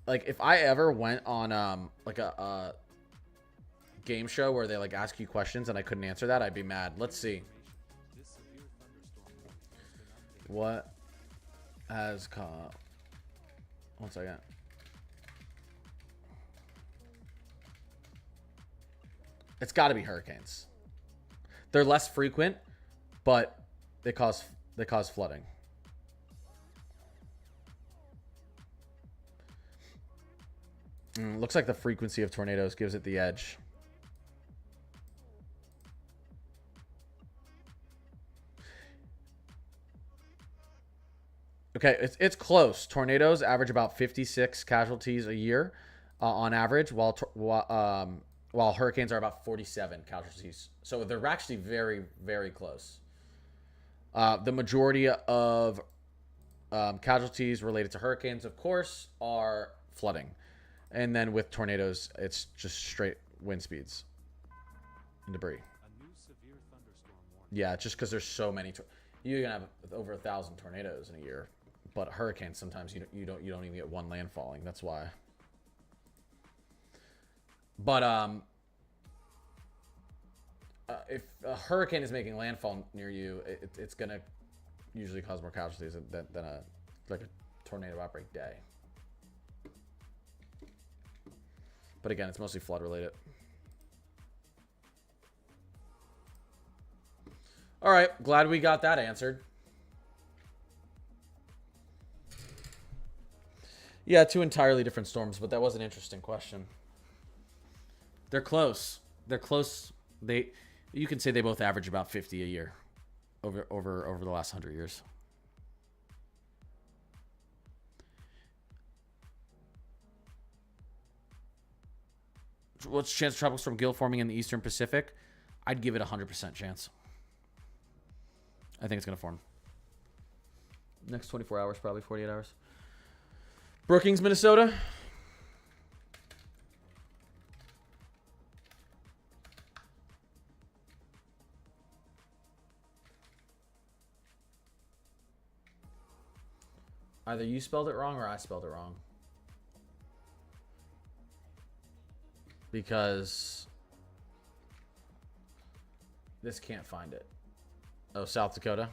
Like, if I ever went on like a game show where they like ask you questions and I couldn't answer that, I'd be mad. Let's see. What has caught? 1 second. It's got to be hurricanes. They're less frequent, but they cause flooding. Looks like the frequency of tornadoes gives it the edge. Okay, it's close. Tornadoes average about 56 casualties a year on average, while hurricanes are about 47 casualties. So they're actually very, very close. The majority of casualties related to hurricanes, of course, are flooding. And then with tornadoes, it's just straight wind speeds and debris. A new severe thunderstorm warning. Yeah, just because there's so many. You're gonna have over 1,000 tornadoes in a year, but hurricanes sometimes you don't even get one landfalling. That's why. But if a hurricane is making landfall near you, it's gonna usually cause more casualties than a tornado outbreak day. But again, it's mostly flood related. All right, glad we got that answered. Yeah, 2 entirely different storms, but that was an interesting question. They're close. They're close. You can say they both average about 50 a year over the last 100 years. What's the chance of tropical storm Gil forming in the Eastern Pacific? I'd give it 100% chance. I think it's going to form. Next 24 hours, probably 48 hours. Brookings, Minnesota. Either you spelled it wrong or I spelled it wrong. Because this can't find it. Oh, South Dakota.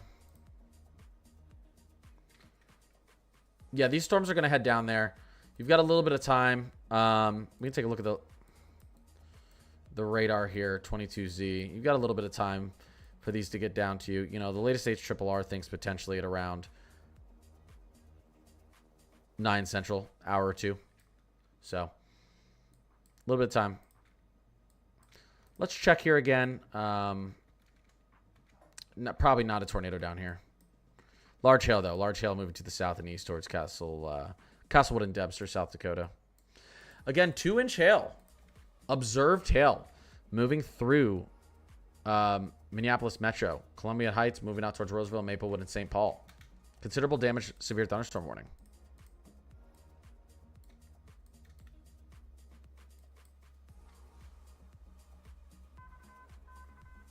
Yeah, these storms are going to head down there. You've got a little bit of time. We can take a look at the radar here, 22Z. You've got a little bit of time for these to get down to you. You know, the latest HRRR thinks potentially at around 9 Central, hour or two. So, a little bit of time. Let's check here again. Probably not a tornado down here. Large hail, though. Large hail moving to the south and east towards Castlewood and Debster, South Dakota. Again, 2-inch hail. Observed hail. Moving through Minneapolis Metro. Columbia Heights moving out towards Roseville, Maplewood, and St. Paul. Considerable damage, severe thunderstorm warning.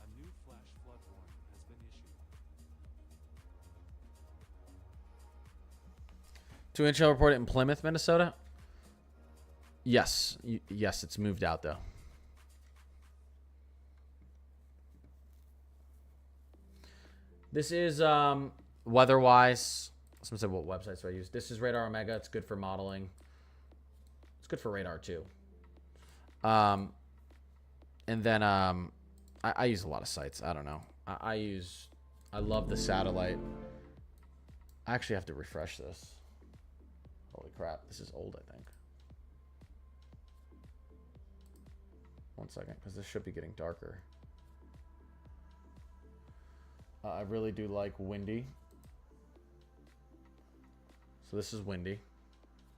A new flash flood warning has been issued. 2-inch hail reported in Plymouth, Minnesota. Yes. Yes, it's moved out, though. This is weather-wise. Someone said, what websites do I use? This is Radar Omega. It's good for modeling. It's good for radar, too. And then I use a lot of sites. I don't know. I love the satellite. I actually have to refresh this. Holy crap. This is old, I think. One second, because this should be getting darker. I really do like windy. So this is windy.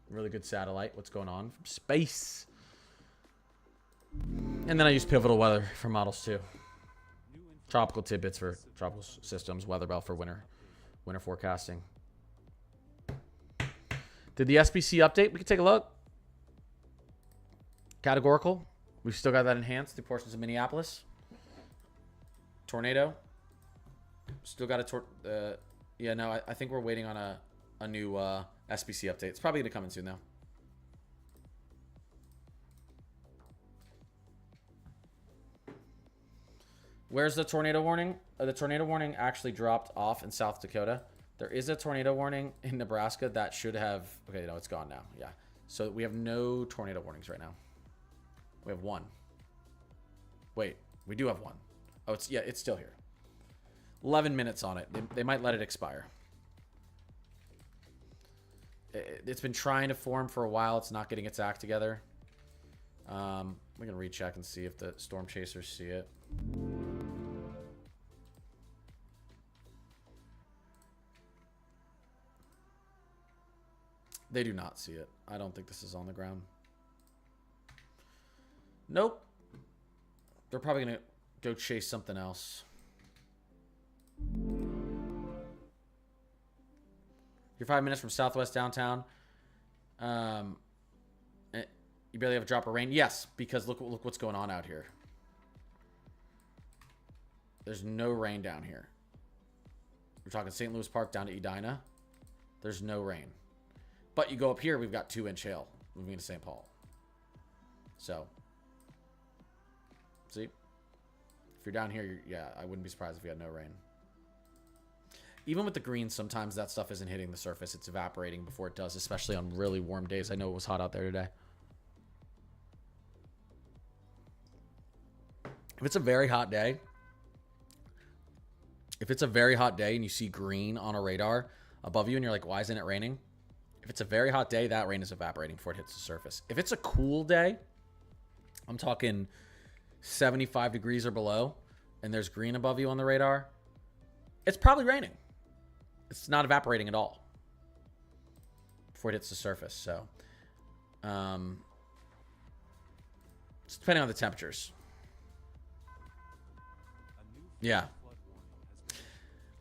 Really good satellite. What's going on from space? And then I use pivotal weather for models too. Tropical tidbits for tropical systems. Weather bell for winter forecasting. Did the SBC update? We can take a look. Categorical. We've still got that enhanced through portions of Minneapolis. Tornado. Still got a yeah, no, I think we're waiting on a new SBC update. It's probably going to come in soon, though. Where's the tornado warning? The tornado warning actually dropped off in South Dakota. There is a tornado warning in Nebraska that should have... Okay, no, it's gone now. Yeah. So we have no tornado warnings right now. We have one. Wait, we do have one. Oh, it's still here. 11 minutes on it. They might let it expire. It's been trying to form for a while. It's not getting its act together. We're going to recheck and see if the storm chasers see it. They do not see it. I don't think this is on the ground. Nope. They're probably going to go chase something else. You're 5 minutes from southwest downtown. You barely have a drop of rain. Yes, because look what's going on out here. There's no rain down here. We're talking St. Louis Park down to Edina. There's no rain. But you go up here, we've got 2-inch hail moving into St. Paul. So, see? If you're down here, yeah, I wouldn't be surprised if you had no rain. Even with the greens, sometimes that stuff isn't hitting the surface. It's evaporating before it does, especially on really warm days. I know it was hot out there today. If it's a very hot day, and you see green on a radar above you and you're like, why isn't it raining? If it's a very hot day, that rain is evaporating before it hits the surface. If it's a cool day, I'm talking 75 degrees or below, and there's green above you on the radar, it's probably raining. It's not evaporating at all before it hits the surface. So, it's depending on the temperatures. Yeah.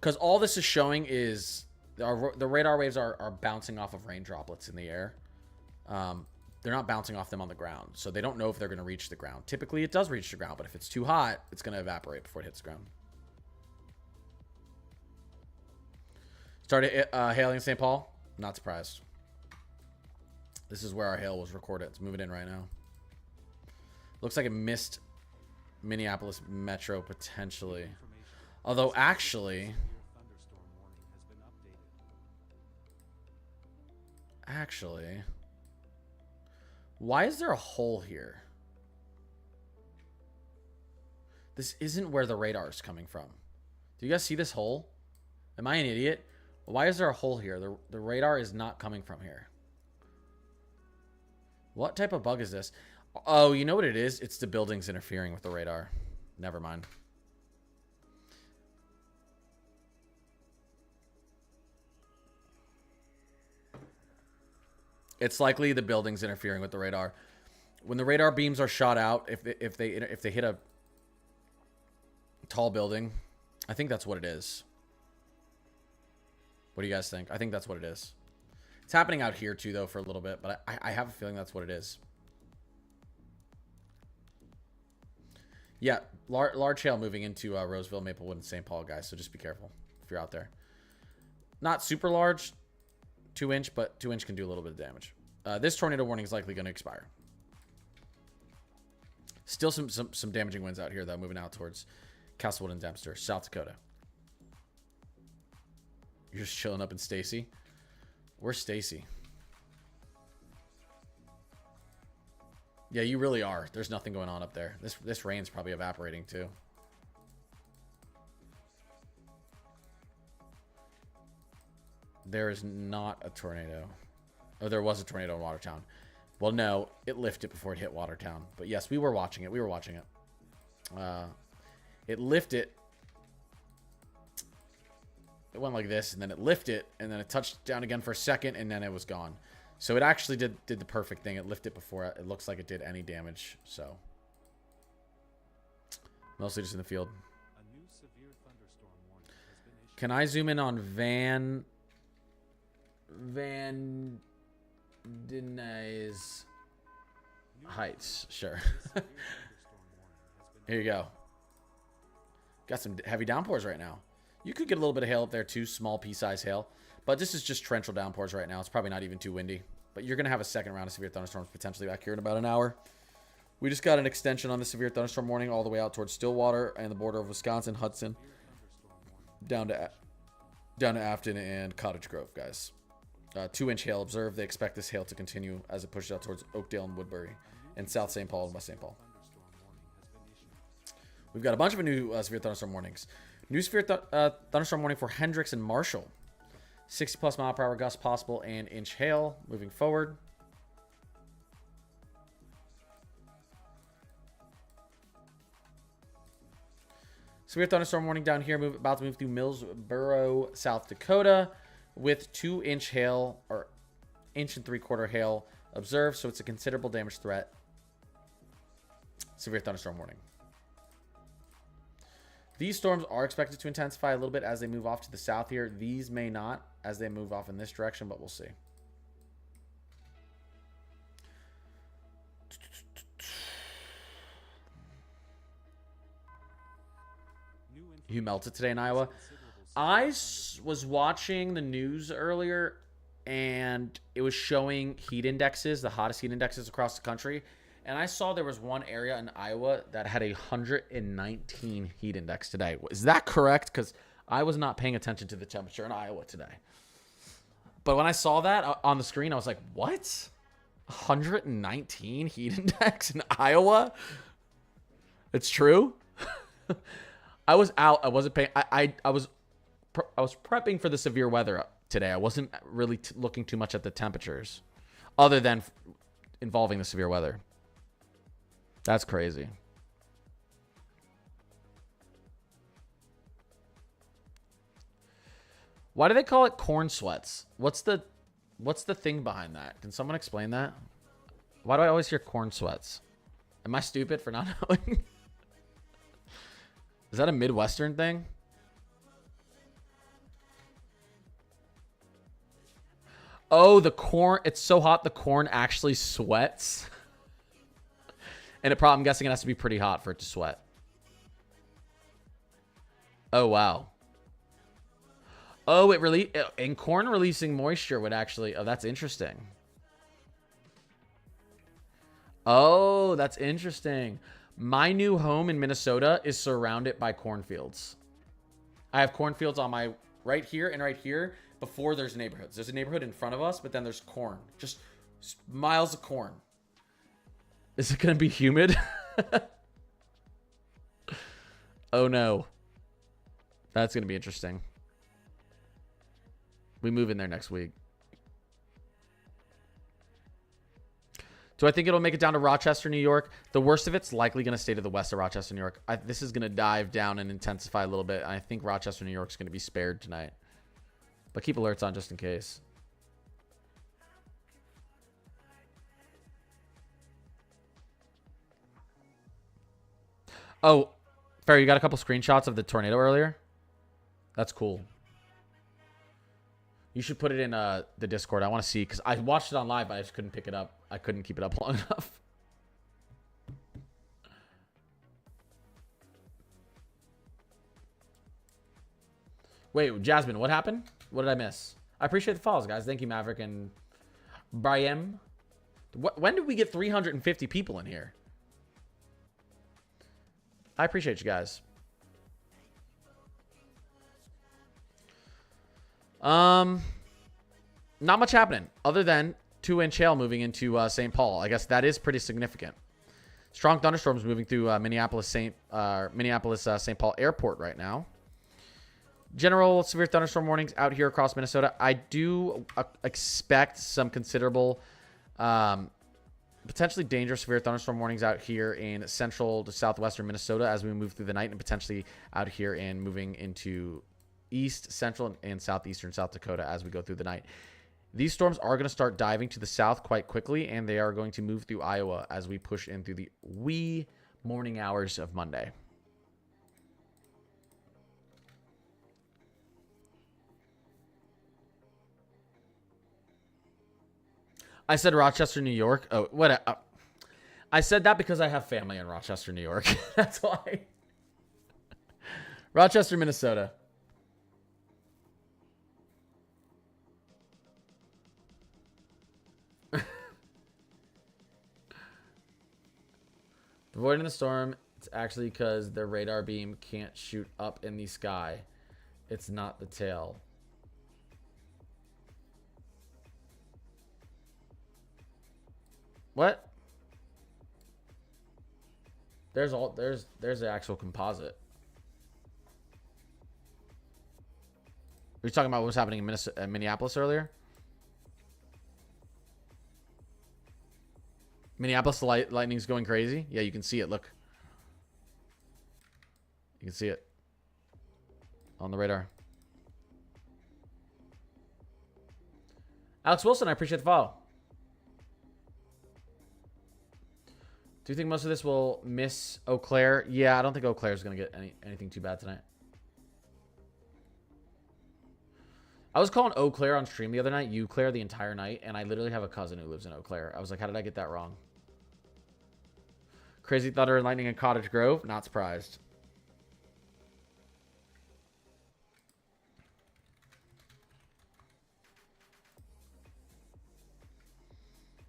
Because all this is showing is the radar waves are bouncing off of rain droplets in the air. They're not bouncing off them on the ground. So they don't know if they're going to reach the ground. Typically, it does reach the ground. But if it's too hot, it's going to evaporate before it hits the ground. Started hailing in St. Paul. Not surprised. This is where our hail was recorded. It's moving in right now. Looks like it missed Minneapolis Metro potentially. Although, actually... Severe thunderstorm warning has been updated. Actually... Why is there a hole here? This isn't where the radar is coming from. Do you guys see this hole? Am I an idiot? Why is there a hole here? The radar is not coming from here. What type of bug is this? Oh, you know what it is? It's the buildings interfering with the radar. Never mind. It's likely the buildings interfering with the radar. When the radar beams are shot out, if they hit a tall building, I think that's what it is. What do you guys think? I think that's what it is. It's happening out here too, though, for a little bit, but I have a feeling that's what it is. Yeah, large hail moving into Roseville, Maplewood, and St. Paul, guys. So just be careful if you're out there. Not super large, 2-inch, but 2-inch can do a little bit of damage. This tornado warning is likely going to expire. Still some damaging winds out here, though, moving out towards Castlewood and Dempster, South Dakota. You're just chilling up in Stacy. Where's Stacy? Yeah, you really are. There's nothing going on up there. This rain's probably evaporating too. There is not a tornado. Oh, there was a tornado in Watertown. Well, no, it lifted before it hit Watertown. But yes, we were watching it. We were watching it. It lifted. It went like this, and then it lifted, and then it touched down again for a second, and then it was gone. So it actually did the perfect thing. It lifted before it looks like it did any damage. So mostly just in the field. A new severe thunderstorm warning has been issued. Can I zoom in on Van Denay's Heights? Sure. Here you go. Got some heavy downpours right now. You could get a little bit of hail up there too, small pea-size hail. But this is just torrential downpours right now. It's probably not even too windy. But you're going to have a second round of severe thunderstorms potentially back here in about an hour. We just got an extension on the severe thunderstorm warning all the way out towards Stillwater and the border of Wisconsin, Hudson, down to Afton and Cottage Grove, guys. 2-inch hail observed. They expect this hail to continue as it pushes out towards Oakdale and Woodbury and South St. Paul and West St. Paul. We've got a bunch of new severe thunderstorm warnings. New severe thunderstorm warning for Hendricks and Marshall. 60+ mile per hour gusts possible and inch hail moving forward. Severe thunderstorm warning down here, about to move through Millsboro, South Dakota, with 2-inch hail or 1.75-inch hail observed. So it's a considerable damage threat. Severe thunderstorm warning. These storms are expected to intensify a little bit as they move off to the south here. These may not as they move off in this direction, but we'll see. You melted today in Iowa. I was watching the news earlier, and it was showing heat indexes, the hottest heat indexes across the country. And I saw there was one area in Iowa that had a 119 heat index today. Is that correct? Because I was not paying attention to the temperature in Iowa today. But when I saw that on the screen, I was like, what? 119 heat index in Iowa? It's true? I was out. I wasn't paying. I was prepping for the severe weather today. I wasn't really looking too much at the temperatures other than involving the severe weather. That's crazy. Why do they call it corn sweats? What's the thing behind that? Can someone explain that? Why do I always hear corn sweats? Am I stupid for not knowing? Is that a Midwestern thing? Oh, the corn. It's so hot the corn actually sweats. And I'm guessing it has to be pretty hot for it to sweat. Oh, wow. Oh, and corn releasing moisture would actually... Oh, that's interesting. Oh, that's interesting. My new home in Minnesota is surrounded by cornfields. I have cornfields on my right here and right here before there's neighborhoods. There's a neighborhood in front of us, but then there's corn. Just miles of corn. Is it going to be humid? Oh, no. That's going to be interesting. We move in there next week. Do I think it'll make it down to Rochester, New York? The worst of it's likely going to stay to the west of Rochester, New York. This is going to dive down and intensify a little bit. I think Rochester, New York is going to be spared tonight. But keep alerts on just in case. Oh, Fair, you got a couple screenshots of the tornado earlier? That's cool. You should put it in the Discord. I want to see, because I watched it on live, but I just couldn't pick it up. I couldn't keep it up long enough. Wait, Jasmine, what happened? What did I miss? I appreciate the follows, guys. Thank you, Maverick and Brian. When did we get 350 people in here? I appreciate you guys. Not much happening other than 2-inch hail moving into St. Paul. I guess that is pretty significant. Strong thunderstorms moving through Minneapolis St. Paul Airport right now. General severe thunderstorm warnings out here across Minnesota. I do expect some considerable, potentially dangerous severe thunderstorm warnings out here in central to southwestern Minnesota as we move through the night, and potentially out here and moving into east, central, and southeastern South Dakota as we go through the night. These storms are going to start diving to the south quite quickly, and they are going to move through Iowa as we push in through the wee morning hours of Monday. I said Rochester, New York. Oh, what? I said that because I have family in Rochester, New York. That's why. Rochester, Minnesota. Avoiding the storm, it's actually because the radar beam can't shoot up in the sky. It's not the tail. What? There's the actual composite. Were you talking about what was happening in Minneapolis earlier? Minneapolis, the lightning's going crazy. Yeah, you can see it. Look. You can see it on the radar. Alex Wilson, I appreciate the follow. Do you think most of this will miss Eau Claire? Yeah, I don't think Eau Claire is going to get anything too bad tonight. I was calling Eau Claire on stream the other night, Eau Claire, the entire night, and I literally have a cousin who lives in Eau Claire. I was like, how did I get that wrong? Crazy thunder and lightning in Cottage Grove? Not surprised.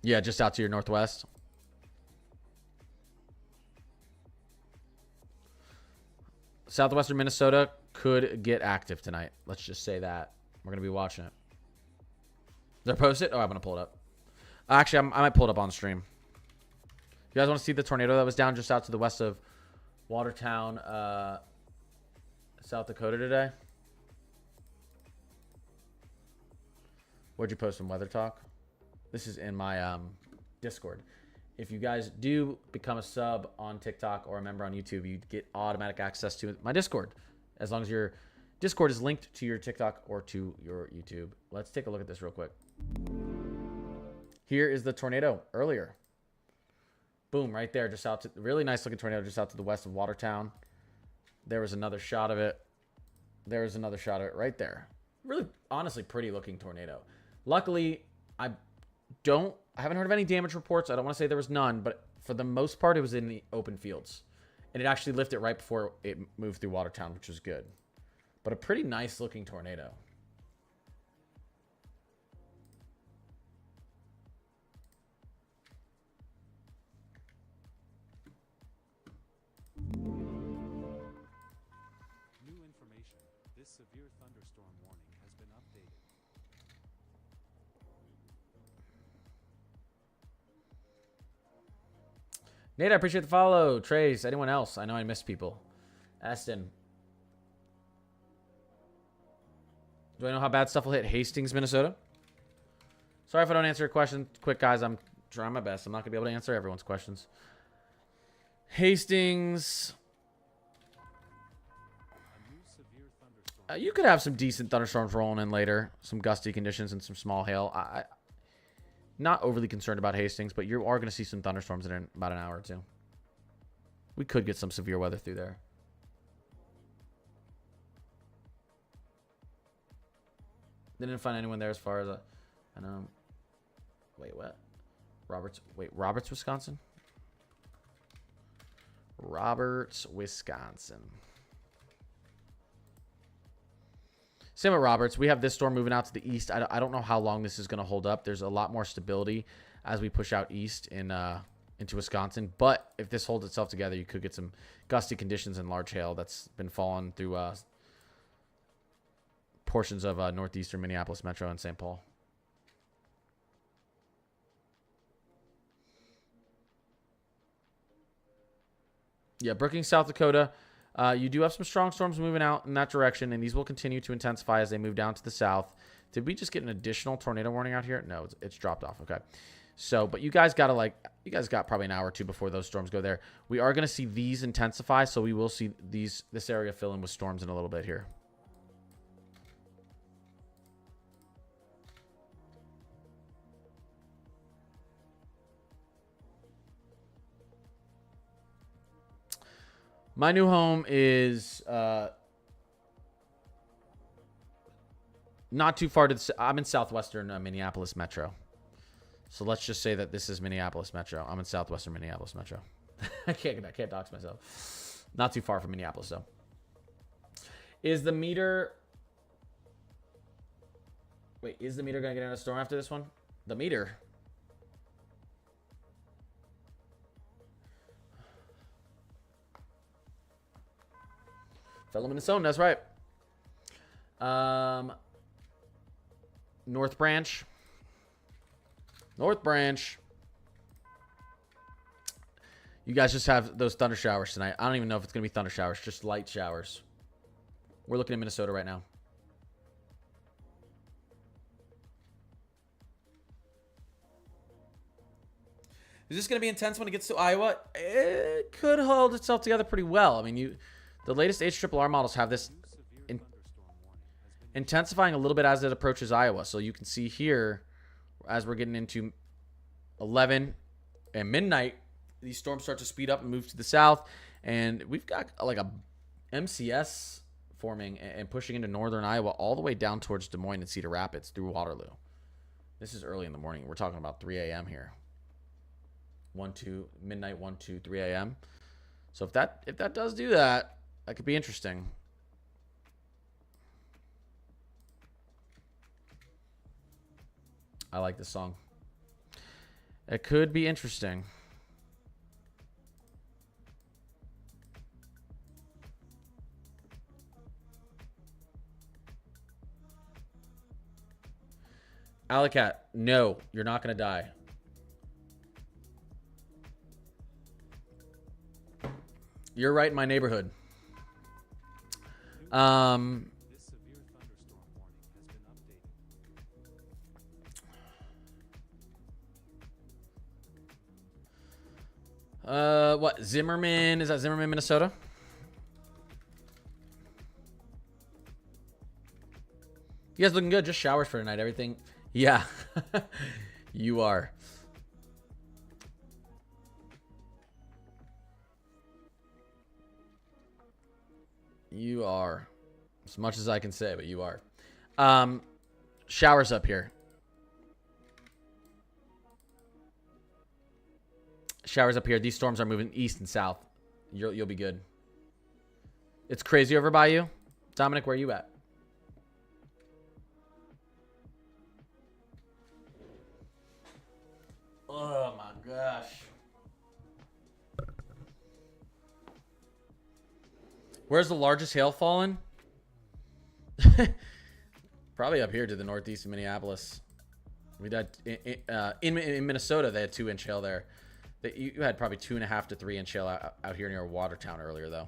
Yeah, just out to your northwest. Southwestern Minnesota could get active tonight. Let's just say that. We're going to be watching it. They're posted? Oh, I'm going to pull it up. Actually, I might pull it up on stream. You guys want to see the tornado that was down just out to the west of Watertown, South Dakota today? Where'd you post some weather talk? This is in my Discord. If you guys do become a sub on TikTok or a member on YouTube, you get automatic access to my Discord, as long as your Discord is linked to your TikTok or to your YouTube. Let's take a look at this real quick. Here is the tornado earlier. Boom, right there, just out to really nice looking tornado just out to the west of Watertown. There was another shot of it. There was another shot of it right there. Really, honestly, pretty looking tornado. Luckily, I haven't heard of any damage reports. I don't want to say there was none, but for the most part, it was in the open fields. And it actually lifted right before it moved through Watertown, which was good. But a pretty nice looking tornado. New information. This severe thunderstorm warning has been updated. Nate, I appreciate the follow. Trace, anyone else? I know I missed people. Aston. Do I know how bad stuff will hit Hastings, Minnesota? Sorry if I don't answer your question quick, guys. I'm trying my best. I'm not going to be able to answer everyone's questions. Hastings. A new severe thunderstorm. You could have some decent thunderstorms rolling in later. Some gusty conditions and some small hail. Not overly concerned about Hastings, but you are going to see some thunderstorms in about an hour or two. We could get some severe weather through there. Didn't find anyone there as far as I know. Wait, what? Roberts, Wisconsin? Roberts, Wisconsin. Same with Roberts. We have this storm moving out to the east. I don't know how long this is going to hold up. There's a lot more stability as we push out east into Wisconsin. But if this holds itself together, you could get some gusty conditions and large hail that's been falling through portions of northeastern Minneapolis Metro and St. Paul. Yeah, Brookings, South Dakota. You do have some strong storms moving out in that direction, and these will continue to intensify as they move down to the south. Did we just get an additional tornado warning out here? No, it's dropped off. Okay. So, but you guys got probably an hour or two before those storms go there. We are going to see these intensify, so we will see this area fill in with storms in a little bit here. My new home is not too far to the... I'm in southwestern Minneapolis Metro. So let's just say that this is Minneapolis Metro. I'm in southwestern Minneapolis Metro. I can't dox myself. Not too far from Minneapolis, though. Is the meter... Wait, is the meter going to get in a storm after this one? The meter... Fellow Minnesota, that's right. North Branch. North Branch. You guys just have those thunder showers tonight. I don't even know if it's going to be thunder showers, just light showers. We're looking at Minnesota right now. Is this going to be intense when it gets to Iowa? It could hold itself together pretty well. I mean, the latest HRRR models have this intensifying a little bit as it approaches Iowa. So you can see here, as we're getting into 11 and midnight, these storms start to speed up and move to the south. And we've got like a MCS forming and pushing into northern Iowa all the way down towards Des Moines and Cedar Rapids through Waterloo. This is early in the morning. We're talking about 3 a.m. here. 3 a.m. So if that does do that, that could be interesting. I like this song. It could be interesting. Alicat, no, you're not going to die. You're right in my neighborhood. This severe thunderstorm warning has been updated. What? Zimmerman? Is that Zimmerman, Minnesota? You guys looking good. Just showers for tonight. Everything. Yeah. You are. You are. As much as I can say, but you are. Showers up here. Showers up here. These storms are moving east and south. You'll be good. It's crazy over by you. Dominic, where are you at? Oh my gosh. Where's the largest hail fallen? Probably up here to the northeast of Minneapolis. We had in Minnesota. They had 2-inch hail there. You had probably 2.5 to 3-inch hail out here near Watertown earlier, though.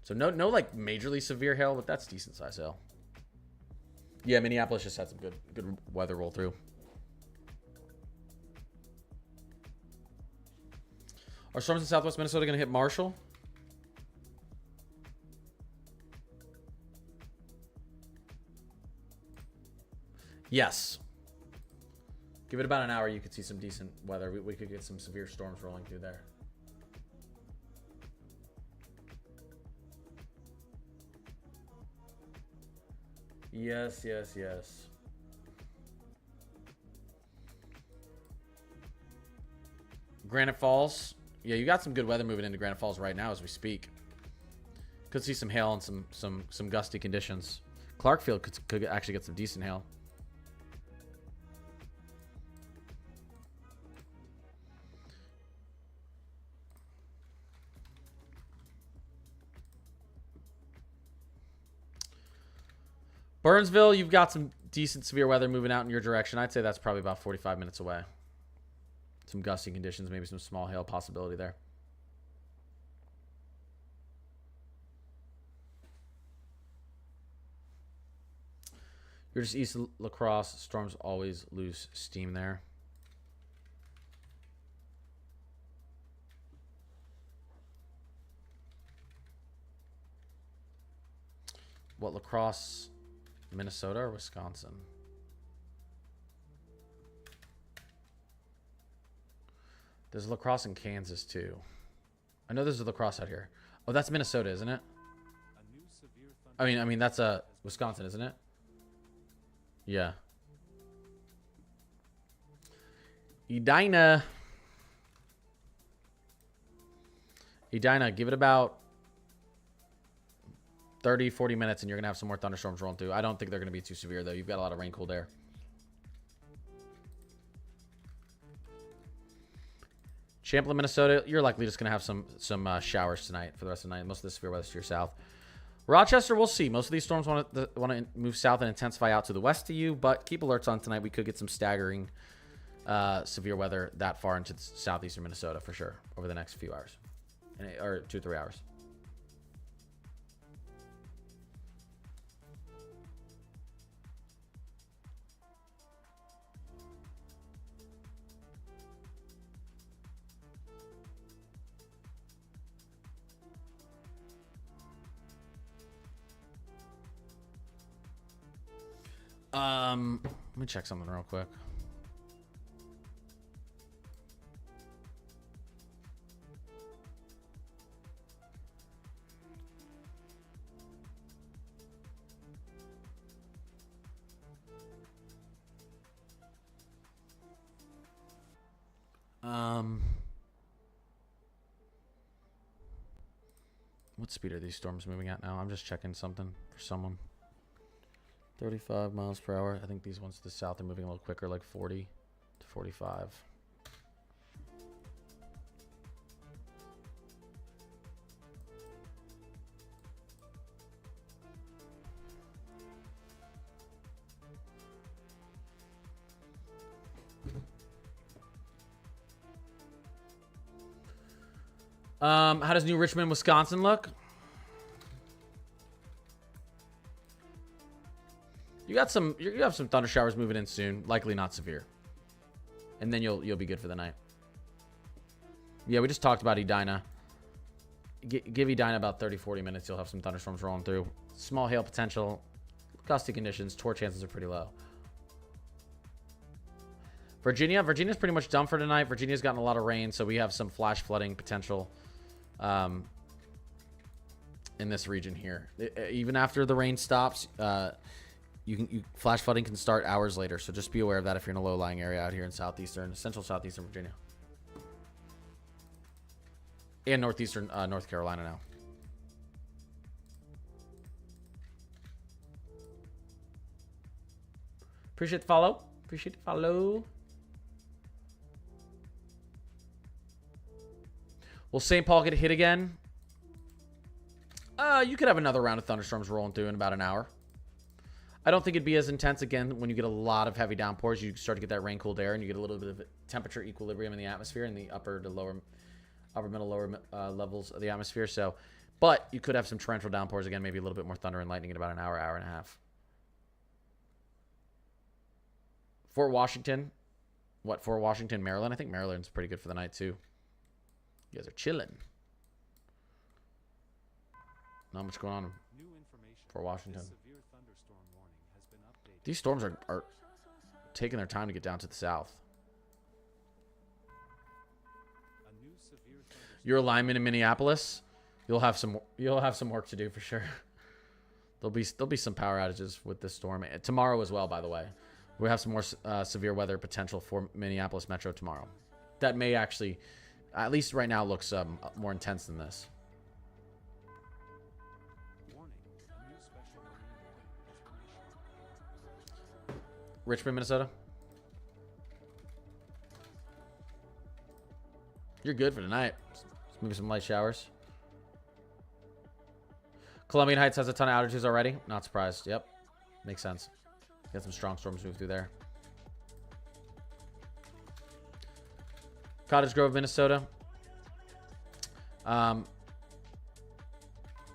So no like majorly severe hail, but that's decent size hail. Yeah, Minneapolis just had some good weather roll through. Are storms in southwest Minnesota going to hit Marshall? Yes. Give it about an hour, you could see some decent weather. We could get some severe storms rolling through there. Yes. Granite Falls. Yeah, you got some good weather moving into Granite Falls right now as we speak. Could see some hail and some gusty conditions. Clarkfield could actually get some decent hail. Burnsville, you've got some decent severe weather moving out in your direction. I'd say that's probably about 45 minutes away. Some gusty conditions, maybe some small hail possibility there. You're just east of La Crosse. Storms always lose steam there. What, La Crosse, Minnesota or Wisconsin? There's La Crosse in Kansas too. I know there's a La Crosse out here. Oh, that's Minnesota, isn't it? I mean that's Wisconsin, isn't it? Yeah. Edina, give it about 30, 40 minutes and you're going to have some more thunderstorms rolling through. I don't think they're going to be too severe, though. You've got a lot of rain cooled air. Champlin, Minnesota, you're likely just going to have some showers tonight for the rest of the night. Most of the severe weather to your south. Rochester, we'll see. Most of these storms want to move south and intensify out to the west of you, but keep alerts on tonight. We could get some staggering severe weather that far into southeastern Minnesota for sure over the next few hours, or 2 or 3 hours. Let me check something real quick. What speed are these storms moving at now? I'm just checking something for someone. 35 miles per hour. I think these ones to the south are moving a little quicker, like 40 to 45. How does New Richmond, Wisconsin look? You have some thunder showers moving in soon, likely not severe. And then you'll be good for the night. Yeah, we just talked about Edina. Give Edina about 30-40 minutes, you'll have some thunderstorms rolling through. Small hail potential, gusty conditions, torrent chances are pretty low. Virginia's pretty much done for tonight. Virginia's gotten a lot of rain, so we have some flash flooding potential in this region here. Even after the rain stops, flash flooding can start hours later, so just be aware of that if you're in a low-lying area out here in central southeastern Virginia. And northeastern North Carolina now. Appreciate the follow. Will St. Paul get hit again? You could have another round of thunderstorms rolling through in about an hour. I don't think it'd be as intense again when you get a lot of heavy downpours. You start to get that rain cooled air, and you get a little bit of temperature equilibrium in the atmosphere in the upper middle, lower levels of the atmosphere. So, but you could have some torrential downpours again, maybe a little bit more thunder and lightning in about an hour, hour and a half. Fort Washington. What, Fort Washington, Maryland? I think Maryland's pretty good for the night, too. You guys are chilling. Not much going on in Fort Washington. These storms are taking their time to get down to the south. Your alignment in Minneapolis, you'll have some work to do for sure. There'll be some power outages with this storm. Tomorrow as well, by the way. We have some more severe weather potential for Minneapolis Metro tomorrow. That may actually, at least right now, looks more intense than this. Richmond, Minnesota. You're good for tonight. Maybe some light showers. Columbian Heights has a ton of outages already. Not surprised. Yep. Makes sense. Got some strong storms move through there. Cottage Grove, Minnesota.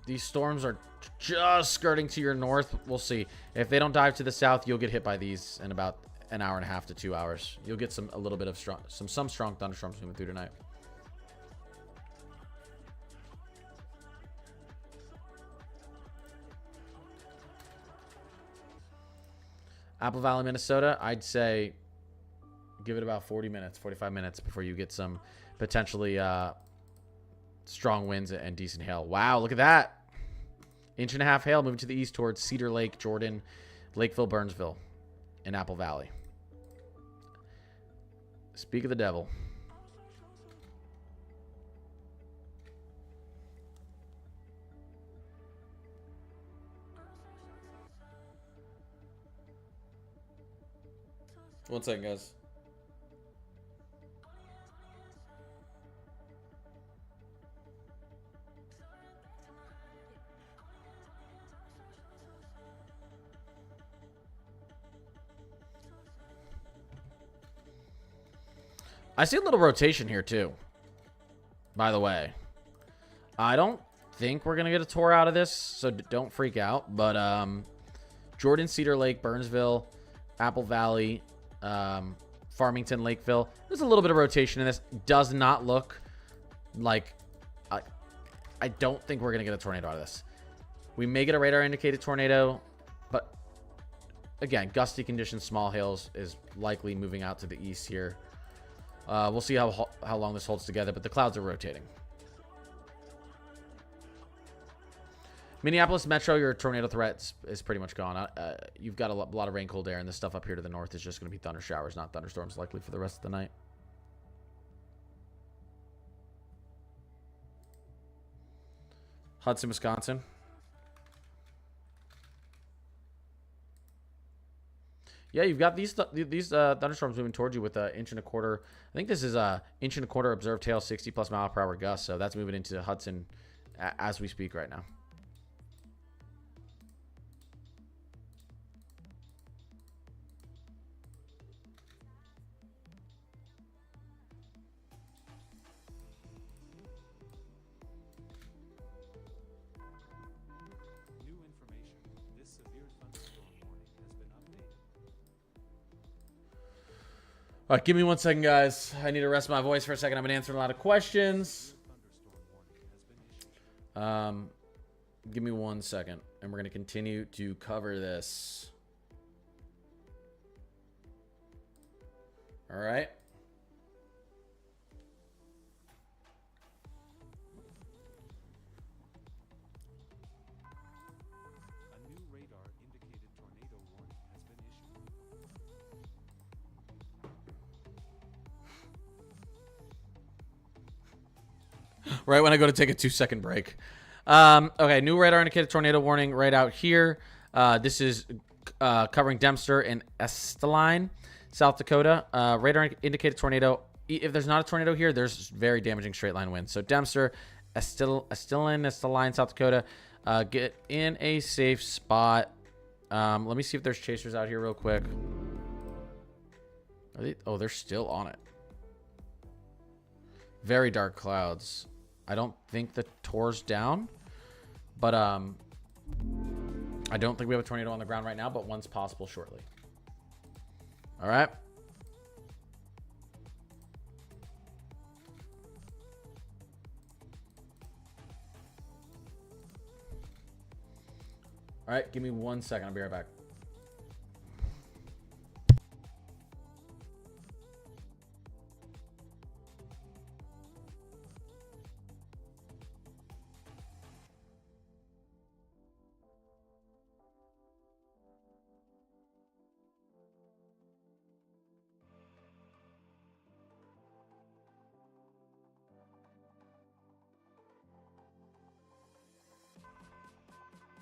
These storms are just skirting to your north. We'll see. If they don't dive to the south, you'll get hit by these in about an hour and a half to 2 hours. You'll get a little bit of some strong thunderstorms moving through tonight. Apple Valley, Minnesota, I'd say give it about 40 minutes, 45 minutes before you get some potentially strong winds and decent hail. Wow, look at that. 1.5 inch hail moving to the east towards Cedar Lake, Jordan, Lakeville, Burnsville, and Apple Valley. Speak of the devil. One second, guys. I see a little rotation here, too. By the way. I don't think we're going to get a tour out of this, so don't freak out. But Jordan, Cedar Lake, Burnsville, Apple Valley, Farmington, Lakeville. There's a little bit of rotation in this. Does not look like... I don't think we're going to get a tornado out of this. We may get a radar-indicated tornado, but again, gusty conditions, small hails is likely moving out to the east here. We'll see how long this holds together, but the clouds are rotating. Minneapolis Metro, your tornado threat is pretty much gone. You've got a lot of rain, cold air, and this stuff up here to the north is just going to be thunder showers, not thunderstorms likely for the rest of the night. Hudson, Wisconsin. Yeah, you've got these thunderstorms moving towards you with an 1.25 inch. I think this is a 1.25 inch observed hail, 60+ mile/hour gusts. So that's moving into Hudson as we speak right now. All right, give me 1 second, guys. I need to rest my voice for a second. I've been answering a lot of questions. Give me 1 second, and we're going to continue to cover this. All right. Right when I go to take a 2-second break. Okay, new radar indicated tornado warning right out here. This is covering Dempster and Esteline, South Dakota. Radar indicated tornado. If there's not a tornado here, there's very damaging straight line winds. So Dempster, Esteline, South Dakota. Get in a safe spot. Let me see if there's chasers out here real quick. Are they? Oh, they're still on it. Very dark clouds. I don't think the tour's down, but I don't think we have a tornado on the ground right now, but one's possible shortly. All right. All right, give me 1 second. I'll be right back.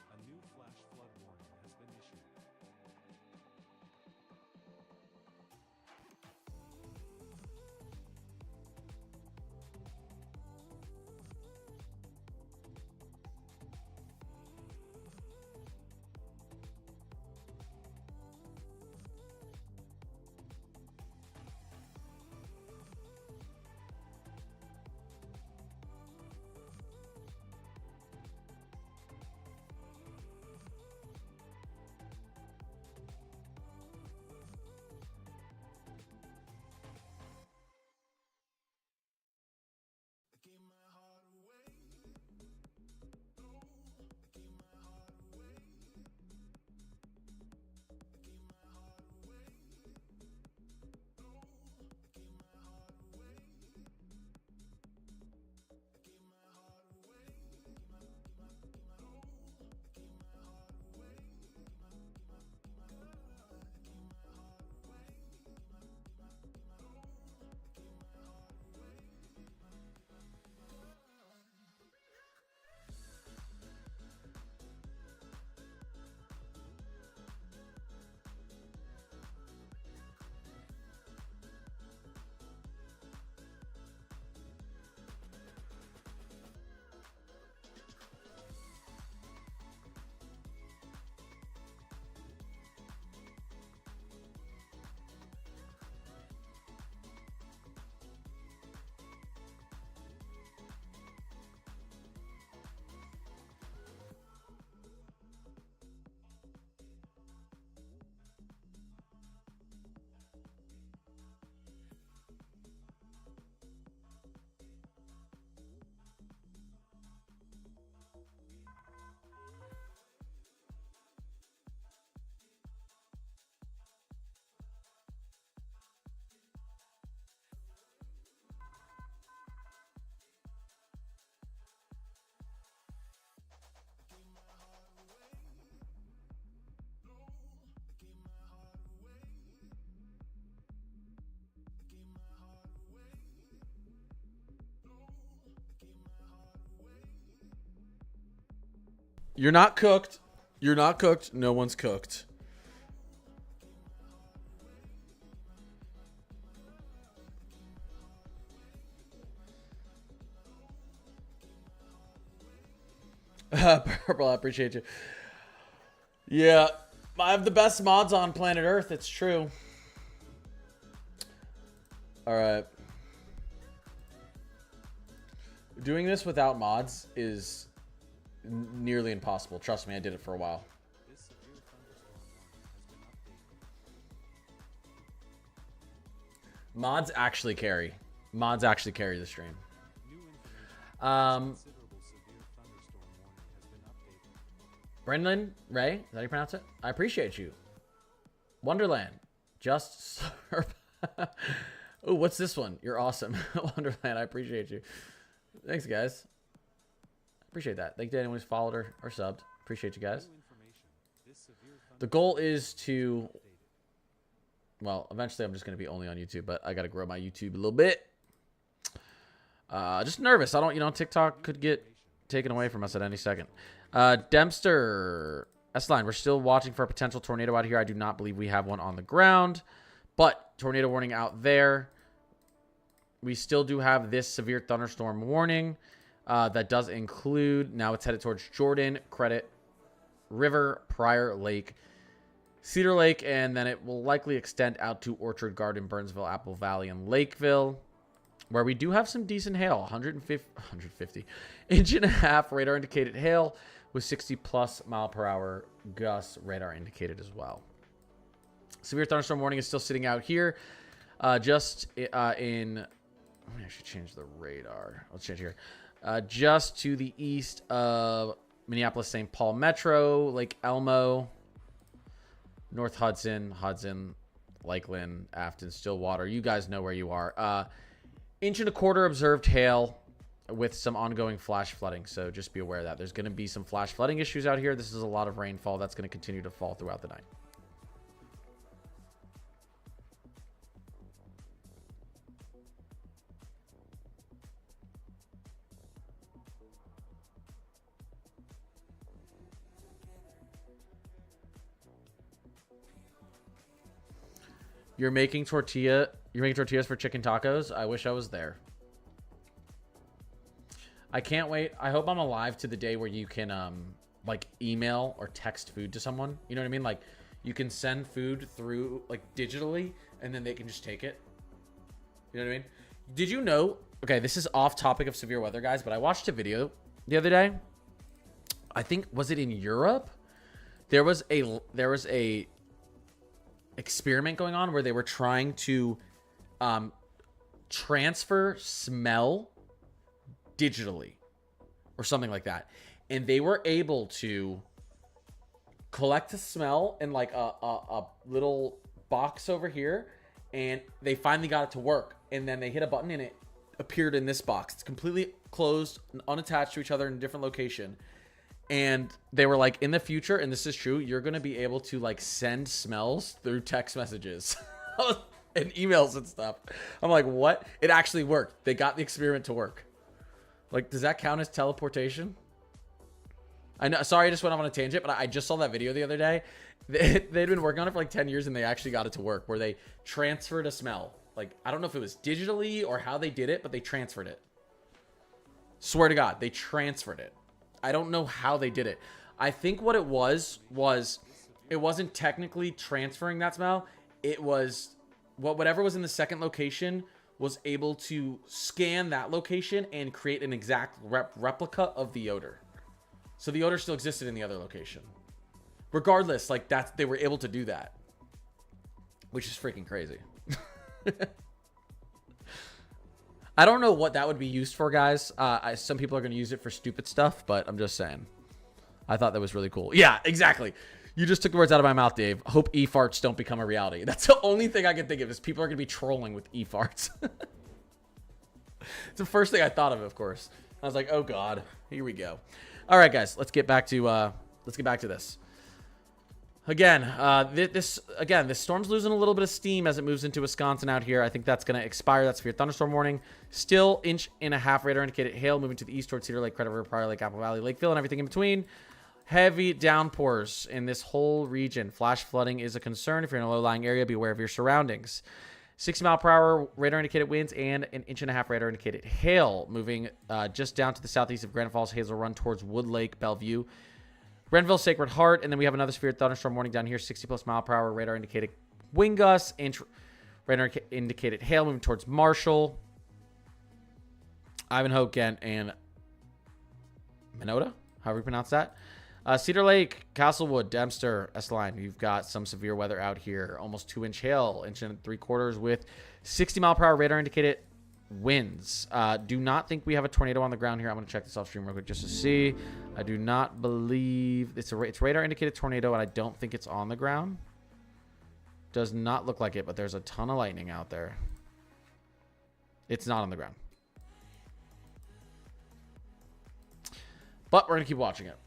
A new flash flood warning has been issued. You're not cooked. You're not cooked. No one's cooked. Purple, I appreciate you. Yeah, I have the best mods on planet Earth. It's true. All right. Doing this without mods is nearly impossible. Trust me, I did it for a while. This severe thunderstorm warning has been updated. Mods actually carry. Mods actually carry the stream. New information. Um, Considerable severe thunderstorm warning has been updated. Brendan Ray, is that how you pronounce it? I appreciate you. Wonderland, just slurp. Oh, what's this one? You're awesome. Wonderland, I appreciate you. Thanks, guys. Appreciate that. Thank you to anyone who's followed or subbed. Appreciate you guys. New information. This severe The goal thunderstorm is to, updated. well, eventually I'm just going to be only on YouTube, but I got to grow my YouTube a little bit. Just nervous. I don't, TikTok could get taken away from us at any second. Dempster, S-Line, we're still watching for a potential tornado out here. I do not believe we have one on the ground, but tornado warning out there. We still do have this severe thunderstorm warning. That does include, now it's headed towards Jordan, Credit, River, Prior Lake, Cedar Lake, and then it will likely extend out to Orchard Garden, Burnsville, Apple Valley, and Lakeville, where we do have some decent hail. 150 inch and a half radar indicated hail with 60+ mile per hour gusts radar indicated as well. Severe thunderstorm warning is still sitting out here. Just in, let me actually change the radar. Let's change here. Just to the east of Minneapolis, St. Paul Metro, Lake Elmo, North Hudson, Lakeland, Afton, Stillwater. You guys know where you are. Inch and a quarter observed hail with some ongoing flash flooding. So just be aware of that. There's going to be some flash flooding issues out here. This is a lot of rainfall that's going to continue to fall throughout the night. You're making tortillas for chicken tacos? I wish I was there. I can't wait. I hope I'm alive to the day where you can like email or text food to someone. You know what I mean? Like you can send food through like digitally and then they can just take it. You know what I mean? Did you know? Okay, this is off topic of severe weather, guys, but I watched a video the other day. I think, was it in Europe? There was a experiment going on where they were trying to transfer smell digitally or something like that, and they were able to collect the smell in like a little box over here, and they finally got it to work, and then they hit a button and it appeared in this box. It's completely closed, unattached to each other in a different location. And they were like, in the future, and this is true, you're going to be able to like send smells through text messages and emails and stuff. I'm like, what? It actually worked. They got the experiment to work. Like, does that count as teleportation? I know. Sorry, I just went off on a tangent, but I just saw that video the other day. They'd been working on it for like 10 years and they actually got it to work where they transferred a smell. Like, I don't know if it was digitally or how they did it, but they transferred it. Swear to God, they transferred it. I don't know how they did it. I think what it was it wasn't technically transferring that smell. It was whatever was in the second location was able to scan that location and create an exact replica of the odor. So the odor still existed in the other location. Regardless, like they were able to do that, which is freaking crazy. I don't know what that would be used for, guys. Some people are going to use it for stupid stuff, but I'm just saying. I thought that was really cool. Yeah, exactly. You just took the words out of my mouth, Dave. Hope e-farts don't become a reality. That's the only thing I can think of is people are going to be trolling with e-farts. It's the first thing I thought of course. I was like, oh God, here we go. All right, guys, let's get back to this. Again, this storm's losing a little bit of steam as it moves into Wisconsin out here. I think that's going to expire. That's for your thunderstorm warning. Still 1.5 inch radar indicated hail moving to the east towards Cedar Lake, Credit River, Prior Lake, Apple Valley, Lakeville, and everything in between. Heavy downpours in this whole region. Flash flooding is a concern. If you're in a low-lying area, be aware of your surroundings. 60 mile per hour radar indicated winds and 1.5 inch radar indicated hail moving just down to the southeast of Granite Falls, Hazel Run towards Wood Lake, Bellevue. Grenville, Sacred Heart, and then we have another severe thunderstorm warning down here. 60+ mile per hour radar indicated wind gusts, inch radar indicated hail moving towards Marshall, Ivanhoe, Ghent, and Minota, however you pronounce that. Cedar Lake, Castlewood, Dempster, Estline. You've got some severe weather out here. Almost 2-inch hail, 1 3/4 with 60 mile per hour radar indicated winds. Do not think we have a tornado on the ground here. I'm going to check this off stream real quick just to see. I do not believe it's radar indicated tornado, and I don't think it's on the ground. Does not look like it, but there's a ton of lightning out there. It's not on the ground. But we're going to keep watching it.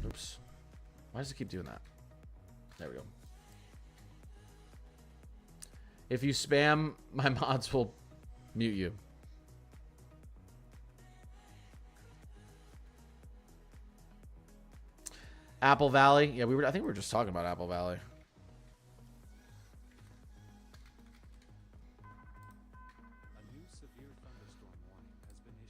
Oops. Why does it keep doing that? There we go. If you spam, my mods will mute you. Apple Valley. Yeah, I think we were just talking about Apple Valley.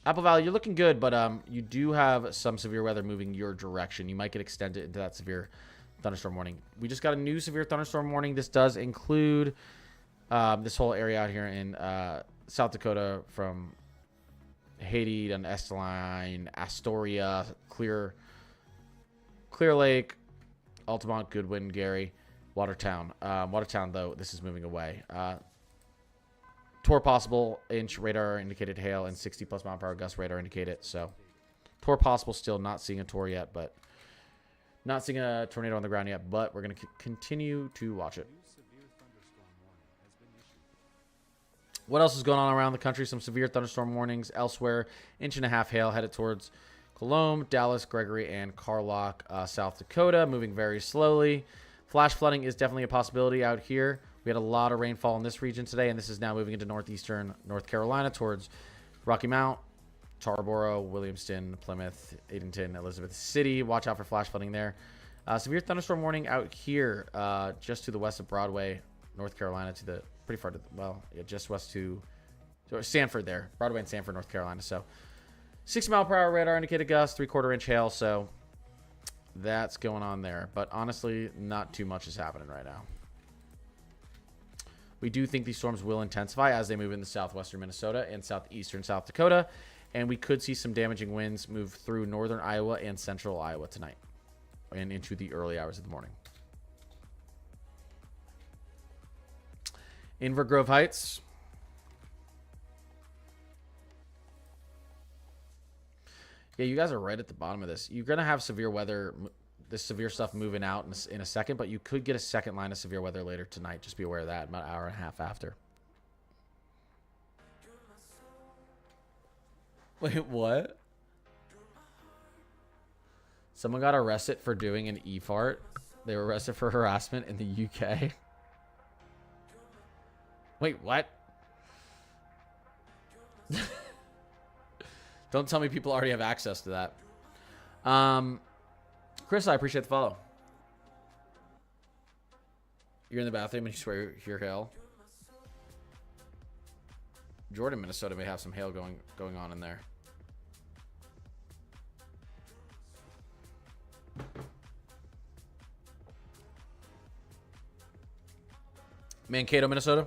Apple Valley, you're looking good, but you do have some severe weather moving your direction. You might get extended into that severe thunderstorm warning. We just got a new severe thunderstorm warning. This does include this whole area out here in South Dakota from Haiti and Esteline, Astoria, Clear Lake, Altamont, Goodwin, Gary, Watertown. Watertown, though, this is moving away. Tor possible, inch radar indicated hail, and 60+ mile per hour gust radar indicated. So, Tor possible, still not seeing a Tor yet, but not seeing a tornado on the ground yet. But we're going to continue to watch it. What else is going on around the country? Some severe thunderstorm warnings elsewhere. 1.5 inch hail headed towards Colombe, Dallas, Gregory, and Carlock, South Dakota, moving very slowly. Flash flooding is definitely a possibility out here. We had a lot of rainfall in this region today, and this is now moving into northeastern North Carolina towards Rocky Mount, Tarboro, Williamston, Plymouth, Edenton, Elizabeth City. Watch out for flash flooding there. Severe thunderstorm warning out here just to the west of Broadway, North Carolina, to the pretty far to the, well, yeah, just west to Sanford there. Broadway and Sanford, North Carolina. So 60 mile per hour radar indicated gust, 3/4 inch hail. So that's going on there. But honestly, not too much is happening right now. We do think these storms will intensify as they move into southwestern Minnesota and southeastern South Dakota. And we could see some damaging winds move through northern Iowa and central Iowa tonight and into the early hours of the morning. Inver Grove Heights. Yeah, you guys are right at the bottom of this. You're going to have severe weather, this severe stuff moving out in a second, but you could get a second line of severe weather later tonight. Just be aware of that, about an hour and a half after. Wait, what? Someone got arrested for doing an e-fart. They were arrested for harassment in the UK. Wait, what? Don't tell me people already have access to that. Chris, I appreciate the follow. You're in the bathroom and you swear you hear hail. Jordan, Minnesota may have some hail going on in there. Mankato, Minnesota.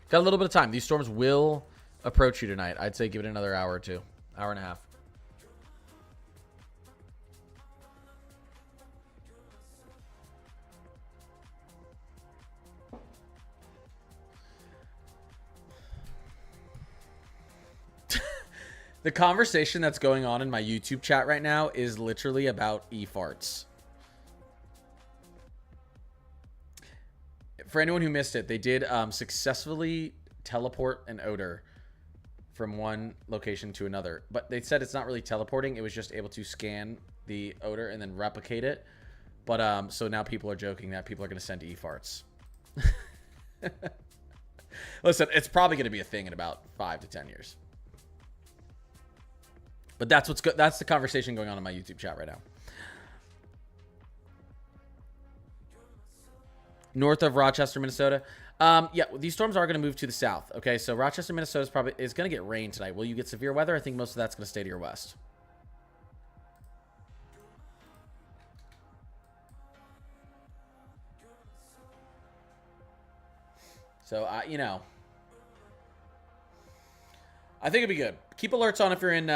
Got a little bit of time. These storms will approach you tonight. I'd say give it another hour or two. Hour and a half. The conversation that's going on in my YouTube chat right now is literally about e-farts. For anyone who missed it, they did successfully teleport an odor from one location to another. But they said it's not really teleporting. It was just able to scan the odor and then replicate it. But so now people are joking that people are going to send e-farts. Listen, it's probably going to be a thing in about 5 to 10 years. But that's what's good. That's the conversation going on in my YouTube chat right now. North of Rochester, Minnesota. Yeah, these storms are going to move to the south. Okay, so Rochester, Minnesota is going to get rain tonight. Will you get severe weather? I think most of that's going to stay to your west. So, you know, I think it'd be good. Keep alerts on if you're in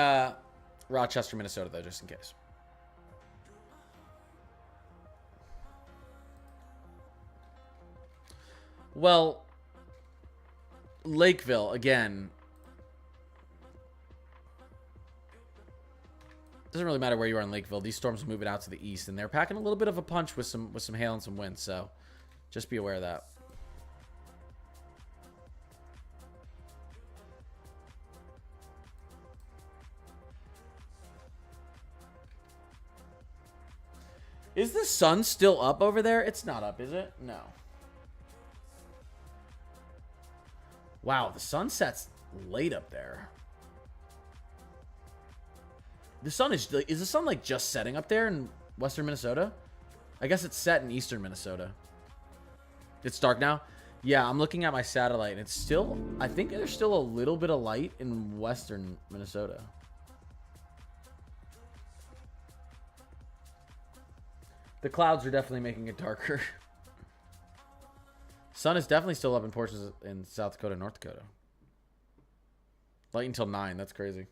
Rochester, Minnesota, though, just in case. Well, Lakeville, again, doesn't really matter where you are in Lakeville. These storms are moving out to the east, and they're packing a little bit of a punch with some hail and some wind, so just be aware of that. Is the sun still up over there? It's not up, is it? No. Wow, the sun sets late up there. The sun is the sun like just setting up there in western Minnesota? I guess it's set in eastern Minnesota. It's dark now. Yeah, I'm looking at my satellite, and it's still, I think there's still a little bit of light in western Minnesota. The clouds are definitely making it darker. Sun is definitely still up in portions in South Dakota and North Dakota. Light until 9. That's crazy.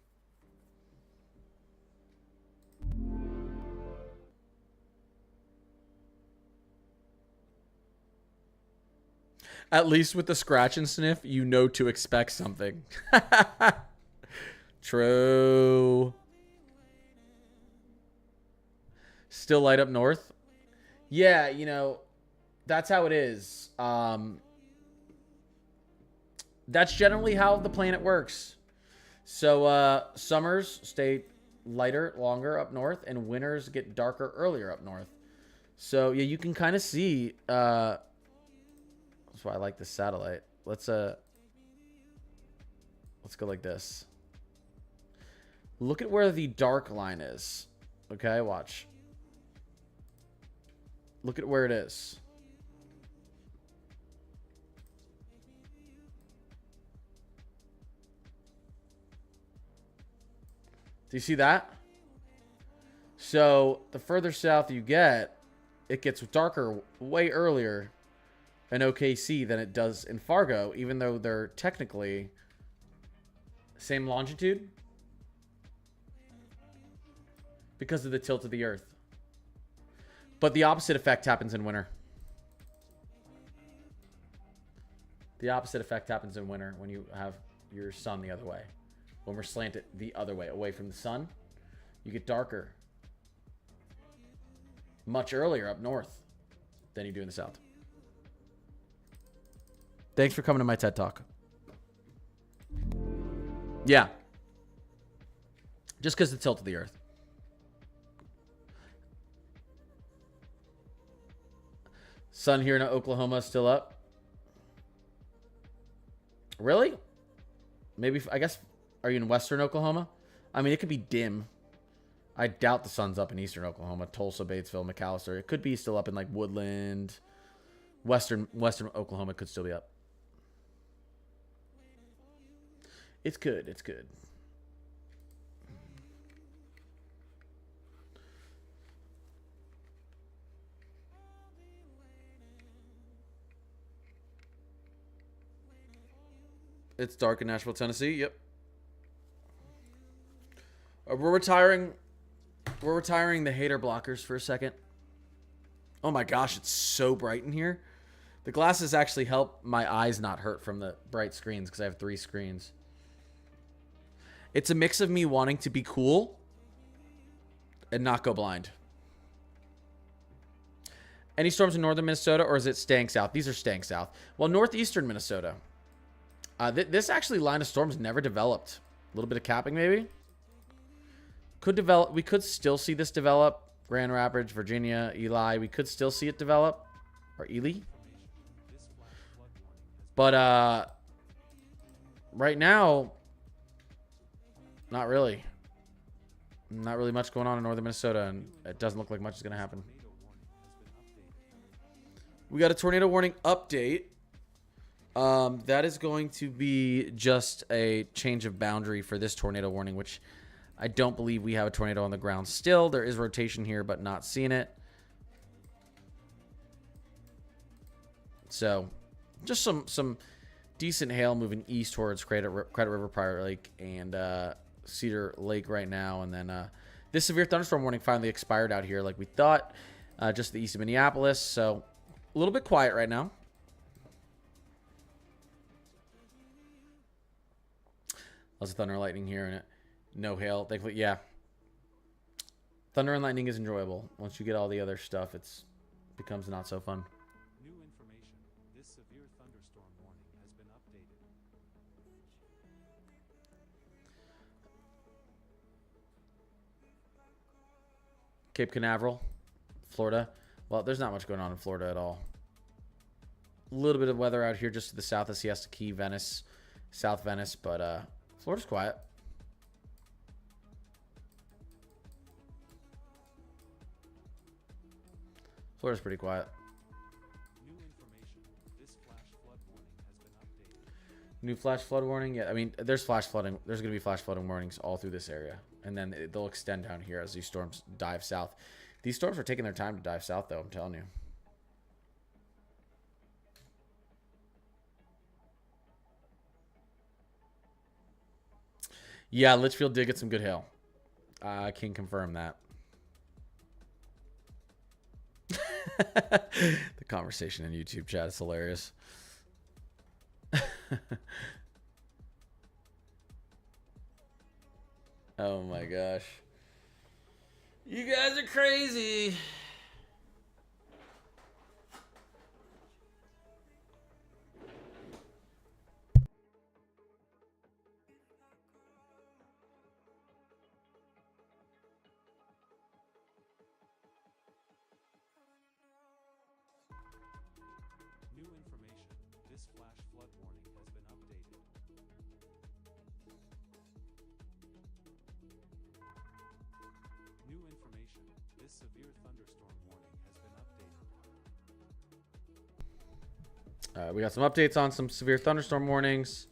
At least with the scratch and sniff, you know to expect something. True. Still light up north? Yeah, you know, that's how it is. That's generally how the planet works. So summers stay lighter longer up north, and winters get darker earlier up north. So yeah, you can kind of see. That's why I like this satellite. Let's go like this. Look at where the dark line is. Okay, watch. Look at where it is. Do you see that? So the further south you get, it gets darker way earlier in OKC than it does in Fargo, even though they're technically same longitude because of the tilt of the Earth. But the opposite effect happens in winter. The opposite effect happens in winter when you have your sun the other way. When we're slanted the other way, away from the sun, you get darker much earlier up north than you do in the south. Thanks for coming to my TED Talk. Yeah. Just because the tilt of the Earth. Sun here in Oklahoma is still up. Really? Maybe, I guess, are you in western Oklahoma? I mean, it could be dim. I doubt the sun's up in eastern Oklahoma. Tulsa, Batesville, McAllister. It could be still up in like Woodland. Western Oklahoma could still be up. It's good. It's good. It's dark in Nashville, Tennessee. Yep. We're retiring the hater blockers for a second. Oh my gosh, it's so bright in here. The glasses actually help my eyes not hurt from the bright screens because I have 3 screens. It's a mix of me wanting to be cool and not go blind. Any storms in northern Minnesota, or is it staying south? These are staying south. Well, northeastern Minnesota. This actually line of storms never developed. A little bit of capping maybe. Could develop. We could still see this develop. Grand Rapids, Virginia, Ely. We could still see it develop. Or Ely. But right now, not really. Not really much going on in northern Minnesota, and it doesn't look like much is going to happen. We got a tornado warning update. That is going to be just a change of boundary for this tornado warning, which I don't believe we have a tornado on the ground still. There is rotation here, but not seeing it. So, just some decent hail moving east towards Credit River, Prior Lake, and Cedar Lake right now. And then this severe thunderstorm warning finally expired out here like we thought, just to the east of Minneapolis. So, a little bit quiet right now. Lots of thunder and lightning here, and no hail. Thankfully, yeah. Thunder and lightning is enjoyable. Once you get all the other stuff, it becomes not so fun. New information. This severe thunderstorm warning has been updated. Cape Canaveral, Florida. Well, there's not much going on in Florida at all. A little bit of weather out here just to the south of Siesta Key, Venice, South Venice, but Florida's quiet. Florida's pretty quiet. New information. This flash flood New flash flood warning. Yeah, I mean, there's flash flooding. There's going to be flash flooding warnings all through this area. And then they'll extend down here as these storms dive south. These storms are taking their time to dive south, though, I'm telling you. Yeah, Litchfield did get some good hail. I can confirm that. The conversation in YouTube chat is hilarious. Oh my gosh. You guys are crazy. New information. This flash flood warning has been updated. New information. This severe thunderstorm warning has been updated. We got some updates on some severe thunderstorm warnings.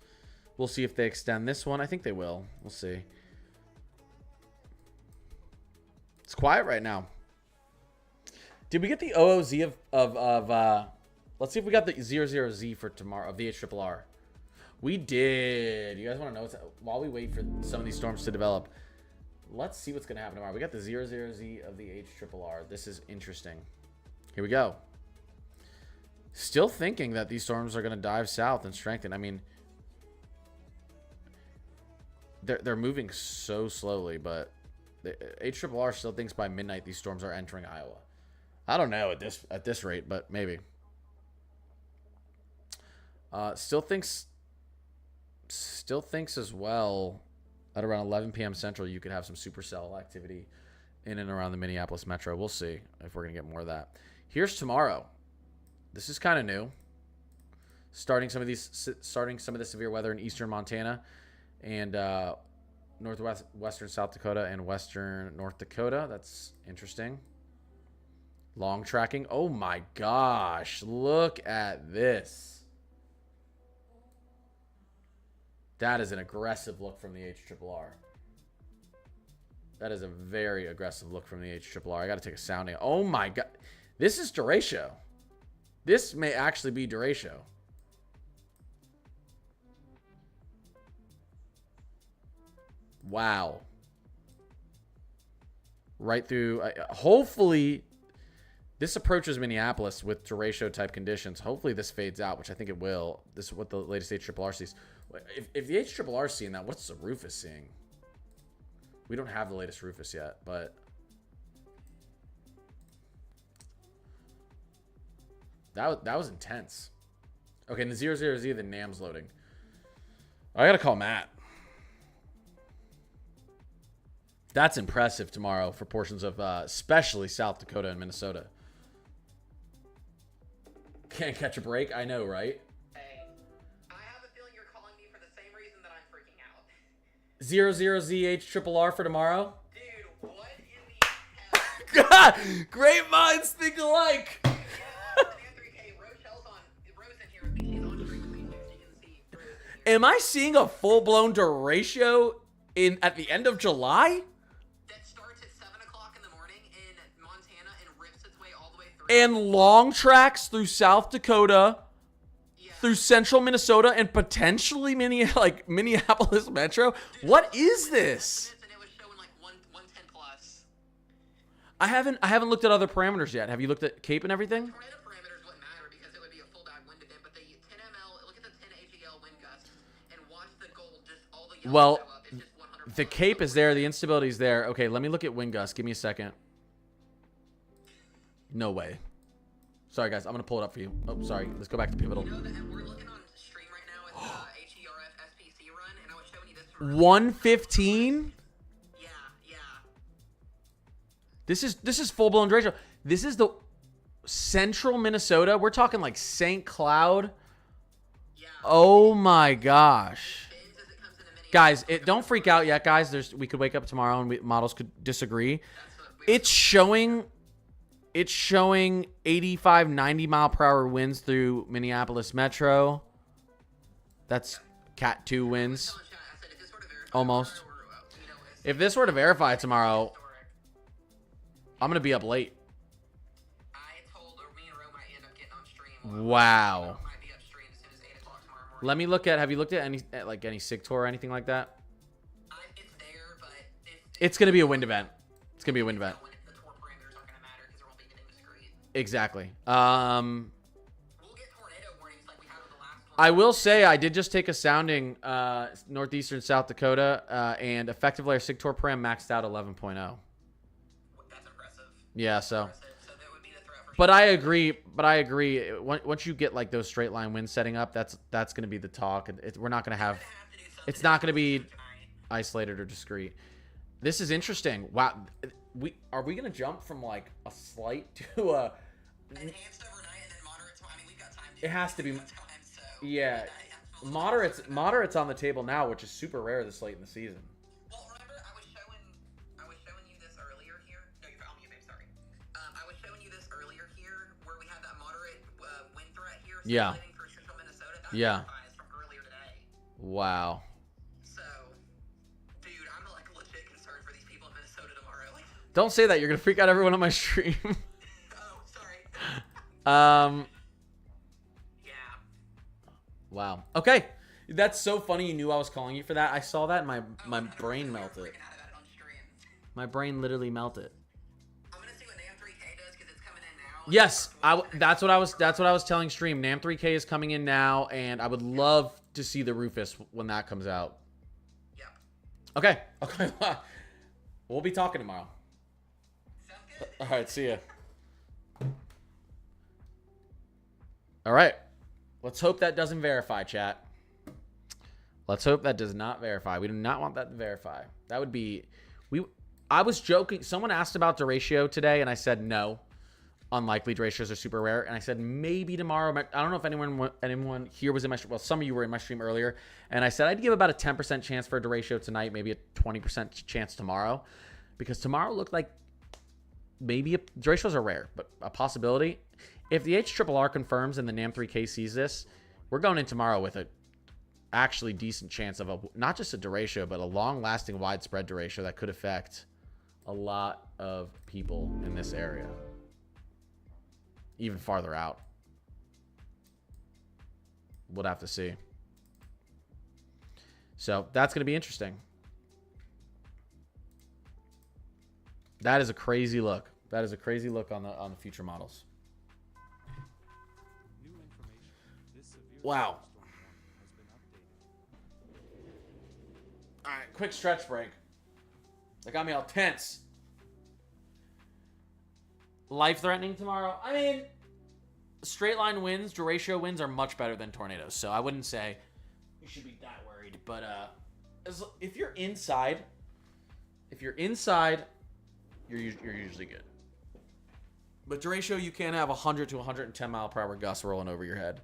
We'll see if they extend this one. I think they will. We'll see. It's quiet right now. Did we get the OOZ of let's see if we got the 00Z for tomorrow of the HRRR. We did. You guys want to know while we wait for some of these storms to develop, let's see what's going to happen tomorrow. We got the 00Z of the HRRR. This is interesting. Here we go. Still thinking that these storms are going to dive south and strengthen. I mean, they're moving so slowly, but the HRRR still thinks by midnight these storms are entering Iowa. I don't know at this rate, but maybe. Still thinks as well at around 11 p.m. Central you could have some supercell activity in and around the Minneapolis metro. We'll see if we're gonna get more of that. Here's tomorrow. This is kind of new. Starting some of the severe weather in eastern Montana and western South Dakota and western North Dakota. That's interesting. Long tracking. Oh my gosh. Look at this. That is an aggressive look from the HRRR. That is a very aggressive look from the HRRR. I got to take a sounding. Oh my god. This is derecho. This may actually be derecho. Wow. Right through. Hopefully, this approaches Minneapolis with derecho type conditions. Hopefully, this fades out, which I think it will. This is what the latest HRRR sees. If the HRRR is seeing that, what's the Rufus seeing? We don't have the latest Rufus yet, but that was intense. Okay, and the 00Z, the NAM's loading. I gotta call Matt. That's impressive tomorrow for portions of especially South Dakota and Minnesota. Can't catch a break? I know, right? Hey, I have a feeling you're calling me for the same reason that I'm freaking out. 00Z HRRR for tomorrow? Dude, what in the hell? God, great minds think alike. Yeah, the M3K, Rochelle's on, Rose in here with me. She's on stream with me too, so you can see Rose in here. Am I seeing a full-blown derecho at the end of July? That starts at 7 o'clock in the morning in Montana and rips its way all the way through. And long tracks through South Dakota, Yeah. through central Minnesota, and potentially Minneapolis Metro. What is this? And it was showing like 110 plus. I haven't looked at other parameters yet. Have you looked at Cape and everything? Tornado parameters wouldn't matter because it would be a full dive wind event, but the 10 ml, look at the 10 HEL wind gusts and watch the gold just all the yellow Well, show up. It's just 100 the Cape is there. The instability is there. Okay, let me look at wind gusts. Give me a second. No way. Sorry, guys. I'm going to pull it up for you. Oh, sorry. Let's go back to Pivotal. You know that we're looking on stream right now at the HERF SPC run, and I was showing you this from 115? Yeah. This is full-blown derecho. This is the central Minnesota. We're talking like St. Cloud. Yeah. Oh my gosh. Bends as it comes into Minneapolis. Guys, don't freak out yet, guys. We could wake up tomorrow and models could disagree. That's what we- It's showing 85, 90 mile per hour winds through Minneapolis Metro. That's Cat 2 winds. Telling chat, I said if this were to verify Almost. tomorrow, or, you know, If this were to verify tomorrow, I'm going to be up late. I told me and Ro might end up getting on stream. Wow. Might be upstream as soon as 8 o'clock tomorrow morning. Let me look at, have you looked at any SIG tour or anything like that? It's there, but It's going to be a wind event. It's going to be a wind event. when the tour parameters aren't going to matter because there won't be anything discrete. Exactly. We'll get tornado warnings like we had with the last one. I will say I did just take a sounding northeastern South Dakota, and effective layer SIG tour param maxed out 11.0. That's impressive. Yeah, so. So that would be the threat for But I agree. Once you get like those straight line winds setting up, that's going to be the talk. We're not going to have. It's not going to be isolated or discrete. This is interesting. Wow, are we going to jump from like a slight to a? enhanced overnight and then moderate. I mean, we've got time. It has to be. We've got time, so Yeah, moderate's on the table now, which is super rare this late in the season. Well, remember, I was showing you this earlier here. No, you're on mute, babe. Sorry. I was showing you this earlier here, where we had that moderate wind threat here. Yeah. Circulating for central Minnesota. That Yeah. is from earlier today. Wow. So, dude, I'm like legit concerned for these people in Minnesota tomorrow. Like, Don't say that. You're gonna freak out everyone on my stream. oh, sorry. Yeah. Wow. Okay. That's so funny. You knew I was calling you for that. I saw that and my brain melted. Freaking out about it on stream. My brain literally melted. I'm gonna see what NAM 3K does because it's coming in now. Yes, that's what I was telling stream. NAM 3K is coming in now, and I would love to see the Rufus when that comes out. Yep. Okay. We'll be talking tomorrow. Sounds good. All right, see ya. All right. Let's hope that doesn't verify, chat. Let's hope that does not verify. We do not want that to verify. That would be... I was joking. Someone asked about Duratio today, and I said no. Unlikely Duratios are super rare. And I said maybe tomorrow. I don't know if anyone here was in my stream. Well, some of you were in my stream earlier. And I said I'd give about a 10% chance for a Duratio tonight, maybe a 20% chance tomorrow. Because tomorrow looked like maybe Duratios are rare, but a possibility. If the HRRR confirms and the NAM 3K sees this, we're going in tomorrow with a actually decent chance of not just a Duratio, but a long-lasting widespread Duratio that could affect a lot of people in this area. Even farther out. We'll have to see. So that's going to be interesting. That is a crazy look. That is a crazy look on the future models. New information. This severe Wow. thunderstorm warning has been updated. All right, quick stretch break. That got me all tense. Life-threatening tomorrow. I mean, straight line winds, Duratio winds are much better than tornadoes, so I wouldn't say you should be that worried. But if you're inside, you're usually good. But Duratio, you can have 100 to 110 mile per hour gusts rolling over your head,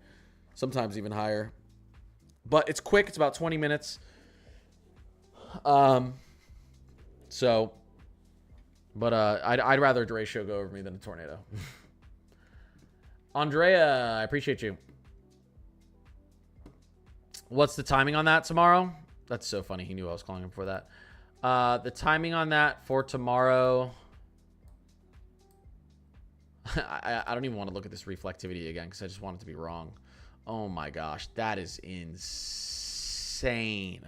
sometimes even higher. But it's quick. It's about 20 minutes. So, but I'd rather a Duratio go over me than a tornado. Andrea, I appreciate you. What's the timing on that tomorrow? That's so funny. He knew I was calling him for that. The timing on that for tomorrow. I don't even want to look at this reflectivity again because I just want it to be wrong. Oh my gosh, that is insane.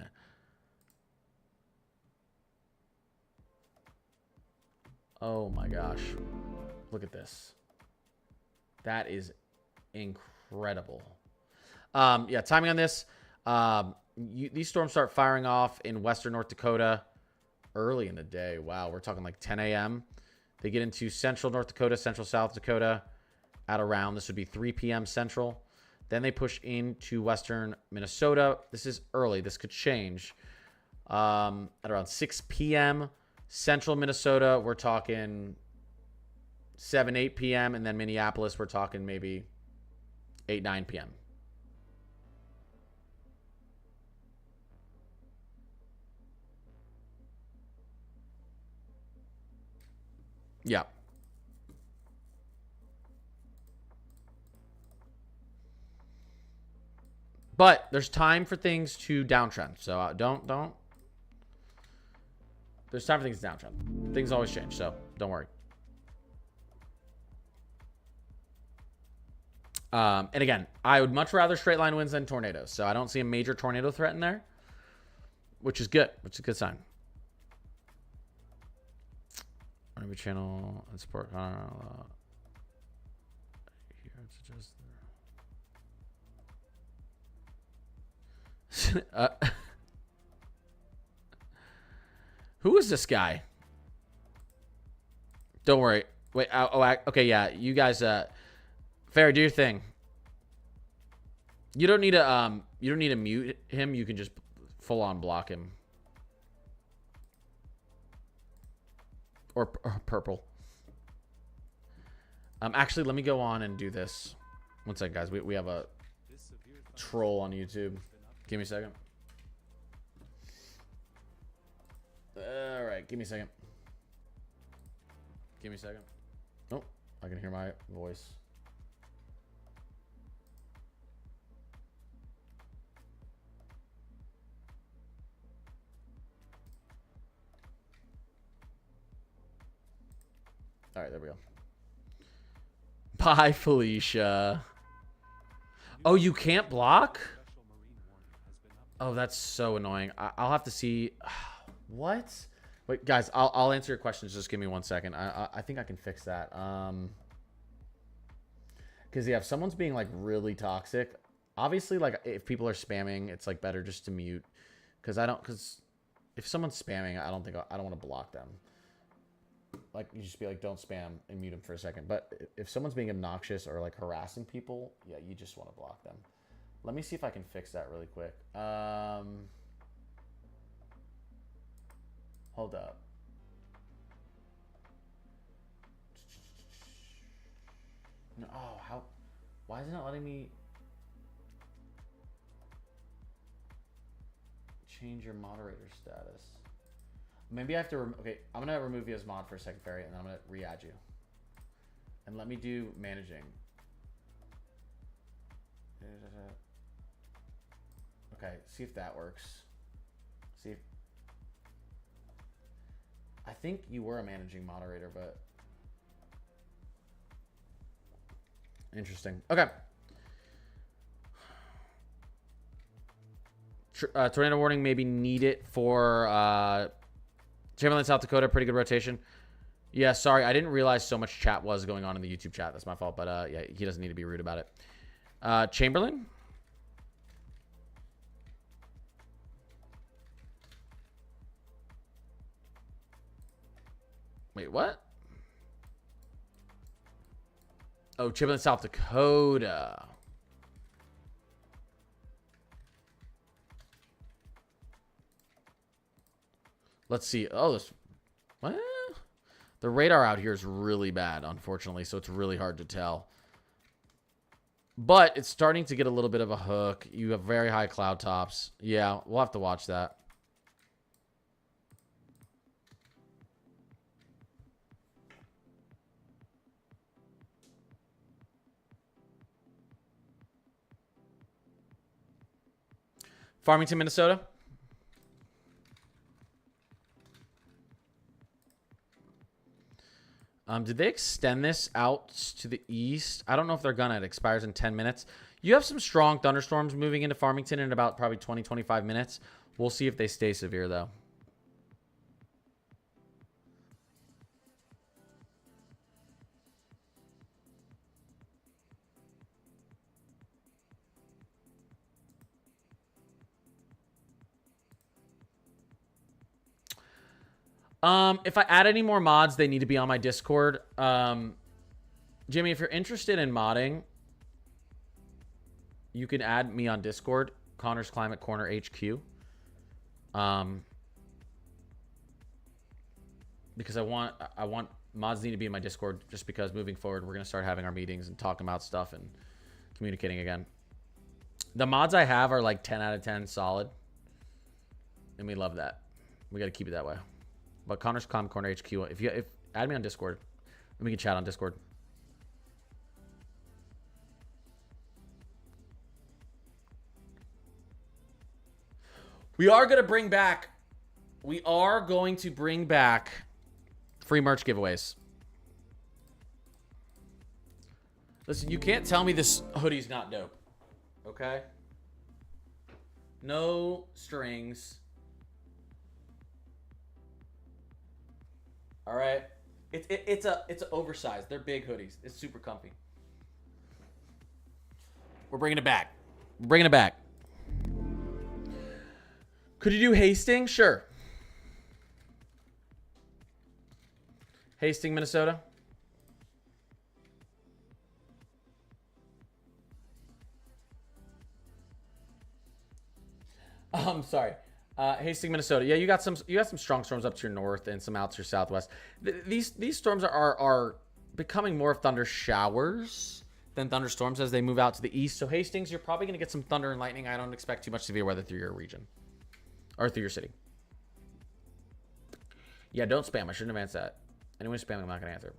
Oh my gosh. Look at this. That is incredible. Yeah, timing on this. These storms start firing off in western North Dakota early in the day. Wow, we're talking like 10 a.m. They get into central North Dakota, central South Dakota at around, this would be 3 p.m. central. Then they push into western Minnesota. This is early. This could change. At around 6 p.m. central Minnesota, we're talking 7, 8 p.m. And then Minneapolis, we're talking maybe 8, 9 p.m. Yeah. But there's time for things to downtrend. So don't. There's time for things to downtrend. Things always change, so don't worry. And again, I would much rather straight line winds than tornadoes. So I don't see a major tornado threat in there, which is good. Which is a good sign. Maybe channel and support. Here, I'd suggest. Who is this guy? Don't worry. Wait. Okay. Yeah. You guys. Fair, do your thing. You don't need to. You don't need to mute him. You can just full on block him. Or purple. Actually, let me go on and do this. One second, guys. We have a troll on YouTube. Give me a second. All right, give me a second. Give me a second. Oh, I can hear my voice. All right, there we go. Bye, Felicia. Oh, you can't block? Oh, that's so annoying. I'll have to see. What? Wait, guys, I'll answer your questions. Just give me 1 second. I think I can fix that. Because, yeah, if someone's being, like, really toxic, obviously, like, if people are spamming, it's, like, better just to mute. Because if someone's spamming, I don't want to block them. Like, you just be like, don't spam and mute them for a second. But if someone's being obnoxious or, like, harassing people, yeah, you just want to block them. Let me see if I can fix that really quick. Hold up. No, oh, how? Why isn't it letting me change your moderator status? Maybe I have to. Okay, I'm gonna remove you as mod for a second, Fairy, and then I'm gonna re-add you. And let me do managing. Okay, see if that works. See if. I think you were a managing moderator, but interesting. Okay. Tornado warning maybe need it for Chamberlain, South Dakota. Pretty good rotation. Yeah, sorry, I didn't realize so much chat was going on in the YouTube chat. That's my fault, but yeah, he doesn't need to be rude about it. Chamberlain. Wait, what? Oh, Chamberlain, South Dakota. Let's see. Oh, this. What? The radar out here is really bad, unfortunately, so it's really hard to tell. But it's starting to get a little bit of a hook. You have very high cloud tops. Yeah, we'll have to watch that. Farmington, Minnesota. Did they extend this out to the east? I don't know if they're gonna. It expires in 10 minutes. You have some strong thunderstorms moving into Farmington in about probably 20, 25 minutes. We'll see if they stay severe, though. If I add any more mods, they need to be on my Discord. Jimmy, if you're interested in modding, you can add me on Discord, Connor's Climate Corner HQ. Because I want mods need to be in my Discord just because moving forward, we're going to start having our meetings and talking about stuff and communicating again. The mods I have are like 10 out of 10 solid. And we love that. We got to keep it that way. But Connor's Climate Corner HQ, if add me on Discord, and we can chat on Discord. We are going to bring back. We are going to bring back free merch giveaways. Listen, you can't tell me this hoodie's not dope. Okay? No strings. All right? It's oversized. They're big hoodies. It's super comfy. We're bringing it back. We're bringing it back. Could you do Hastings? Sure. Hastings, Minnesota. Sorry. Hastings, Minnesota. Yeah, you got some strong storms up to your north and some out to your southwest. These storms are becoming more of thunder showers than thunderstorms as they move out to the east. So Hastings, you're probably going to get some thunder and lightning. I don't expect too much severe weather through your region or through your city. Yeah, don't spam. I shouldn't have answered that. Anyone spamming, I'm not going to answer.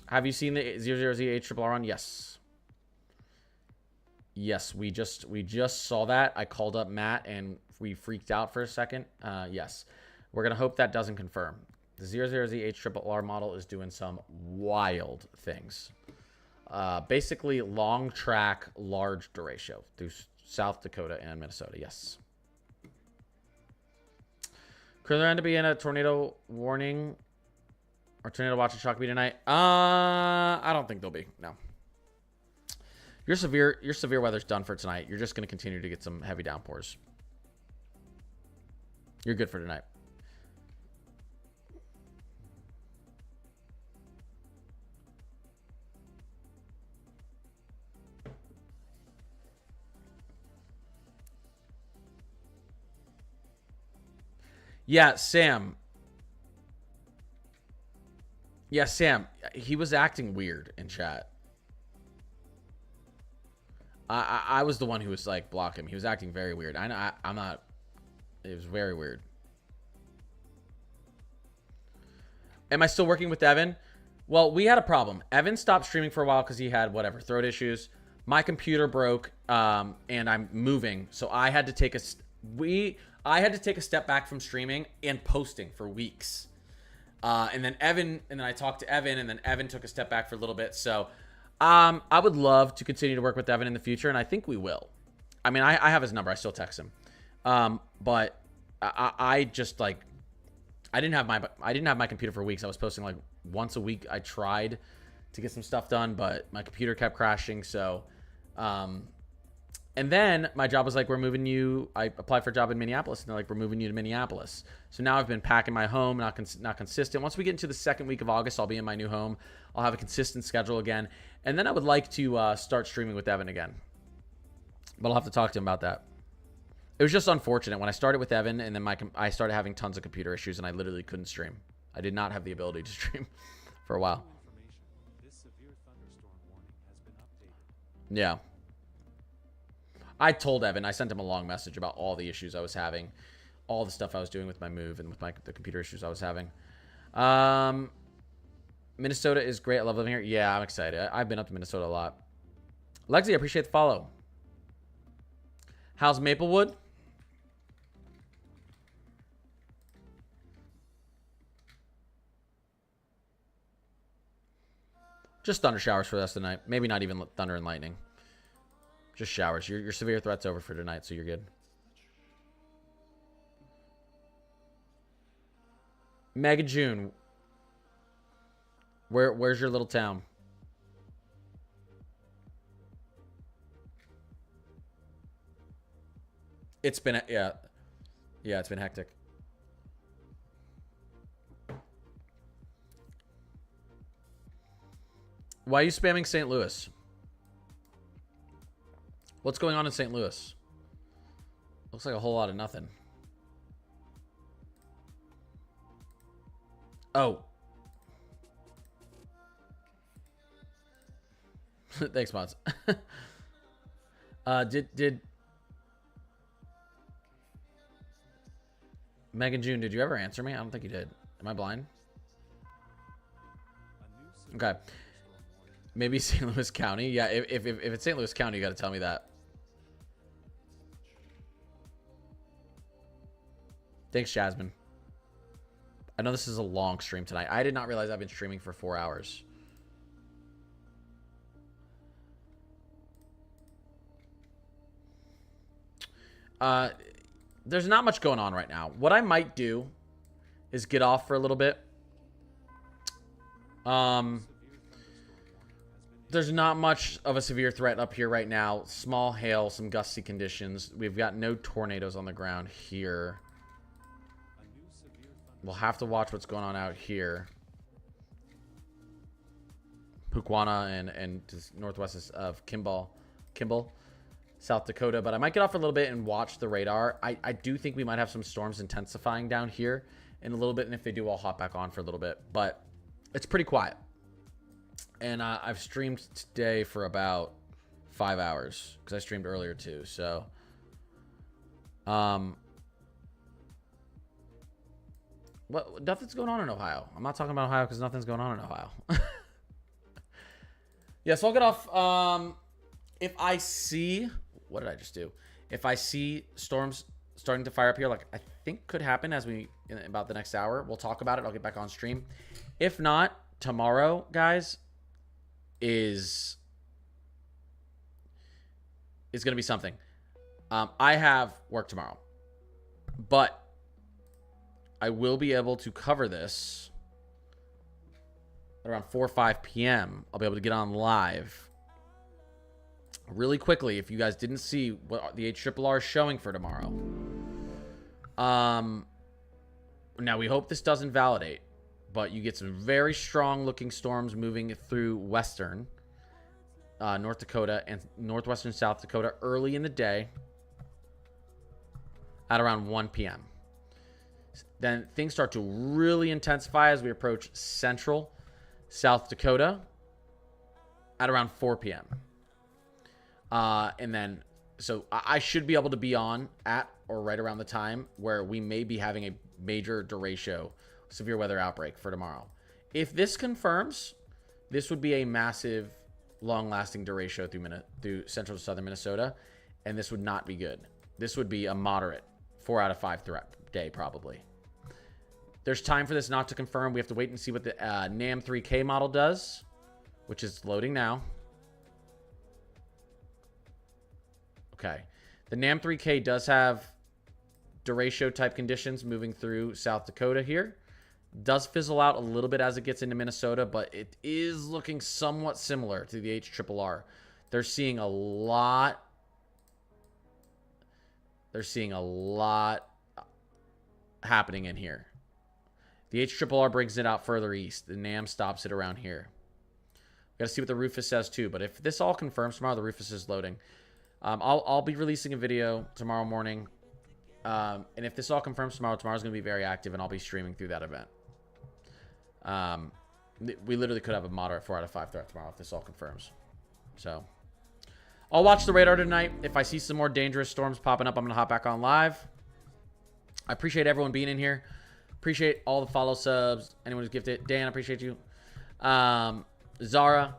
Have you seen the 00Z HRRR on? Yes. Yes, we just saw that. I called up Matt and we freaked out for a second. Yes. We're going to hope that doesn't confirm. The 00Z HRRR model is doing some wild things. Basically, long track, large derecho through South Dakota and Minnesota. Yes. Could there end up being a tornado warning or tornado watch and shock be tonight? I don't think there'll be. No. Your severe weather's done for tonight. You're just going to continue to get some heavy downpours. You're good for tonight. Yeah, Sam. Yeah, Sam. He was acting weird in chat. I was the one who was like blocking him. He was acting very weird. I'm not. It was very weird. Am I still working with Evan? Well, we had a problem. Evan stopped streaming for a while because he had whatever throat issues. My computer broke, and I'm moving, so I had to take a step back from streaming and posting for weeks. And then I talked to Evan, and then Evan took a step back for a little bit. So I would love to continue to work with Evan in the future, and I think we will. I mean, I have his number. I still text him. But I just like I didn't have my computer for weeks. I was posting like once a week. I tried to get some stuff done, but my computer kept crashing. So and then my job was like, we're moving you. I applied for a job in Minneapolis, and they're like, we're moving you to Minneapolis. So now I've been packing my home, not consistent. Once we get into the second week of August, I'll be in my new home. I'll have a consistent schedule again. And then I would like to start streaming with Evan again. But I'll have to talk to him about that. It was just unfortunate. When I started with Evan, and then I started having tons of computer issues, and I literally couldn't stream. I did not have the ability to stream for a while. This severe thunderstorm warning has been updated. Yeah. I told Evan, I sent him a long message about all the issues I was having, all the stuff I was doing with my move and with the computer issues I was having. Minnesota is great. I love living here. Yeah, I'm excited. I've been up to Minnesota a lot. Lexi, I appreciate the follow. How's Maplewood? Just thunder showers for the rest of the night. Maybe not even thunder and lightning. Just showers. Your severe threat's over for tonight, so you're good. Mega June. Where's your little town? It's been yeah, it's been hectic. Why are you spamming St. Louis? What's going on in St. Louis? Looks like a whole lot of nothing. Oh. Thanks, mods. Did Megan June, did you ever answer me? I don't think you did. Am I blind? Okay. Maybe St. Louis County. Yeah, if it's St. Louis County, you got to tell me that. Thanks, Jasmine. I know this is a long stream tonight. I did not realize I've been streaming for 4 hours. There's not much going on right now. What I might do is get off for a little bit. There's not much of a severe threat up here right now. Small hail, some gusty conditions. We've got no tornadoes on the ground here. We'll have to watch what's going on out here. Pukwana and just northwest of Kimball, South Dakota. But I might get off for a little bit and watch the radar. I do think we might have some storms intensifying down here in a little bit. And if they do, I'll hop back on for a little bit. But it's pretty quiet. And I've streamed today for about 5 hours because I streamed earlier too. So, what? Nothing's going on in Ohio. I'm not talking about Ohio because nothing's going on in Ohio. Yeah, so I'll get off. If I see, what did I just do? If I see storms starting to fire up here, like I think could happen as we in about the next hour, we'll talk about it. I'll get back on stream. If not, tomorrow, guys, is going to be something. I have work tomorrow, but I will be able to cover this around 4 or 5 p.m. I'll be able to get on live really quickly. If you guys didn't see what the HRRR is showing for tomorrow. Now we hope this doesn't validate, but you get some very strong looking storms moving through western North Dakota and northwestern South Dakota early in the day at around 1 p.m. Then things start to really intensify as we approach central South Dakota at around 4 p.m. And then, so I should be able to be on at or right around the time where we may be having a major derecho severe weather outbreak for tomorrow. If this confirms, this would be a massive, long-lasting derecho through central to southern Minnesota, and this would not be good. This would be a moderate 4 out of 5 threat day, probably. There's time for this not to confirm. We have to wait and see what the NAM 3K model does, which is loading now. Okay. The NAM 3K does have derecho type conditions moving through South Dakota here. Does fizzle out a little bit as it gets into Minnesota, but it is looking somewhat similar to the HRRR. They're seeing a lot. They're seeing a lot happening in here. The HRRR brings it out further east. The NAM stops it around here. We got to see what the Rufus says too. But if this all confirms tomorrow, the Rufus is loading. I'll be releasing a video tomorrow morning. And if this all confirms tomorrow's going to be very active, and I'll be streaming through that event. We literally could have a moderate 4 out of 5 threat tomorrow if this all confirms. So I'll watch the radar tonight. If I see some more dangerous storms popping up, I'm going to hop back on live. I appreciate everyone being in here. Appreciate all the follow subs. Anyone who's gifted. Dan, I appreciate you. Zara.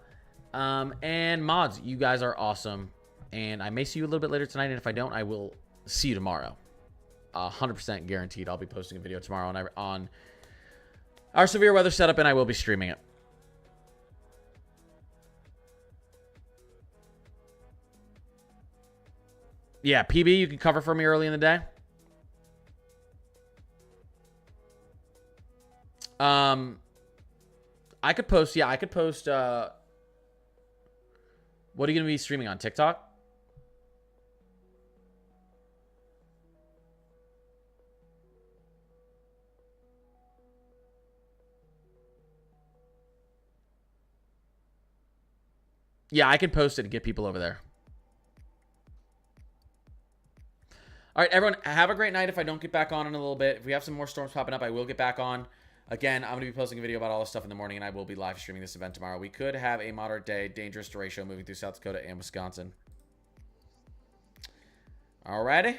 And mods. You guys are awesome. And I may see you a little bit later tonight. And if I don't, I will see you tomorrow. 100% guaranteed. I'll be posting a video tomorrow on our severe weather setup, and I will be streaming it. Yeah, PB, you can cover for me early in the day. I could post, yeah, I could post, what are you going to be streaming on TikTok? Yeah, I can post it and get people over there. All right, everyone, have a great night. If I don't get back on in a little bit, if we have some more storms popping up, I will get back on. Again, I'm going to be posting a video about all this stuff in the morning, and I will be live streaming this event tomorrow. We could have a moderate day, dangerous derecho moving through South Dakota and Wisconsin. Alrighty.